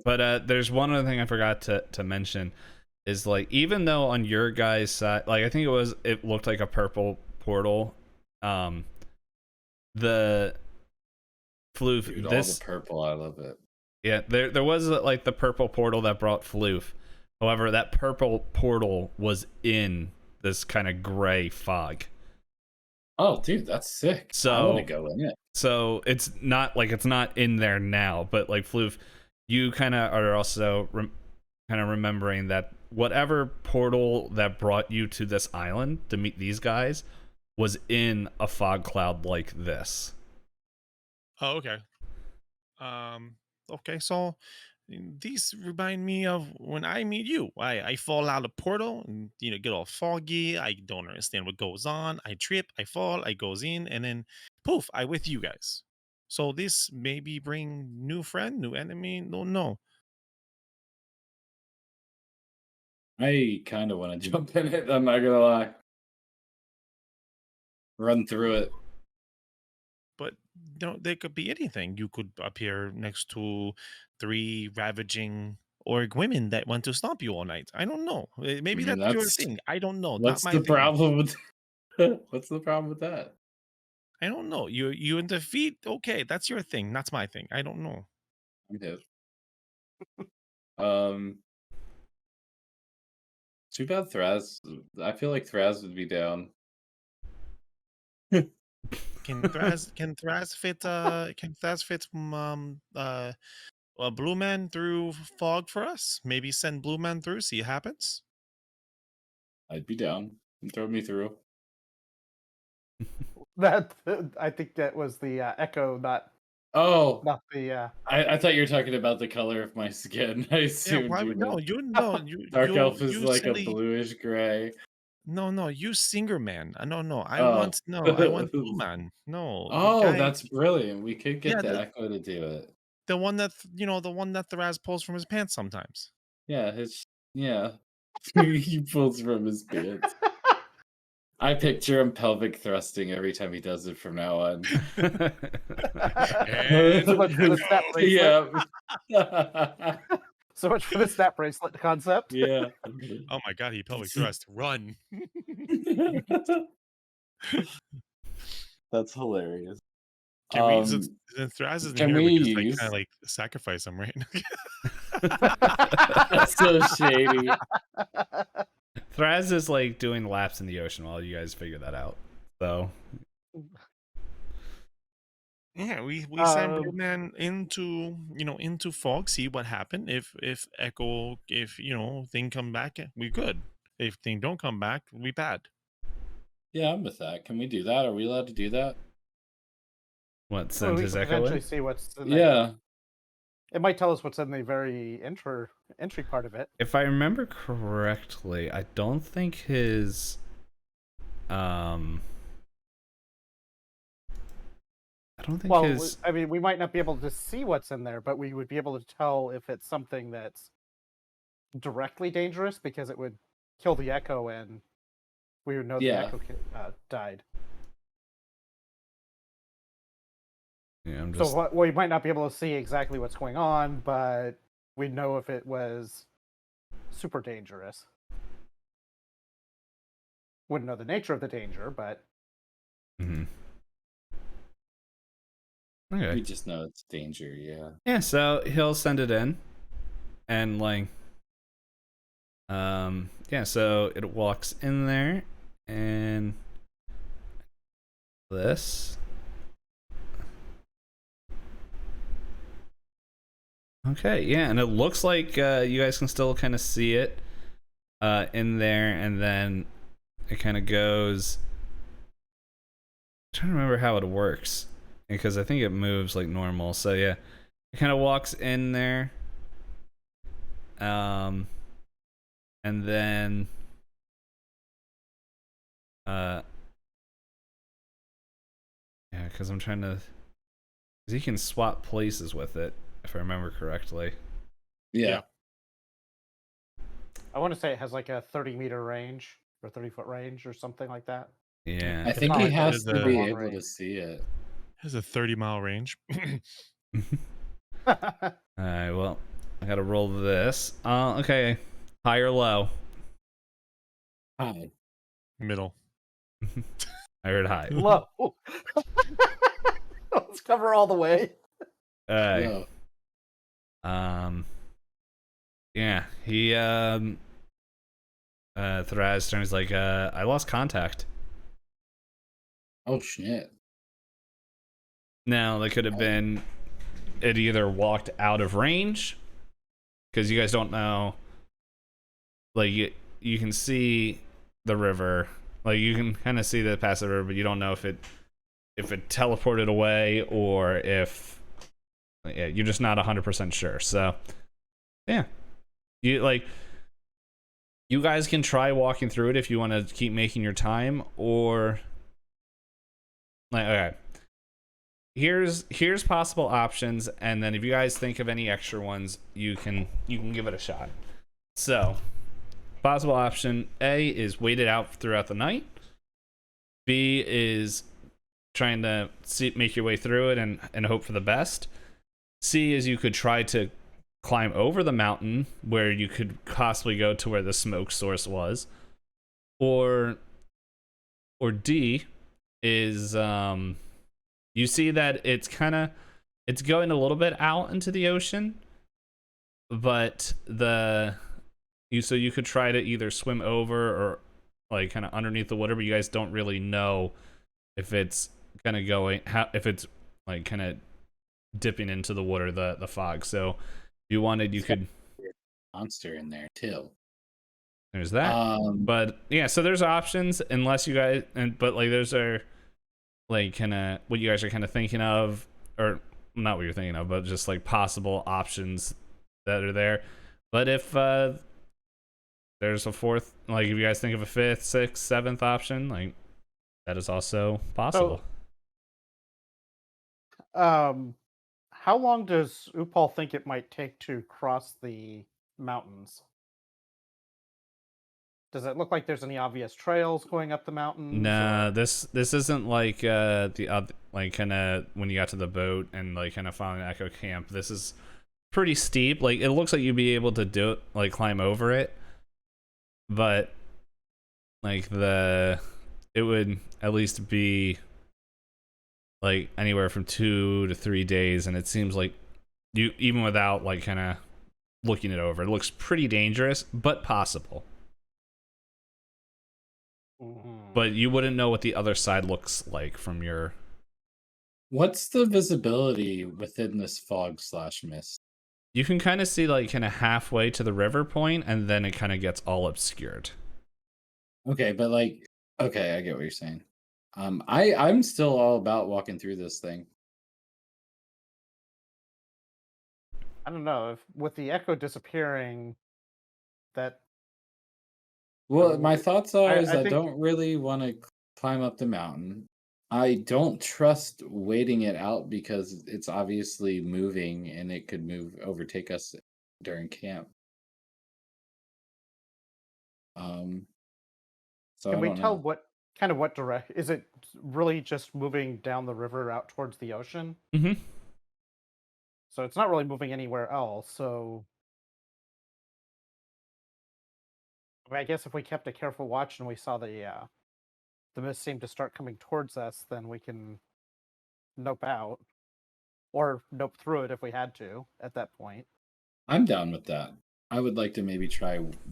Speaker 1: But there's one other thing I forgot to mention is like even though on your guys' side, like I think it looked like a purple portal. The Floof,
Speaker 4: Dude, all the purple, I love it.
Speaker 1: Yeah, there was like the purple portal that brought Floof. However, that purple portal was in this kind of gray fog.
Speaker 4: Oh, dude, that's sick.
Speaker 1: So
Speaker 4: I want to go in it.
Speaker 1: So it's not in there now, but like Floof, you kind of are also kind of remembering that whatever portal that brought you to this island to meet these guys was in a fog cloud like this.
Speaker 3: Oh, okay. Okay, so these remind me of when I meet you. I fall out of portal and get all foggy. I don't understand what goes on. I trip, I fall, I goes in, and then poof, I with you guys. So this maybe bring new friend, new enemy. No.
Speaker 4: I kind of want to jump in it. I'm not gonna lie. Run through it.
Speaker 3: But there could be anything. You could appear next to 3 ravaging orc women that want to stomp you all night. I don't know. Maybe
Speaker 4: I mean,
Speaker 3: that's your thing. I don't know.
Speaker 4: What's
Speaker 3: Not
Speaker 4: the
Speaker 3: my thing.
Speaker 4: problem with? What's the problem with that?
Speaker 3: I don't know. You in defeat. Okay, that's your thing. That's my thing. I don't know.
Speaker 4: I'm hip. Too bad Thraz. I feel like Thraz would be down.
Speaker 3: Can Thraz fit Blue Man through fog for us? Maybe send Blue Man through, see what happens.
Speaker 4: I'd be down. Throw me through.
Speaker 5: That I think that was the echo,
Speaker 4: Oh,
Speaker 5: not the.
Speaker 4: I thought you were talking about the color of my skin. I
Speaker 3: Yeah,
Speaker 4: assumed
Speaker 3: why
Speaker 4: you
Speaker 3: would
Speaker 4: meant
Speaker 3: you
Speaker 4: Dark Elf is
Speaker 3: you
Speaker 4: like a
Speaker 3: silly
Speaker 4: bluish gray.
Speaker 3: no, you singer man. No, I
Speaker 4: Oh.
Speaker 3: want I want Blue Man. No, the
Speaker 4: Oh,
Speaker 3: guy,
Speaker 4: that's brilliant. We could get
Speaker 3: yeah,
Speaker 4: the Echo to do it.
Speaker 3: the one that the one that Tharaz pulls from his pants sometimes.
Speaker 4: Yeah, yeah. He pulls from his pants. I picture him pelvic thrusting every time he does it from now on.
Speaker 3: And
Speaker 5: So much for the snap bracelet.
Speaker 4: Yeah.
Speaker 5: So much for the snap bracelet concept.
Speaker 4: Yeah.
Speaker 3: oh my god, he pelvic thrust. Run.
Speaker 4: That's hilarious.
Speaker 3: Can we since Tharaz isn't
Speaker 4: can
Speaker 3: here,
Speaker 4: we
Speaker 3: we just like
Speaker 4: use-
Speaker 3: kind of like sacrifice him, right?
Speaker 4: That's so shady.
Speaker 1: Thraz is like doing laps in the ocean while you guys figure that out. So
Speaker 3: Yeah, we send Blue Man into into fog, see what happened. If Echo, if thing come back, we good. If thing don't come back, we bad.
Speaker 4: Yeah, I'm with that. Can we do that? Are we allowed to do that?
Speaker 1: what,
Speaker 5: Well,
Speaker 1: send
Speaker 5: we
Speaker 1: his
Speaker 5: can
Speaker 1: echo
Speaker 5: potentially
Speaker 1: in?
Speaker 5: see what's in the,
Speaker 4: Yeah.
Speaker 5: It might tell us what's in the very entry part of it.
Speaker 1: If I remember correctly, I don't think his I don't think
Speaker 5: Well,
Speaker 1: his
Speaker 5: I mean, we might not be able to see what's in there, but we would be able to tell if it's something that's directly dangerous because it would kill the echo and we would know the
Speaker 4: Yeah.
Speaker 5: echo died.
Speaker 1: yeah, I'm just
Speaker 5: So we might not be able to see exactly what's going on, but we'd know if it was super dangerous. Wouldn't know the nature of the danger, but
Speaker 1: Mhm.
Speaker 4: We
Speaker 1: Okay.
Speaker 4: just know it's danger, yeah.
Speaker 1: Yeah, so he'll send it in and like yeah, so it walks in there and this. Okay, yeah, and it looks like you guys can still kind of see it in there, and then it kind of goes. I'm trying to remember how it works because I think it moves like normal. So yeah, it kind of walks in there, and then yeah, because I'm trying to. Because he can swap places with it, if I remember correctly.
Speaker 4: Yeah.
Speaker 5: I want to say it has like a 30-meter range or 30-foot range or something like that.
Speaker 1: Yeah.
Speaker 4: I think
Speaker 5: not
Speaker 4: he
Speaker 5: like
Speaker 4: has
Speaker 3: there's
Speaker 4: to
Speaker 3: a-
Speaker 4: be
Speaker 5: long
Speaker 4: able to
Speaker 5: range.
Speaker 4: see it.
Speaker 3: Has a 30-mile range.
Speaker 1: Alright, well, I gotta roll this. Okay. High or low?
Speaker 4: Hi.
Speaker 3: Middle.
Speaker 1: I heard high.
Speaker 5: Low. Let's cover all the way.
Speaker 1: Alright.
Speaker 4: No.
Speaker 1: Yeah, he, Thraz turns like, I lost contact.
Speaker 4: Oh shit.
Speaker 1: Now, that could have been, it either walked out of range, because you guys don't know, like, you can see the river, like, you can kind of see the past the river, but you don't know if it teleported away, or if, yeah, you're just not 100% sure, so, yeah. You guys can try walking through it if you want to keep making your time, or, like, okay. Here's possible options, and then if you guys think of any extra ones, you can give it a shot. So, possible option A is wait it out throughout the night. B is trying to make your way through it and hope for the best. C is you could try to climb over the mountain where you could possibly go to where the smoke source was. Or D is you see that it's going a little bit out into the ocean, but so you could try to either swim over or like kind of underneath the water, but you guys don't really know if it's kind of going if it's like kind of dipping into the water, the fog. So if you wanted, you could.
Speaker 4: Monster in there too.
Speaker 1: There's that. But yeah, so there's options unless you guys, but like those are like kind of what you guys are kind of thinking of, or not what you're thinking of, but just like possible options that are there. But if there's a fourth, like if you guys think of a fifth, sixth, seventh option, like that is also possible.
Speaker 5: So, how long does Upal think it might take to cross the mountains? Does it look like there's any obvious trails going up the mountains?
Speaker 1: Nah, this isn't like the other, like kind of when you got to the boat and like kind of following Echo Camp. This is pretty steep. Like it looks like you'd be able to do it, like climb over it, but like it would at least be like anywhere from 2 to 3 days, and it seems like you, even without like kind of looking it over, it looks pretty dangerous, but possible. But you wouldn't know what the other side looks like from your.
Speaker 4: What's the visibility within this fog/mist?
Speaker 1: You can kind of see like kind of halfway to the river point, and then it kind of gets all obscured.
Speaker 4: Okay, but like, okay, I get what you're saying. I'm still all about walking through this thing.
Speaker 5: I don't know if with the echo disappearing, that.
Speaker 4: Well, my thoughts are
Speaker 5: I
Speaker 4: I
Speaker 5: think-
Speaker 4: don't really want to climb up the mountain. I don't trust waiting it out because it's obviously moving and it could overtake us during camp. So
Speaker 5: Can
Speaker 4: I
Speaker 5: we
Speaker 4: don't
Speaker 5: tell
Speaker 4: know.
Speaker 5: what direct? Is it really just moving down the river out towards the ocean?
Speaker 1: Mm-hmm.
Speaker 5: So it's not really moving anywhere else. So I guess if we kept a careful watch and we saw the mist seem to start coming towards us, then we can nope out or nope through it if we had to at that point.
Speaker 4: I'm down with that. I would like to maybe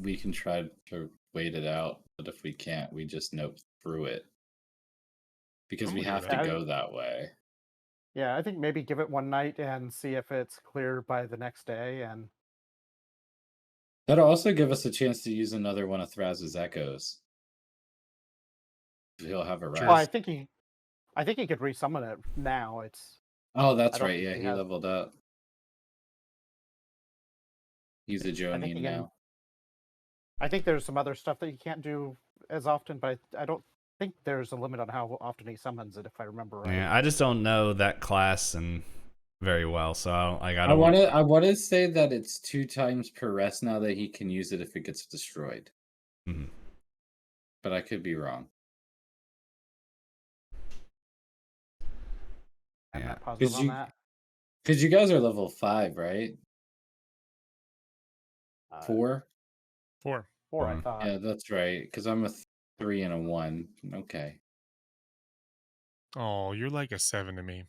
Speaker 4: we can try to wait it out, but if we can't, we just nope through it. Because we have to go that way.
Speaker 5: Yeah, I think maybe give it one night and see if it's clear by the next day, and
Speaker 4: that'll also give us a chance to use another one of Thraz's echoes. He'll have a rest.
Speaker 5: Well, I think he could resummon it now.
Speaker 4: Oh, that's right. Yeah, he leveled up. He's a Jonian now.
Speaker 5: I think there's some other stuff that you can't do as often, but I don't think there's a limit on how often he summons it, if I remember right.
Speaker 1: Yeah, I just don't know that class and very well, so
Speaker 4: I want to say that it's 2 times per rest now that he can use it if it gets destroyed.
Speaker 1: Mm-hmm.
Speaker 4: But I could be wrong.
Speaker 5: I'm not positive on that.
Speaker 4: Because you guys are level 5, right? 4?
Speaker 3: 4.
Speaker 5: 4, I thought.
Speaker 4: Yeah, that's right. Because I'm a 3 and a 1. Okay.
Speaker 3: Oh, you're like a 7 to me.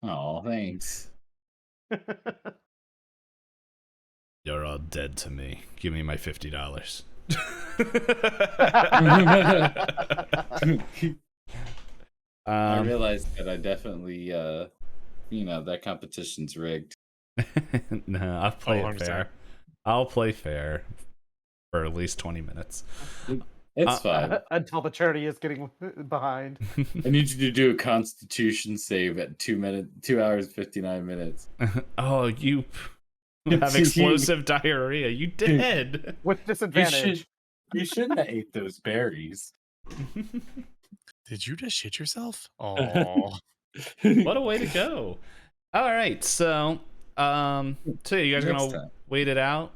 Speaker 4: Oh, thanks.
Speaker 1: You're all dead to me. Give me my $50.
Speaker 4: I realized that I definitely, that competition's rigged.
Speaker 1: No, I'll play it fair. I'll play fair for at least 20 minutes.
Speaker 4: It's fine.
Speaker 5: Until the charity is getting behind.
Speaker 4: I need you to do a constitution save at 2 hours, 59 minutes.
Speaker 1: Oh, you have explosive diarrhea. You dead.
Speaker 5: With disadvantage.
Speaker 4: You shouldn't have ate those berries.
Speaker 3: Did you just shit yourself? Oh.
Speaker 1: What a way to go. All right, so you guys are gonna wait it out?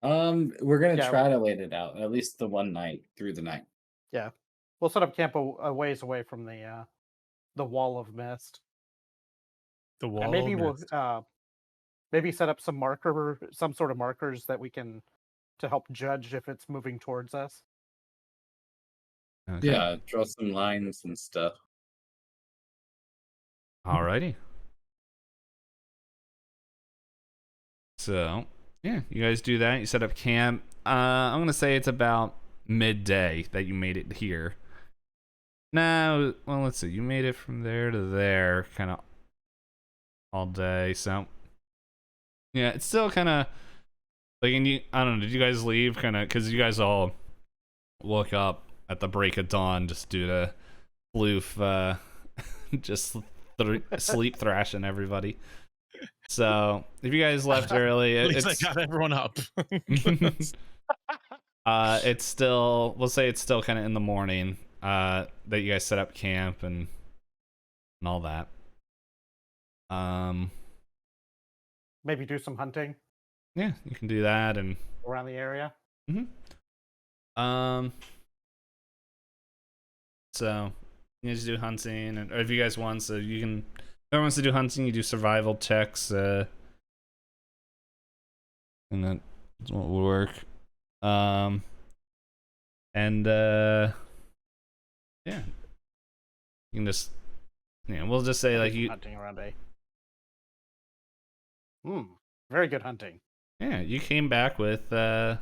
Speaker 4: We're gonna try to wait it out at least the one night through the night.
Speaker 5: Yeah, we'll set up camp a ways away from the wall of mist.
Speaker 3: The wall.
Speaker 5: And maybe
Speaker 3: of mist.
Speaker 5: we'll maybe set up some sort of markers that we can to help judge if it's moving towards us.
Speaker 1: Okay.
Speaker 4: Yeah, draw some lines and stuff.
Speaker 1: Alrighty. So, yeah, you guys do that. You set up camp. I'm going to say it's about midday that you made it here. Now, well, let's see. You made it from there to there, kind of all day. So yeah, it's still kind of like, and I don't know, did you guys leave kind of because you guys all woke up at the break of dawn just due to Floof just sleep thrashing everybody. So if you guys left early,
Speaker 3: At least
Speaker 1: it's
Speaker 3: I got everyone up.
Speaker 1: it's still, we'll say it's still kind of in the morning that you guys set up camp and all that.
Speaker 5: Maybe do some hunting
Speaker 1: Yeah, you can do that and
Speaker 5: around the area.
Speaker 1: So you guys do hunting, and or if you guys want, so you can. Whoever wants to do hunting, you do survival checks, and that's what will work. And yeah, you can just, we'll just say like you
Speaker 5: hunting around very good hunting.
Speaker 1: Yeah, you came back with what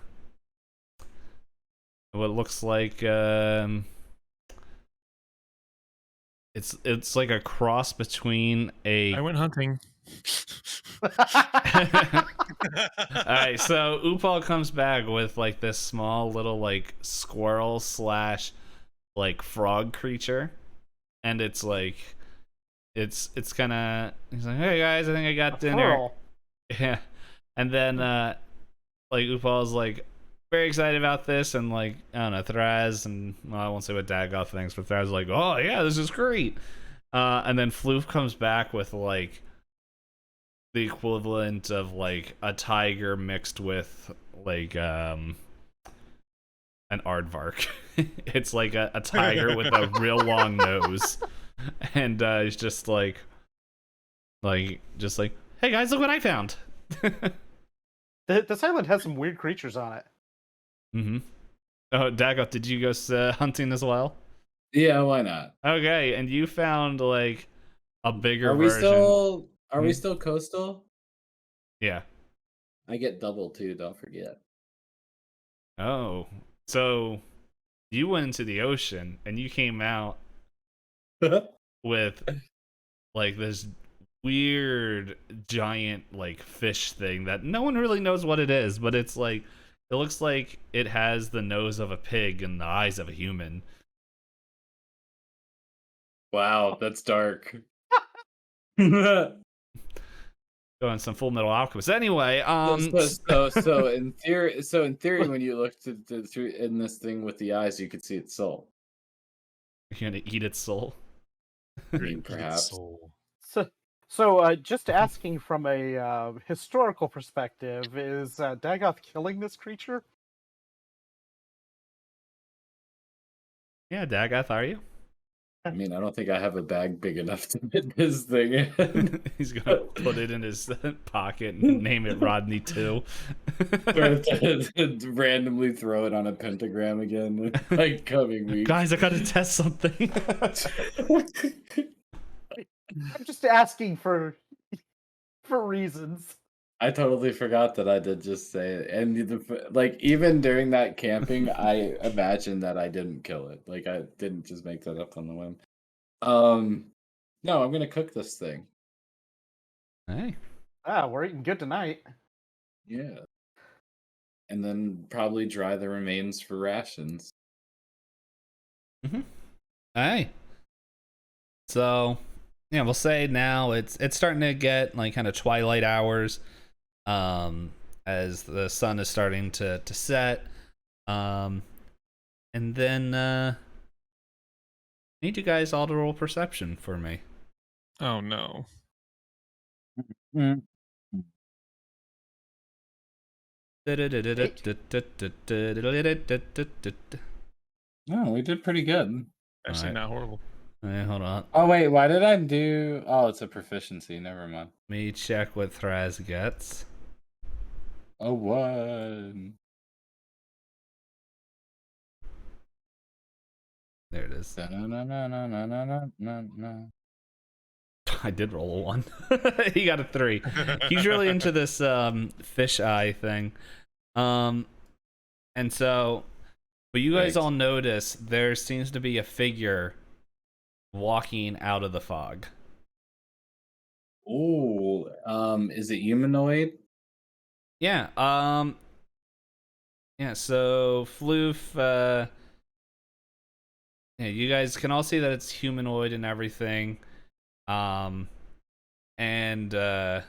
Speaker 1: looks like it's like a cross between a.
Speaker 3: I went hunting.
Speaker 1: All right, so Upal comes back with like this small little like squirrel slash like frog creature, and it's like it's kind of, he's like, hey guys, I think I got dinner.
Speaker 5: Squirrel.
Speaker 1: Yeah, and then like Upal's like very excited about this, and like I don't know, Thraz and, well, I won't say what Dagoth thinks, but Thraz is like, oh yeah, this is great. And then Floof comes back with like the equivalent of like a tiger mixed with like an aardvark. It's like a tiger with a real long nose, and he's just like, hey guys, look what I found.
Speaker 5: This island has some weird creatures on it.
Speaker 1: Oh, Dagoth, did you go hunting as well?
Speaker 4: Yeah, why not?
Speaker 1: Okay, and you found like a bigger
Speaker 4: Are we
Speaker 1: version.
Speaker 4: still coastal?
Speaker 1: Yeah.
Speaker 4: I get double too, don't forget.
Speaker 1: Oh, so you went into the ocean and you came out with like this weird giant like fish thing that no one really knows what it is, but it's like, it looks like it has the nose of a pig and the eyes of a human.
Speaker 4: Wow, that's dark.
Speaker 1: Going some Full Metal Alchemist. Anyway,
Speaker 4: so in theory, when you looked through in this thing with the eyes, you could see its soul.
Speaker 1: you're gonna eat its soul.
Speaker 4: I mean, perhaps.
Speaker 5: So just asking from a historical perspective, is Dagoth killing this creature?
Speaker 1: Yeah, Dagoth, are you?
Speaker 4: I mean, I don't think I have a bag big enough to fit this thing in.
Speaker 1: He's gonna put it in his pocket and name it Rodney 2.
Speaker 5: Randomly throw it on a pentagram again, like coming weeks.
Speaker 1: Guys, I gotta test something.
Speaker 5: I'm just asking for reasons.
Speaker 4: I totally forgot that I did just say it, and like even during that camping, I imagined that I didn't kill it. Like I didn't just make that up on the whim. No, I'm gonna cook this thing.
Speaker 1: Hey.
Speaker 5: We're eating good tonight.
Speaker 4: Yeah, and then probably dry the remains for rations.
Speaker 1: Hey. So, yeah, we'll say now it's starting to get like kind of twilight hours, as the sun is starting to set, and then need you guys all to roll perception for me.
Speaker 3: Oh no.
Speaker 4: Mm. No, we did pretty good.
Speaker 3: Actually,
Speaker 1: Alright.
Speaker 3: not horrible.
Speaker 1: Hey, hold on.
Speaker 4: Oh wait, why did I do? Oh, it's a proficiency. Never mind.
Speaker 1: Let me check what Thraz gets.
Speaker 4: A 1.
Speaker 1: There it is.
Speaker 4: No.
Speaker 1: I did roll a 1. He got a 3. He's really into this fish eye thing. And so, but you guys all notice there seems to be a figure walking out of the fog.
Speaker 4: Ooh, is it humanoid?
Speaker 1: Yeah. Yeah. So Floof. Yeah, you guys can all see that it's humanoid and everything. And yeah.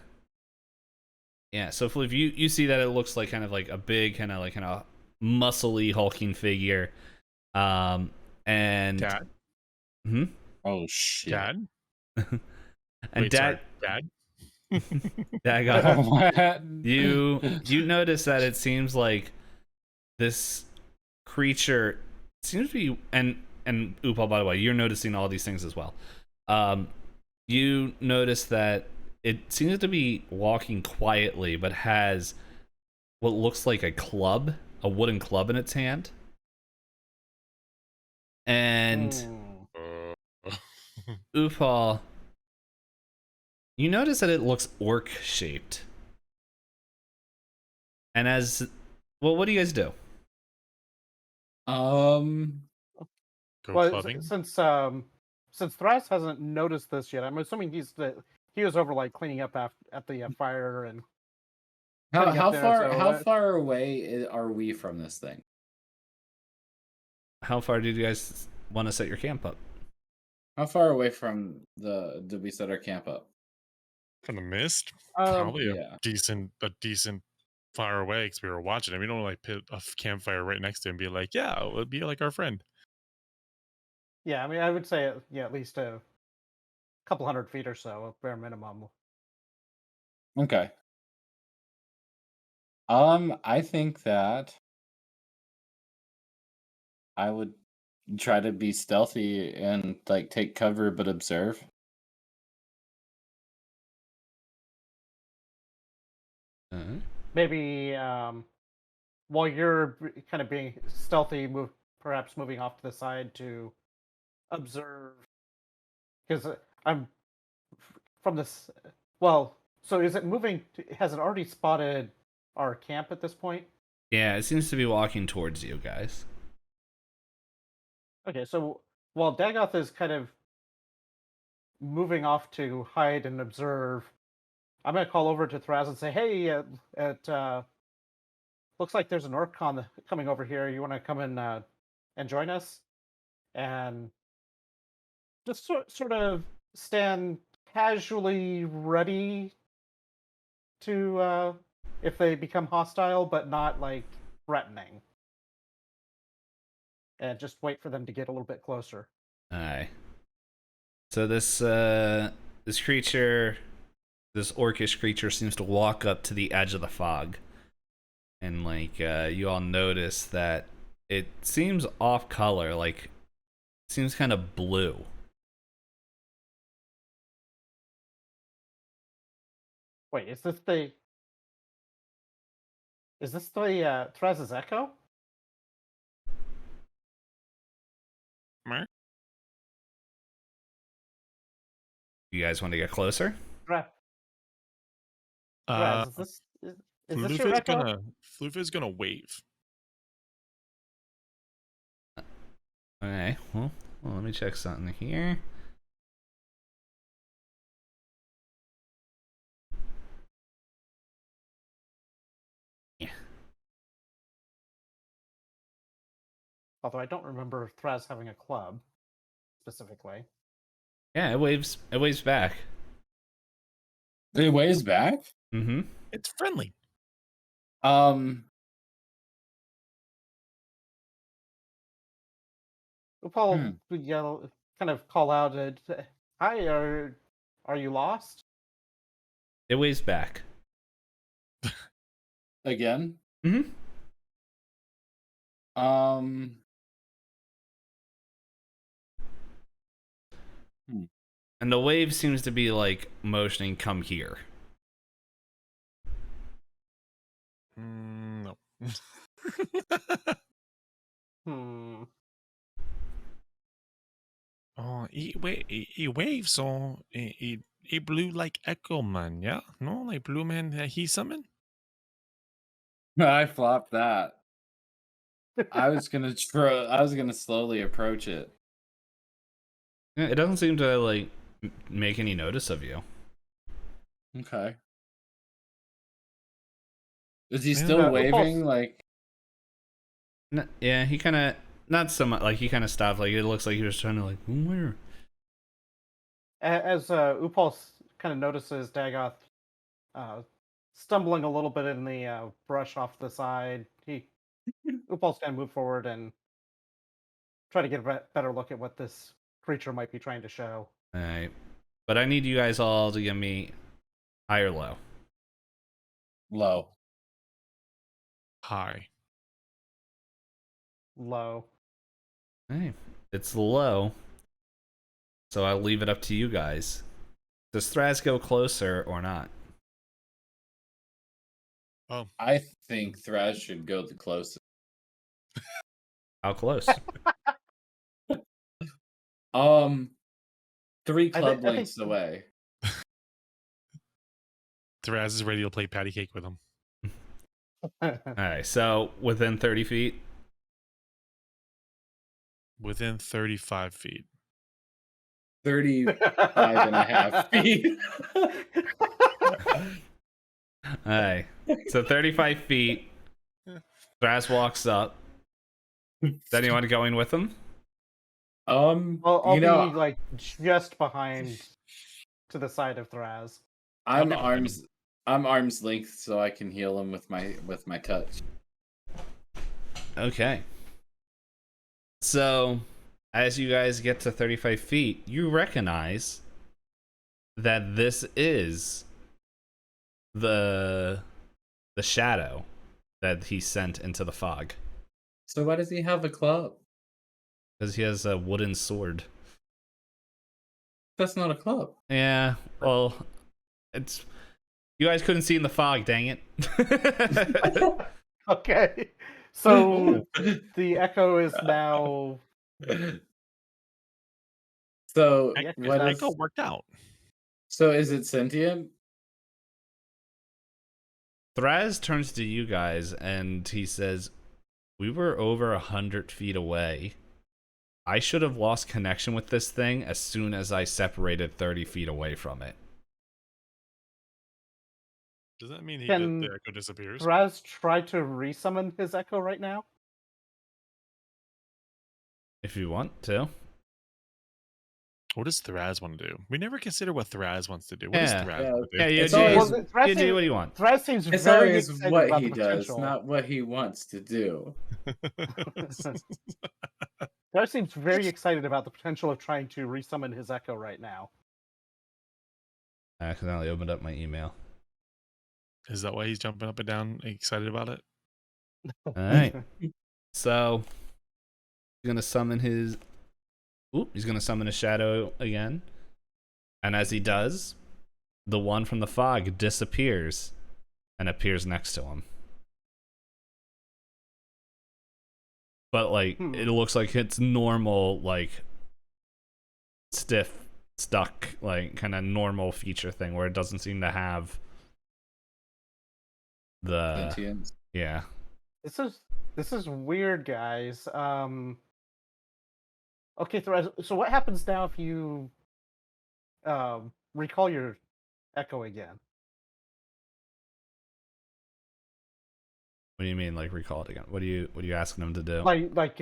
Speaker 1: So Floof, you see that it looks like kind of like a big kind of muscly hulking figure. And
Speaker 3: Dad.
Speaker 1: Hmm?
Speaker 4: Oh shit!
Speaker 3: Dad.
Speaker 1: And
Speaker 3: Wait,
Speaker 1: Dad.
Speaker 3: sorry, Dad.
Speaker 1: Dad. You notice that it seems like this creature seems to be and Upal, by the way, you're noticing all these things as well. You notice that it seems to be walking quietly, but has what looks like a wooden club in its hand. And Upal, you notice that it looks orc shaped. And what do you guys do?
Speaker 3: Go
Speaker 5: Well,
Speaker 3: clubbing.
Speaker 5: since Thras hasn't noticed this yet, I'm assuming he was over like cleaning up at the fire and
Speaker 4: How
Speaker 5: there,
Speaker 4: far
Speaker 5: so,
Speaker 4: how far away are we from this thing?
Speaker 1: How far did you guys want to set your camp up?
Speaker 4: How far away from did we set our camp up?
Speaker 3: From the mist,
Speaker 5: Um,
Speaker 3: probably
Speaker 4: yeah.
Speaker 3: a decent far away because we were watching it. We don't like put a campfire right next to him and be like, yeah, it would be like our friend.
Speaker 5: yeah, I mean, I would say at least a couple 100 feet or so, bare minimum.
Speaker 4: Okay. I think that I would try to be stealthy and like take cover but observe.
Speaker 5: Maybe while you're kind of being stealthy, perhaps moving off to the side to observe, because I'm from this. Well, so is it moving? Has it already spotted our camp at this point?
Speaker 1: Yeah, it seems to be walking towards you guys.
Speaker 5: Okay, so while Dagoth is kind of moving off to hide and observe, I'm gonna call over to Thraz and say, "Hey, looks like there's an orc coming over here. You want to come and join us?" And just sort of stand casually ready to if they become hostile, but not like threatening. And just wait for them to get a little bit closer.
Speaker 1: Alright. So this creature, this orcish creature, seems to walk up to the edge of the fog, and like you all notice that it seems off color, like seems kind of blue.
Speaker 5: Wait, is this the Thraz's echo?
Speaker 3: Mark?
Speaker 1: You guys want to get closer?
Speaker 5: Thraz,
Speaker 3: Uh,
Speaker 5: is this your echo?
Speaker 3: Floof is gonna wave.
Speaker 1: Okay. Well, let me check something here.
Speaker 5: Although I don't remember Thraz having a club specifically.
Speaker 1: Yeah, it waves. It waves back.
Speaker 4: It waves back?
Speaker 1: Mm-hmm.
Speaker 3: It's friendly.
Speaker 5: Upal would yell, kind of call out, "Hi, are you lost?"
Speaker 1: It waves back.
Speaker 4: Again?
Speaker 1: Mm-hmm. And the wave seems to be like motioning, "Come here."
Speaker 3: No.
Speaker 5: Hmm.
Speaker 3: Oh, he waves, so he blew like Echo Man, yeah? No, like Blue Man, he summon?
Speaker 4: I flopped that. I was gonna slowly approach it.
Speaker 1: Yeah, it doesn't seem to like make any notice of you.
Speaker 4: Okay. Is he
Speaker 3: Yeah.
Speaker 4: still
Speaker 5: Upulse-
Speaker 4: waving? Like,
Speaker 1: Yeah, he kind of not so much. Like he kind of stopped. Like it looks like he was trying to like where.
Speaker 5: As Upulse kind of notices Dagoth stumbling a little bit in the brush off to the side, Upulse can move forward and try to get a better look at what this creature might be trying to show.
Speaker 1: All right, but I need you guys all to give me high or low.
Speaker 4: low.
Speaker 3: Hi.
Speaker 5: Low.
Speaker 1: Hey, it's low, so I'll leave it up to you guys. Does Thraz go closer or not?
Speaker 3: Oh,
Speaker 4: I think Thraz should go the closest.
Speaker 1: How close?
Speaker 4: 3 club
Speaker 5: I think-
Speaker 4: lengths away.
Speaker 3: Thraz is ready to play patty cake with him.
Speaker 1: All right, so within 30 feet.
Speaker 3: Within 35 feet.
Speaker 4: 35 and a half feet.
Speaker 1: All right, so 35 feet. Thraz walks up. Is anyone going with him?
Speaker 5: I'll
Speaker 4: you know,
Speaker 5: be like just behind to the side of Thraz.
Speaker 4: I'm
Speaker 3: I'll be behind
Speaker 4: arm's length, so I can heal him with my touch.
Speaker 1: Okay. So, as you guys get to 35 feet, you recognize that this is the shadow that he sent into the fog.
Speaker 4: So why does he have a club?
Speaker 1: Because he has a wooden sword.
Speaker 4: That's not a club.
Speaker 1: Yeah, well, it's... You guys couldn't see in the fog, dang it.
Speaker 5: Okay. So the echo is now.
Speaker 4: So
Speaker 5: Yeah,
Speaker 4: what is,
Speaker 3: Echo worked out.
Speaker 4: so is it sentient?
Speaker 1: Thraz turns to you guys and he says, "We were over 100 feet away. I should have lost connection with this thing as soon as I separated 30 feet away from it."
Speaker 3: Does that mean
Speaker 5: Can
Speaker 3: the echo disappears?
Speaker 5: Thraz try to resummon his echo right now?
Speaker 1: If you want to.
Speaker 3: What does Thraz want to do? We never consider what Thraz wants to do. What does
Speaker 1: Yeah.
Speaker 3: Thraz
Speaker 4: Yeah.
Speaker 3: want to do?
Speaker 1: Yeah, you
Speaker 4: It's
Speaker 1: do.
Speaker 4: always-
Speaker 5: Well, Thraz
Speaker 1: You do
Speaker 5: seems-
Speaker 1: what do you want.
Speaker 5: Thraz seems
Speaker 4: It's
Speaker 5: very
Speaker 4: always
Speaker 5: excited
Speaker 4: what
Speaker 5: about
Speaker 4: he
Speaker 5: the
Speaker 4: does,
Speaker 5: potential.
Speaker 4: not what he wants to do.
Speaker 5: Thraz seems very excited about the potential of trying to resummon his echo right now.
Speaker 1: I accidentally opened up my email.
Speaker 3: Is that why he's jumping up and down, excited about it?
Speaker 1: All right. So he's gonna summon his. He's gonna summon a shadow again, and as he does, the one from the fog disappears and appears next to him. But like, it looks like it's normal, like stiff, stuck, like kind of normal feature thing where it doesn't seem to have the
Speaker 4: Sentience.
Speaker 1: yeah.
Speaker 5: This is weird, guys. Okay, Thraz. So what happens now if you recall your echo again?
Speaker 1: What do you mean, like recall it again? What are you asking him to do?
Speaker 5: Like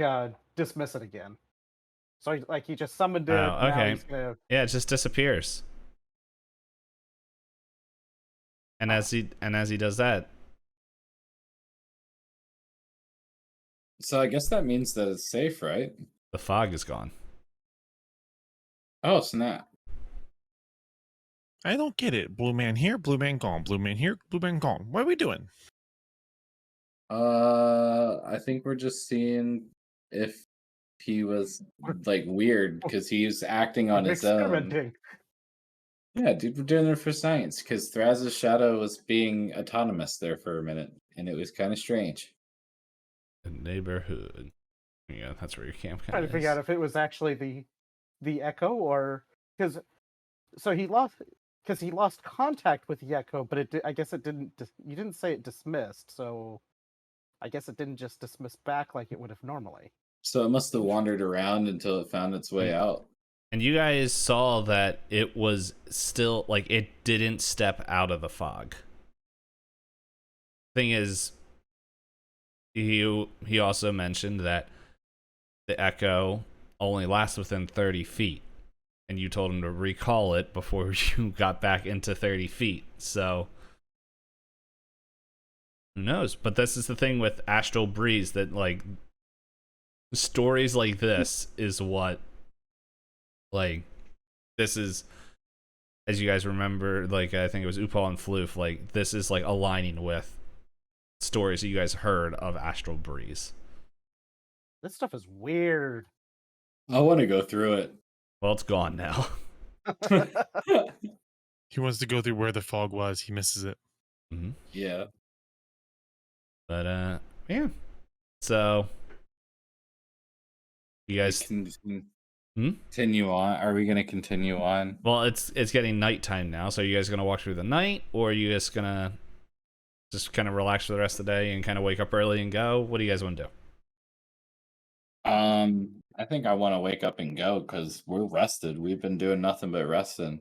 Speaker 5: dismiss it again. So he just summoned it.
Speaker 1: Oh,
Speaker 5: now
Speaker 1: okay.
Speaker 5: he's gonna...
Speaker 1: Yeah, it just disappears. And as he does that,
Speaker 4: So I guess that means that it's safe, right?
Speaker 1: the fog is gone.
Speaker 4: Oh, snap.
Speaker 3: I don't get it. Blue man here, blue man gone. Blue man here, blue man gone. What are we doing?
Speaker 4: I think we're just seeing if he was like weird because he's acting on his own.
Speaker 5: experimenting.
Speaker 4: Yeah, dude, we're doing it for science because Thraz's shadow was being autonomous there for a minute, and it was kind of strange.
Speaker 1: The neighborhood. Yeah, that's where your camp
Speaker 5: Trying
Speaker 1: kind
Speaker 5: to figure out if it was actually the echo or because he lost contact with the echo, but I guess it didn't. You didn't say it dismissed, so I guess it didn't just dismiss back like it would have normally.
Speaker 4: So it must have wandered around until it found its way out.
Speaker 1: And you guys saw that it was still like it didn't step out of the fog. Thing is, he also mentioned that the echo only lasts within 30 feet. And you told him to recall it before you got back into 30 feet. So, who knows? But this is the thing with Astral Breeze, that, like, stories like this is what, like, this is, as you guys remember, like, I think it was Upal and Floof, like, this is, like, aligning with stories that you guys heard of Astral Breeze.
Speaker 5: This stuff is weird.
Speaker 4: I want to go through it.
Speaker 1: Well, it's gone now.
Speaker 3: He wants to go through where the fog was. He misses it.
Speaker 1: Mm-hmm.
Speaker 4: Yeah.
Speaker 1: But, yeah. So, you guys
Speaker 4: continue on. Are we going to continue on?
Speaker 1: Well, it's getting nighttime now, so are you guys gonna walk through the night, or are you just gonna just kind of relax for the rest of the day and kind of wake up early and go? What do you guys want to do?
Speaker 4: I think I want to wake up and go because we're rested. We've been doing nothing but resting.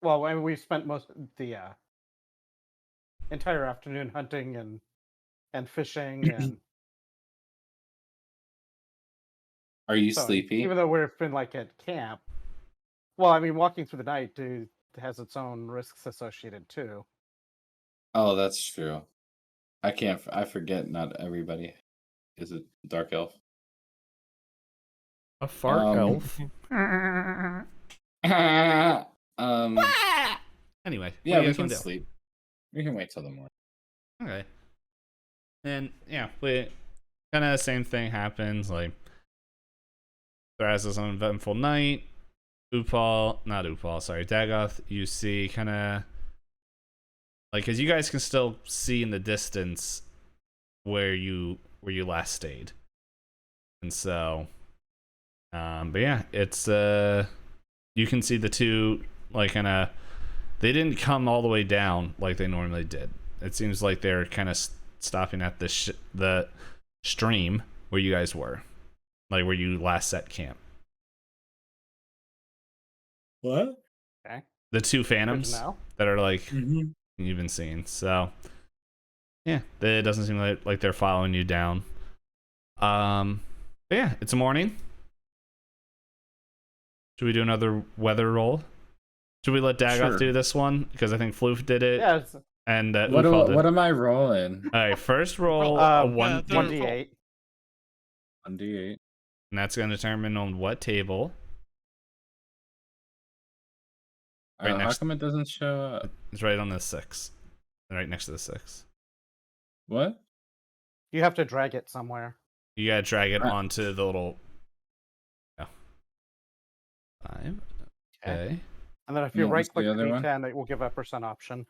Speaker 5: Well, I mean, we spent most of the entire afternoon hunting and fishing, and
Speaker 4: Are you
Speaker 5: so
Speaker 4: sleepy?
Speaker 5: even though we've been like at camp, well, I mean, walking through the night has its own risks associated too.
Speaker 4: Oh, that's true. I forget not everybody is a dark elf.
Speaker 1: A fart elf. Anyway, what
Speaker 4: Yeah,
Speaker 1: do you
Speaker 4: we
Speaker 1: guys
Speaker 4: can
Speaker 1: want to do?
Speaker 4: sleep. We can wait till the morning.
Speaker 1: Okay. And yeah, we kind of same thing happens. Like, Thraz is an uneventful night. Dagoth, you see kind of like, because you guys can still see in the distance where you last stayed, and so, but yeah, it's you can see the two, like, kind of, they didn't come all the way down like they normally did. It seems like they're kind of stopping at the stream where you guys were, like where you last set camp.
Speaker 4: What?
Speaker 5: Okay.
Speaker 1: The two phantoms
Speaker 5: Now.
Speaker 1: that are like you've been seeing. So yeah, it doesn't seem like they're following you down. But yeah, it's a morning. Should we do another weather roll? Should we let Dagoth
Speaker 4: Sure.
Speaker 1: do this one? Because I think Floof did it.
Speaker 5: Yeah.
Speaker 1: And
Speaker 4: What am I rolling?
Speaker 1: All right, first roll a
Speaker 5: 1d8.
Speaker 4: 1d8.
Speaker 1: and that's going to determine on what table. Right
Speaker 4: How
Speaker 1: next-
Speaker 4: come it doesn't show up?
Speaker 1: It's right on the 6. Right next to the 6.
Speaker 4: What?
Speaker 5: You have to drag it somewhere.
Speaker 1: You gotta drag it onto the little. Oh. 5. Okay.
Speaker 5: And then if you
Speaker 4: What was
Speaker 5: right click
Speaker 4: the
Speaker 5: the
Speaker 4: other one?
Speaker 5: D10, it will give a percent option.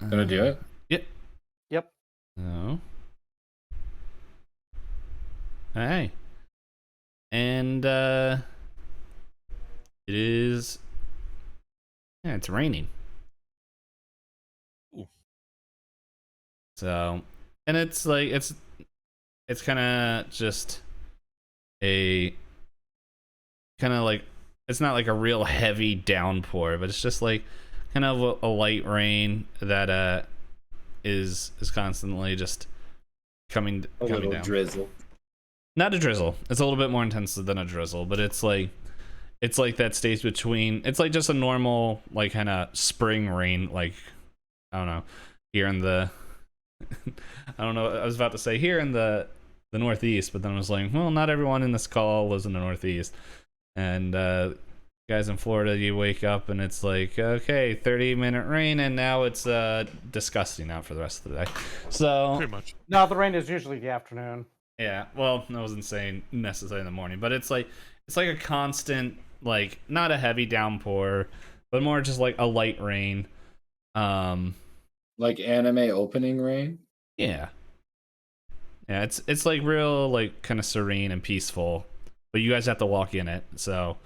Speaker 4: Gonna do it?
Speaker 5: Yep.
Speaker 1: No. Hey. And it is. Yeah, it's raining.
Speaker 3: Ooh.
Speaker 1: So, and it's like it's kind of just a kind of like, it's not like a real heavy downpour, but it's just like kind of a light rain that is constantly just coming down.
Speaker 4: drizzle.
Speaker 1: Not a drizzle. It's a little bit more intense than a drizzle, but it's like that stays between. It's like just a normal, like, kind of spring rain. Like, I don't know, here in the I don't know, I was about to say here in the Northeast, but then I was like, well, not everyone in this call lives in the Northeast. And guys in Florida, you wake up and it's like, okay, 30-minute rain, and now it's disgusting out for the rest of the day. So
Speaker 3: Pretty much.
Speaker 5: No, the rain is usually the afternoon.
Speaker 1: yeah, well, I wasn't saying necessarily in the morning, but it's like a constant, like, not a heavy downpour, but more just like a light rain.
Speaker 4: Like anime opening rain?
Speaker 1: Yeah, it's like real, like, kind of serene and peaceful, but you guys have to walk in it, so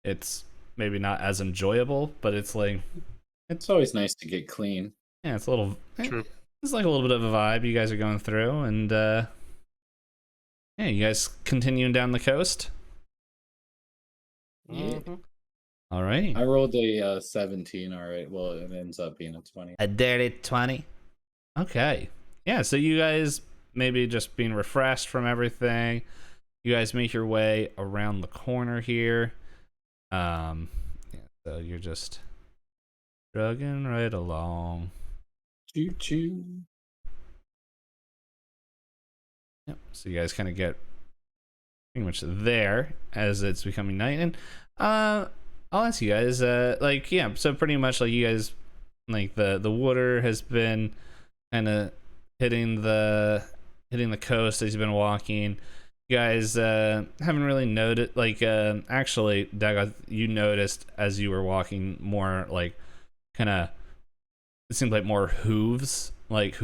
Speaker 1: it's maybe not as enjoyable, but it's like
Speaker 4: It's always nice to get clean.
Speaker 1: yeah, it's a little
Speaker 3: True.
Speaker 1: it's like a little bit of a vibe you guys are going through, and yeah, you guys continuing down the coast.
Speaker 4: Yeah.
Speaker 5: Mhm.
Speaker 1: All right,
Speaker 4: I rolled a 17. All right. Well, it ends up being a 20.
Speaker 1: a dirty 20. Okay, yeah. So you guys maybe just being refreshed from everything. You guys make your way around the corner here. Yeah, so you're just chugging right along.
Speaker 4: Choo choo.
Speaker 1: Yep. So you guys kind of get pretty much there as it's becoming night. And I'll ask you guys, like, yeah, so pretty much like you guys, like the water has been kind of hitting the coast as you've been walking. You guys haven't really noticed, like, actually, Dagoth, you noticed as you were walking more, like, kind of, it seemed like more hooved, like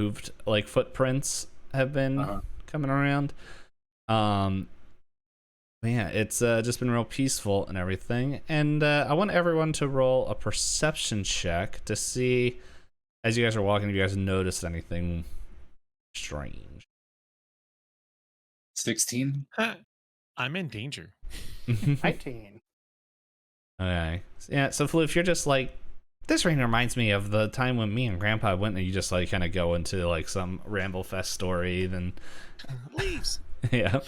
Speaker 1: footprints have been coming around. But yeah, it's just been real peaceful and everything. And I want everyone to roll a perception check to see, as you guys are walking, if you guys noticed anything strange.
Speaker 4: 16.
Speaker 3: I'm in danger.
Speaker 5: 19.
Speaker 1: Okay. Yeah, so Floof, you're just like, this rain reminds me of the time when me and Grandpa went, and you just like kind of go into like some Ramble Fest story, then
Speaker 3: Leaves.
Speaker 1: yeah.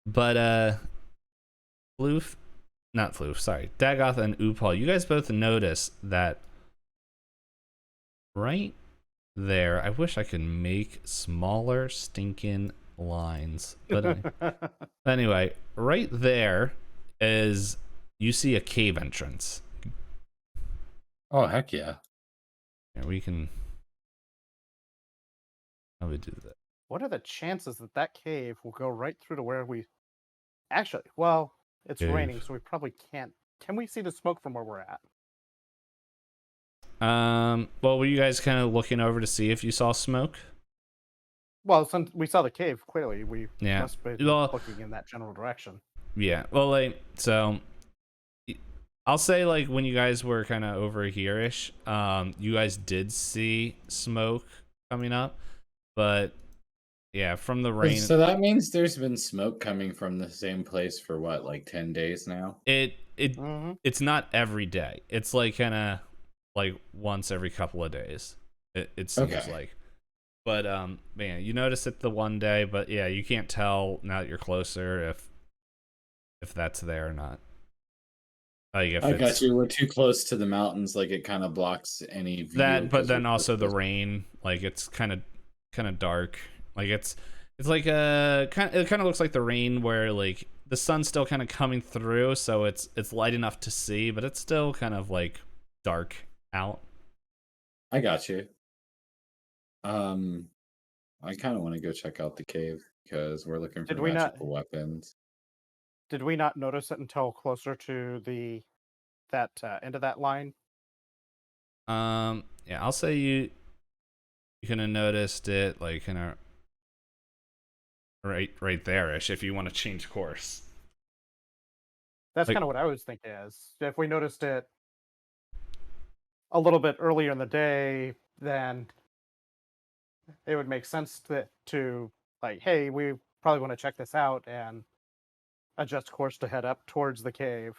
Speaker 1: But Floof, not Floof, sorry, Dagoth and Upal, you guys both notice that right there, I wish I could make smaller stinking lines, but anyway, right there is, you see a cave entrance.
Speaker 4: Oh, heck yeah.
Speaker 1: Yeah, we can probably do that.
Speaker 5: What are the chances that that cave will go right through to where we... Actually, well, it's
Speaker 1: Cave.
Speaker 5: raining, so we probably can't... Can we see the smoke from where we're at?
Speaker 1: Well, were you guys kind of looking over to see if you saw smoke?
Speaker 5: Well, since we saw the cave, clearly, we
Speaker 1: Yeah.
Speaker 5: must be
Speaker 1: Well,
Speaker 5: looking in that general direction.
Speaker 1: yeah. Well, like, so I'll say, like, when you guys were kind of over here-ish, you guys did see smoke coming up, but yeah, from the rain,
Speaker 4: So that means there's been smoke coming from the same place for what, like 10 days now?
Speaker 1: it's not every day. It's like kind of like once every couple of days. It seems
Speaker 4: Okay.
Speaker 1: like. But man, you notice it the one day, but yeah, you can't tell now that you're closer if that's there or not. Like if
Speaker 4: I
Speaker 1: it's
Speaker 4: got you. We're too close to the mountains, like it kind of blocks any view.
Speaker 1: that, but
Speaker 4: 'cause
Speaker 1: then
Speaker 4: we're
Speaker 1: also
Speaker 4: so
Speaker 1: the
Speaker 4: close.
Speaker 1: rain, like it's kind of dark. Like it's like it kind of looks like the rain where like the sun's still kind of coming through, so it's light enough to see, but it's still kind of like dark out.
Speaker 4: I got you. I kind of want to go check out the cave because we're looking for
Speaker 5: Did we not-
Speaker 4: magical weapons.
Speaker 5: Did we not notice it until closer to that end of that line?
Speaker 1: Yeah, I'll say you kind of noticed it like kind of right there-ish if you want to change course.
Speaker 5: That's
Speaker 1: Like-
Speaker 5: kind of what I was thinking is, if we noticed it a little bit earlier in the day, then it would make sense to like, hey, we probably want to check this out and adjust course to head up towards the cave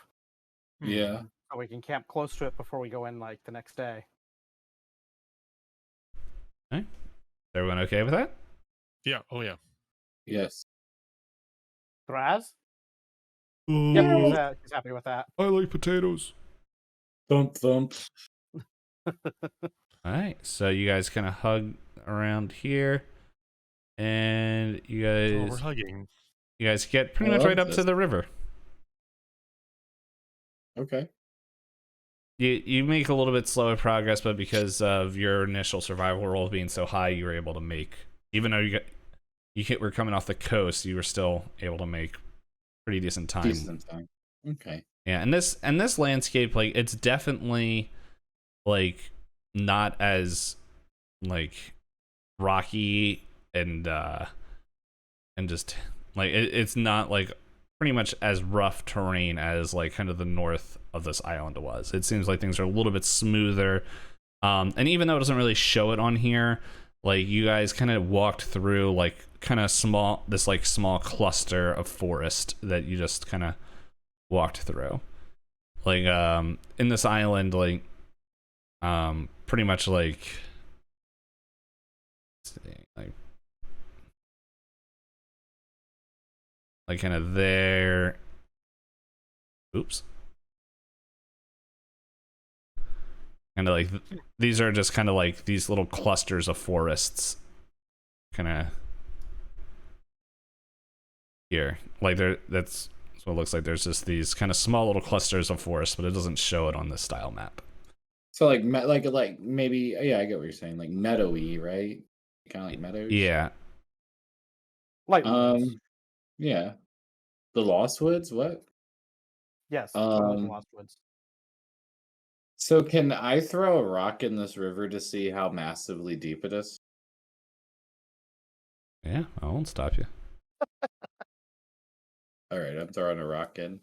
Speaker 4: Yeah.
Speaker 5: so we can camp close to it before we go in like the next day.
Speaker 1: Is everyone okay with that?
Speaker 3: Yeah. Oh yeah.
Speaker 4: Yes.
Speaker 5: Thraz?
Speaker 1: Yeah.
Speaker 5: Yep, he's happy with that.
Speaker 1: I like potatoes.
Speaker 4: Thump thump.
Speaker 1: All right, so you guys kind of hug around here, and you
Speaker 3: Oh, we're
Speaker 1: guys
Speaker 3: hugging.
Speaker 1: get pretty
Speaker 4: I
Speaker 1: much
Speaker 4: love
Speaker 1: right up to
Speaker 4: this.
Speaker 1: the river.
Speaker 4: Okay.
Speaker 1: You make a little bit slower progress, but because of your initial survival roll being so high, you were able to make, even though were coming off the coast, you were still able to make pretty decent time.
Speaker 4: Decent time. Okay.
Speaker 1: Yeah, and this landscape, like, it's definitely like not as like rocky and just like it's not like pretty much as rough terrain as like kind of the north of this island was. It seems like things are a little bit smoother. And even though it doesn't really show it on here, like you guys kind of walked through like kind of small cluster of forest that you just kind of walked through. Like in this island, like pretty much like kind of there. Oops. Kind of like these are just kind of like these little clusters of forests, kind of here. Like that's what it looks like. There's just these kind of small little clusters of forest, but it doesn't show it on this style map.
Speaker 4: So like maybe I get what you're saying, like meadowy, right? Kind of like meadows.
Speaker 1: Yeah.
Speaker 5: Light woods.
Speaker 4: Yeah. The Lost Woods. What?
Speaker 5: Yes. Lost Woods.
Speaker 4: So can I throw a rock in this river to see how massively deep it is?
Speaker 1: Yeah, I won't stop you.
Speaker 4: All right, I'm throwing a rock in.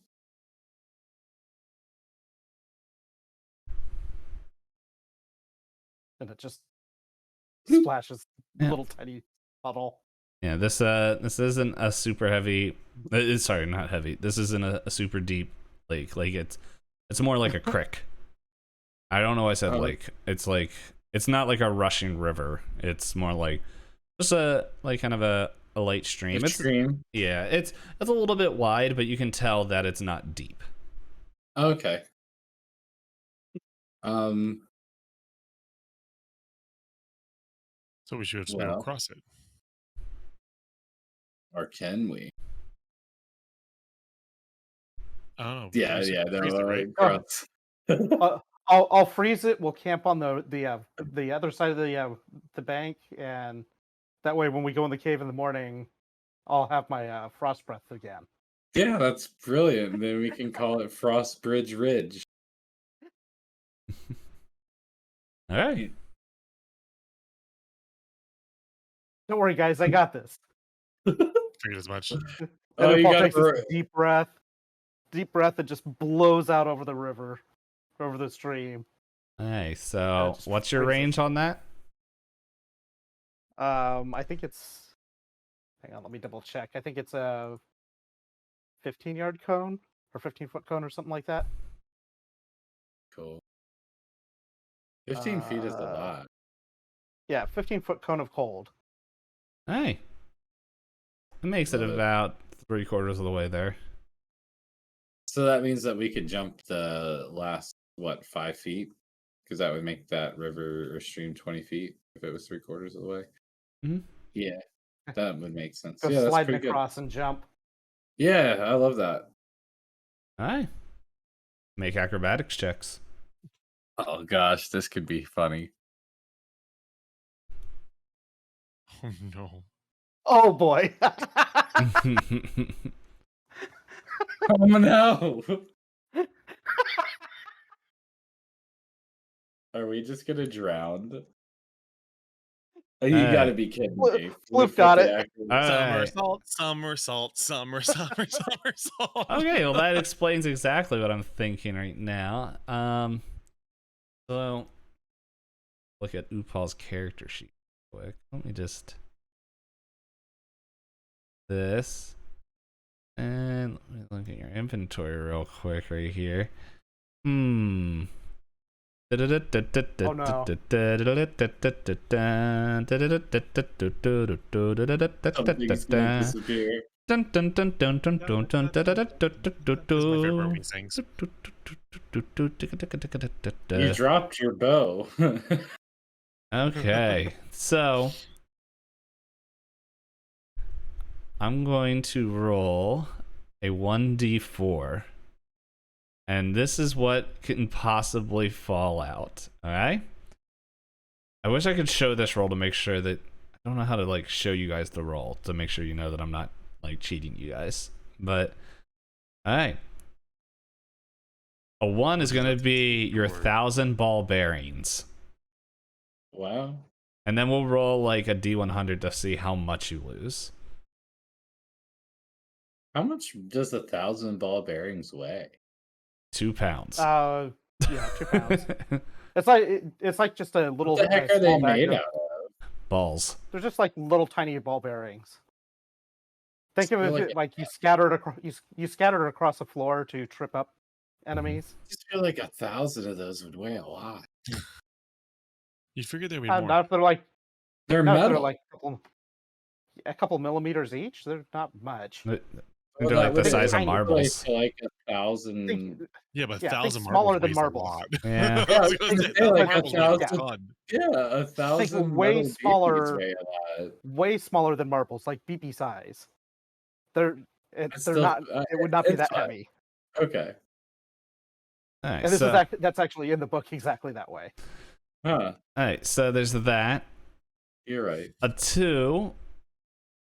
Speaker 5: And it just splashes
Speaker 1: Yeah.
Speaker 5: little tiny puddle.
Speaker 1: Yeah, this isn't a super heavy. Sorry, not heavy. This isn't a super deep lake. Like it's more like a creek. I don't know why I said lake. It's like it's not like a rushing river. It's more like just a like kind of a light stream.
Speaker 4: Stream.
Speaker 1: Yeah, it's a little bit wide, but you can tell that it's not deep.
Speaker 4: Okay.
Speaker 3: So we should swim across it.
Speaker 4: Or can we?
Speaker 3: I don't know.
Speaker 4: Yeah,
Speaker 3: Freeze it, right?
Speaker 4: Gross.
Speaker 5: I'll freeze it. We'll camp on the other side of the bank, and that way, when we go in the cave in the morning, I'll have my frost breath again.
Speaker 4: Yeah, that's brilliant. Then we can call it Frost Bridge Ridge.
Speaker 1: All right.
Speaker 5: Don't worry, guys. I got this.
Speaker 3: Figured as much.
Speaker 5: And Paul takes a deep breath that just blows out over the river, over the stream.
Speaker 1: Hey, so what's your range on that?
Speaker 5: I think it's. Hang on, let me double check. I think it's a 15-yard cone or 15-foot cone or something like that.
Speaker 4: Cool. 15 feet is a lot.
Speaker 5: Yeah, 15-foot cone of cold.
Speaker 1: Hey, it makes it about 3/4 of the way there.
Speaker 4: So that means that we could jump the last 5 feet, because that would make that river or stream 20 feet if it was 3/4 of the way.
Speaker 1: Mm-hmm.
Speaker 4: Yeah, that would make sense.
Speaker 5: Go
Speaker 4: yeah,
Speaker 5: sliding across and jump.
Speaker 4: Yeah, I love that.
Speaker 1: All right, make acrobatics checks.
Speaker 4: Oh gosh, this could be funny.
Speaker 3: Oh no.
Speaker 5: Oh boy.
Speaker 4: Oh no. Are we just gonna drown? Oh, you gotta be kidding me.
Speaker 5: Flip got it.
Speaker 3: Somersault.
Speaker 1: Okay, well that explains exactly what I'm thinking right now. So look at Upal's character sheet real quick. Let me just this. And let me look at your inventory real quick right here. Oh
Speaker 5: no.
Speaker 4: Something's gonna disappear.
Speaker 1: Dun dun dun dun dun dun dun dun dun dun dun dun.
Speaker 4: You dropped your bow.
Speaker 1: Okay, so I'm going to roll a 1d4, and this is what can possibly fall out. All right. I wish I could show this roll to make sure that I don't know how to like show you guys the roll to make sure you know that I'm not like cheating you guys. But all right, a 1 is going to be your 1,000 ball bearings.
Speaker 4: Wow.
Speaker 1: And then we'll roll like a d100 to see how much you lose.
Speaker 4: How much does 1,000 ball bearings weigh?
Speaker 1: 2 pounds.
Speaker 5: Yeah, 2 pounds. It's like just a little.
Speaker 4: What the heck are they
Speaker 5: small bag
Speaker 4: made
Speaker 5: of-
Speaker 4: out of?
Speaker 1: Balls.
Speaker 5: They're just like little tiny ball bearings. Think of
Speaker 4: feel
Speaker 5: it
Speaker 4: like
Speaker 5: like you scattered across you scattered across the floor to trip up enemies.
Speaker 4: I just feel like 1,000 of those would weigh a lot.
Speaker 3: You figured there'd be
Speaker 5: Not
Speaker 3: more.
Speaker 5: if they're like
Speaker 4: They're
Speaker 5: not if
Speaker 4: metal.
Speaker 5: they're like a couple millimeters each. They're not much.
Speaker 1: They're
Speaker 4: Well,
Speaker 1: like the
Speaker 4: that would
Speaker 1: size of
Speaker 5: tiny.
Speaker 1: marbles.
Speaker 4: To like 1,000.
Speaker 5: Think,
Speaker 3: Yeah, but
Speaker 5: Yeah, think
Speaker 3: 1,000
Speaker 5: smaller
Speaker 3: marbles
Speaker 5: than
Speaker 3: weighs
Speaker 5: marbles.
Speaker 3: a lot.
Speaker 1: Yeah.
Speaker 3: I was gonna say, 1,000
Speaker 4: like
Speaker 3: marbles weighs a
Speaker 4: 1,000.
Speaker 3: ton.
Speaker 4: Yeah, 1,000
Speaker 5: way
Speaker 4: metal
Speaker 5: smaller-
Speaker 4: bearings weigh a lot.
Speaker 5: way smaller than marbles, like BB size. They're
Speaker 4: still-
Speaker 5: not. It would not be
Speaker 4: it's
Speaker 5: that
Speaker 4: fine.
Speaker 5: heavy.
Speaker 4: Okay.
Speaker 1: All right,
Speaker 5: And this
Speaker 1: so,
Speaker 5: is that's actually in the book exactly that way.
Speaker 4: Huh.
Speaker 1: all right, so there's that.
Speaker 4: You're right.
Speaker 1: A 2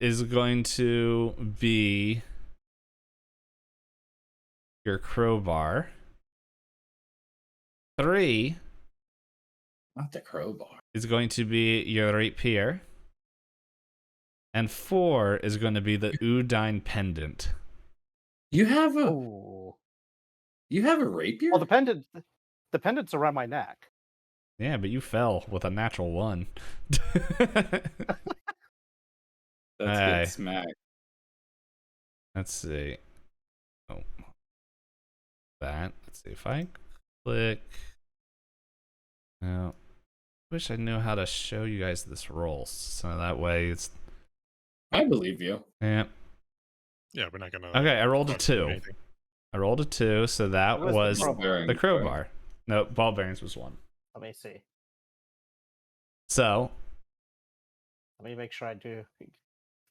Speaker 1: is going to be your crowbar. 3
Speaker 4: Not the crowbar.
Speaker 1: is going to be your rapier. And 4 is going to be the Udine pendant.
Speaker 4: You have a
Speaker 5: Oh,
Speaker 4: rapier?
Speaker 5: well, the pendant's around my neck.
Speaker 1: Yeah, but you fell with a natural 1.
Speaker 4: That's
Speaker 1: Aye.
Speaker 4: good smack.
Speaker 1: Let's see. Oh, that. Let's see if I click. Now, wish I knew how to show you guys this roll, so that way it's
Speaker 4: I believe you.
Speaker 1: yeah.
Speaker 3: Yeah, we're not gonna.
Speaker 1: Okay, I rolled a
Speaker 3: start doing
Speaker 1: 2.
Speaker 3: anything.
Speaker 1: I rolled a 2, so that
Speaker 5: What
Speaker 1: was
Speaker 5: was the
Speaker 4: Ball
Speaker 5: crowbar?
Speaker 4: bearings,
Speaker 1: the
Speaker 4: right?
Speaker 1: crowbar. No, ball bearings was 1.
Speaker 5: Let me see.
Speaker 1: So
Speaker 5: Let me make sure I do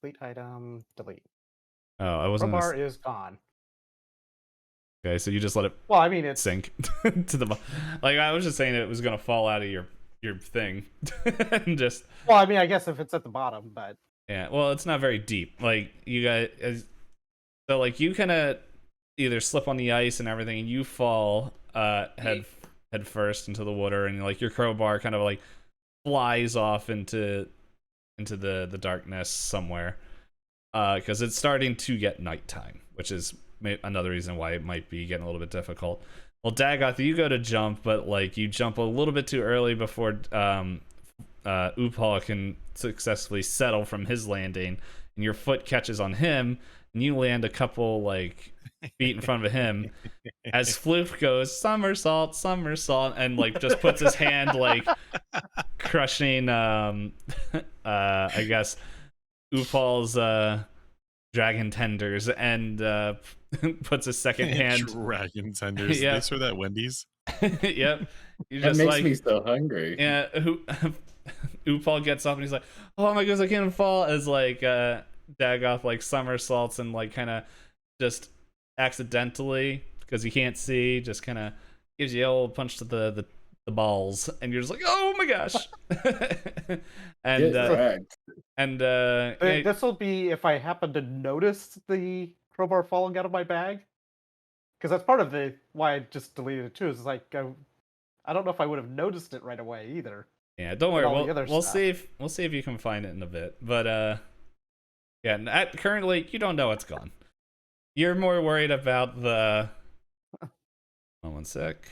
Speaker 5: complete item delete.
Speaker 1: oh, I wasn't.
Speaker 5: Crowbar is gone.
Speaker 1: Okay, so you just let it
Speaker 5: Well, I mean it's
Speaker 1: sink to the like I was just saying it was gonna fall out of your thing and just
Speaker 5: well, I mean I guess if it's at the bottom, but
Speaker 1: yeah. Well, it's not very deep. Like you guys, so like you kind of either slip on the ice and everything, and you fall head first into the water, and like your crowbar kind of like flies off into the darkness somewhere because it's starting to get nighttime, which is another reason why it might be getting a little bit difficult. Well, Dagoth, you go to jump, but like you jump a little bit too early before Upal can successfully settle from his landing, and your foot catches on him, and you land a couple like feet in front of him as Floof goes somersault, and like just puts his hand like crushing I guess Upal's dragon tenders and puts a second hand.
Speaker 3: Dragon tenders.
Speaker 1: Yeah.
Speaker 3: They serve that at Wendy's.
Speaker 1: Yep. You
Speaker 4: That
Speaker 1: just
Speaker 4: makes
Speaker 1: like
Speaker 4: me so hungry.
Speaker 1: yeah. Upal gets up and he's like, "Oh my goodness, I can't fall!" As like Dagoth like somersaults and like kind of just accidentally because he can't see, just kind of gives you a old punch to the balls, and you're just like, "Oh my gosh!" and
Speaker 5: this will be if I happen to notice the crowbar falling out of my bag, because that's part of the why I just deleted it too. Is like I don't know if I would have noticed it right away either.
Speaker 1: yeah, don't
Speaker 5: and all
Speaker 1: worry,
Speaker 5: the other
Speaker 1: we'll
Speaker 5: stuff.
Speaker 1: see if you can find it in a bit, but yeah, currently you don't know it's gone. You're more worried about the. Oh, 1 sec.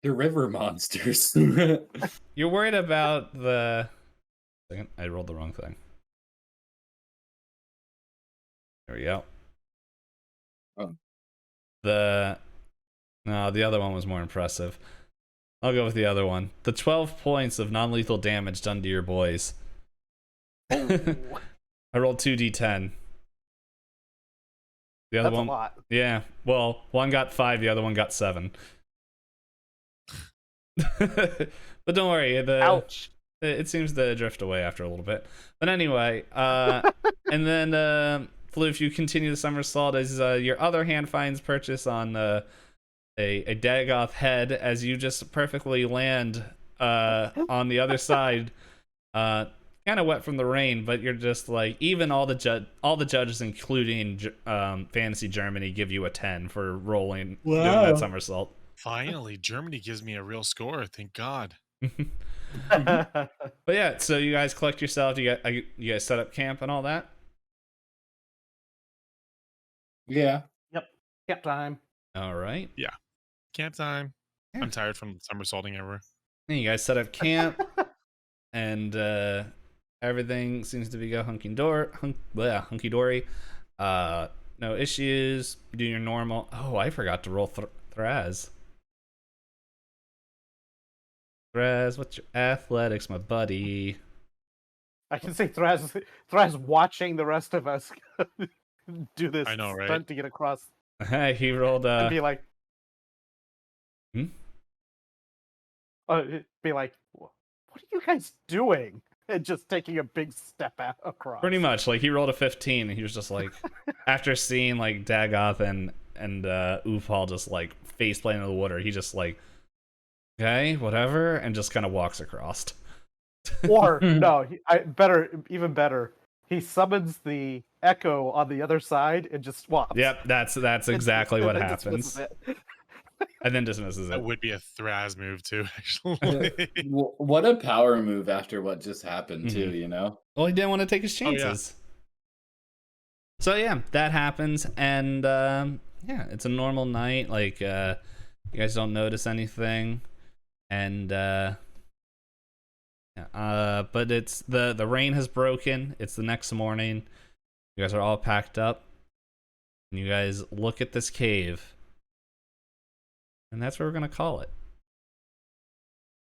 Speaker 4: They're river monsters.
Speaker 1: You're worried about the. Second, I rolled the wrong thing. There we go.
Speaker 4: Oh.
Speaker 1: The other one was more impressive. I'll go with the other one. The 12 points of non-lethal damage done to your boys. I rolled 2d10. The other
Speaker 5: That's
Speaker 1: one,
Speaker 5: a lot.
Speaker 1: yeah. Well, one got 5, the other one got 7. But don't worry,
Speaker 5: Ouch.
Speaker 1: it seems to drift away after a little bit. But anyway, and then Floof, you continue the somersault as your other hand finds purchase on a Dagoth head as you just perfectly land on the other side. Kind of wet from the rain, but you're just like even all the judges, including Fantasy Germany, give you a 10 for doing that somersault.
Speaker 3: Finally, Germany gives me a real score. Thank God.
Speaker 1: But yeah, so you guys collect yourself. You guys set up camp and all that.
Speaker 4: Yeah.
Speaker 5: Camp time.
Speaker 1: All right.
Speaker 3: Camp time.
Speaker 1: Yeah.
Speaker 3: I'm tired from somersaulting ever.
Speaker 1: And you guys set up camp, and everything seems to be go hunky dory. No issues. You do your normal. Oh, I forgot to roll Thraz. Thraz, what's your athletics, my buddy?
Speaker 5: I can see Thraz watching the rest of us do this
Speaker 3: I know, right?
Speaker 5: stunt to get across
Speaker 1: He rolled
Speaker 5: and be like, be like, what are you guys doing? And just taking a big step across.
Speaker 1: pretty much like he rolled a 15, and he was just like, after seeing like Dagoth and Ufal just like face plant in the water, he just like, okay, whatever, and just kind of walks across.
Speaker 5: Or no, even better. He summons the echo on the other side and just swaps.
Speaker 1: Yep, that's exactly what
Speaker 5: And
Speaker 1: happens.
Speaker 5: dismisses it.
Speaker 1: And then dismisses
Speaker 3: That
Speaker 1: it.
Speaker 3: would be a Thraz move too, actually.
Speaker 4: What a power move after what just happened too,
Speaker 1: Mhm.
Speaker 4: you know?
Speaker 1: Well, he didn't want to take his
Speaker 3: Oh, yeah.
Speaker 1: chances. So yeah, that happens, and yeah, it's a normal night. Like you guys don't notice anything, and but it's the rain has broken. It's the next morning. You guys are all packed up, and you guys look at this cave, and that's what we're gonna call it,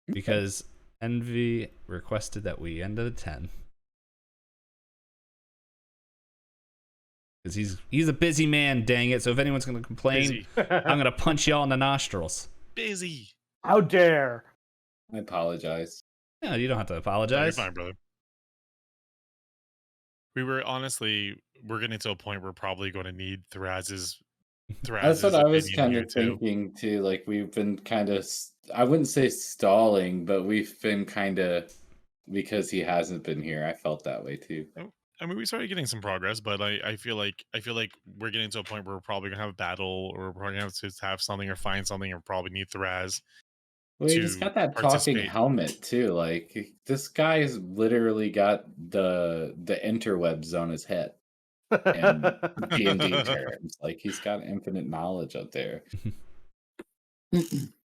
Speaker 1: because Envy requested that we end at a 10. Because he's a busy man, dang it. So if anyone's gonna complain,
Speaker 3: Busy.
Speaker 1: I'm gonna punch y'all in the nostrils.
Speaker 3: Busy.
Speaker 5: How dare!
Speaker 4: I apologize.
Speaker 1: Yeah, you don't have to
Speaker 3: No, you're
Speaker 1: apologize.
Speaker 3: fine, brother. We're getting to a point where we're probably going to need Thraz's
Speaker 4: That's what I was
Speaker 3: opinion
Speaker 4: kind
Speaker 3: here,
Speaker 4: of
Speaker 3: too.
Speaker 4: thinking too. Like we've been kind of, I wouldn't say stalling, but we've been kind of, because he hasn't been here. I felt that way too.
Speaker 3: I mean, we started getting some progress, but I feel like we're getting to a point where we're probably gonna have a battle, or we're probably gonna have to have something or find something, or probably need Thraz.
Speaker 4: Well, he just
Speaker 3: to
Speaker 4: got that talking
Speaker 3: participate.
Speaker 4: helmet too. Like this guy's literally got the interwebs on his head. And D&D terms, like he's got infinite knowledge out there.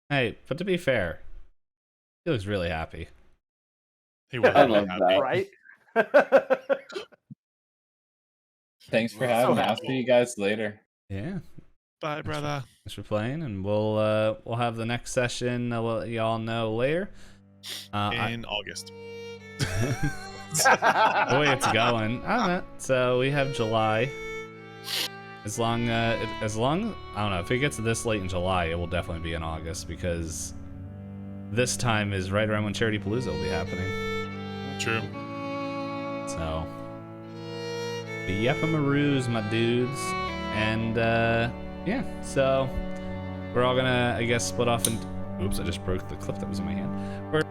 Speaker 1: Hey, but to be fair, he looks really happy.
Speaker 3: He was
Speaker 4: I
Speaker 3: really
Speaker 4: love
Speaker 3: happy.
Speaker 4: that.
Speaker 5: Right?
Speaker 4: Thanks for
Speaker 3: So
Speaker 4: having me. I'll
Speaker 5: happy.
Speaker 4: see you guys later.
Speaker 1: Yeah,
Speaker 3: Bye, brother.
Speaker 1: thanks for playing, and we'll have the next session. I'll let y'all know later.
Speaker 3: In August.
Speaker 1: The way it's going, I don't know. So we have July. As long I don't know, if it gets this late in July, it will definitely be in August, because this time is right around when Charity Palooza will be happening.
Speaker 3: True.
Speaker 1: So, the Yepamaroos, my dudes, and yeah. So we're all gonna, I guess, split off and. Oops, I just broke the clip that was in my hand. We're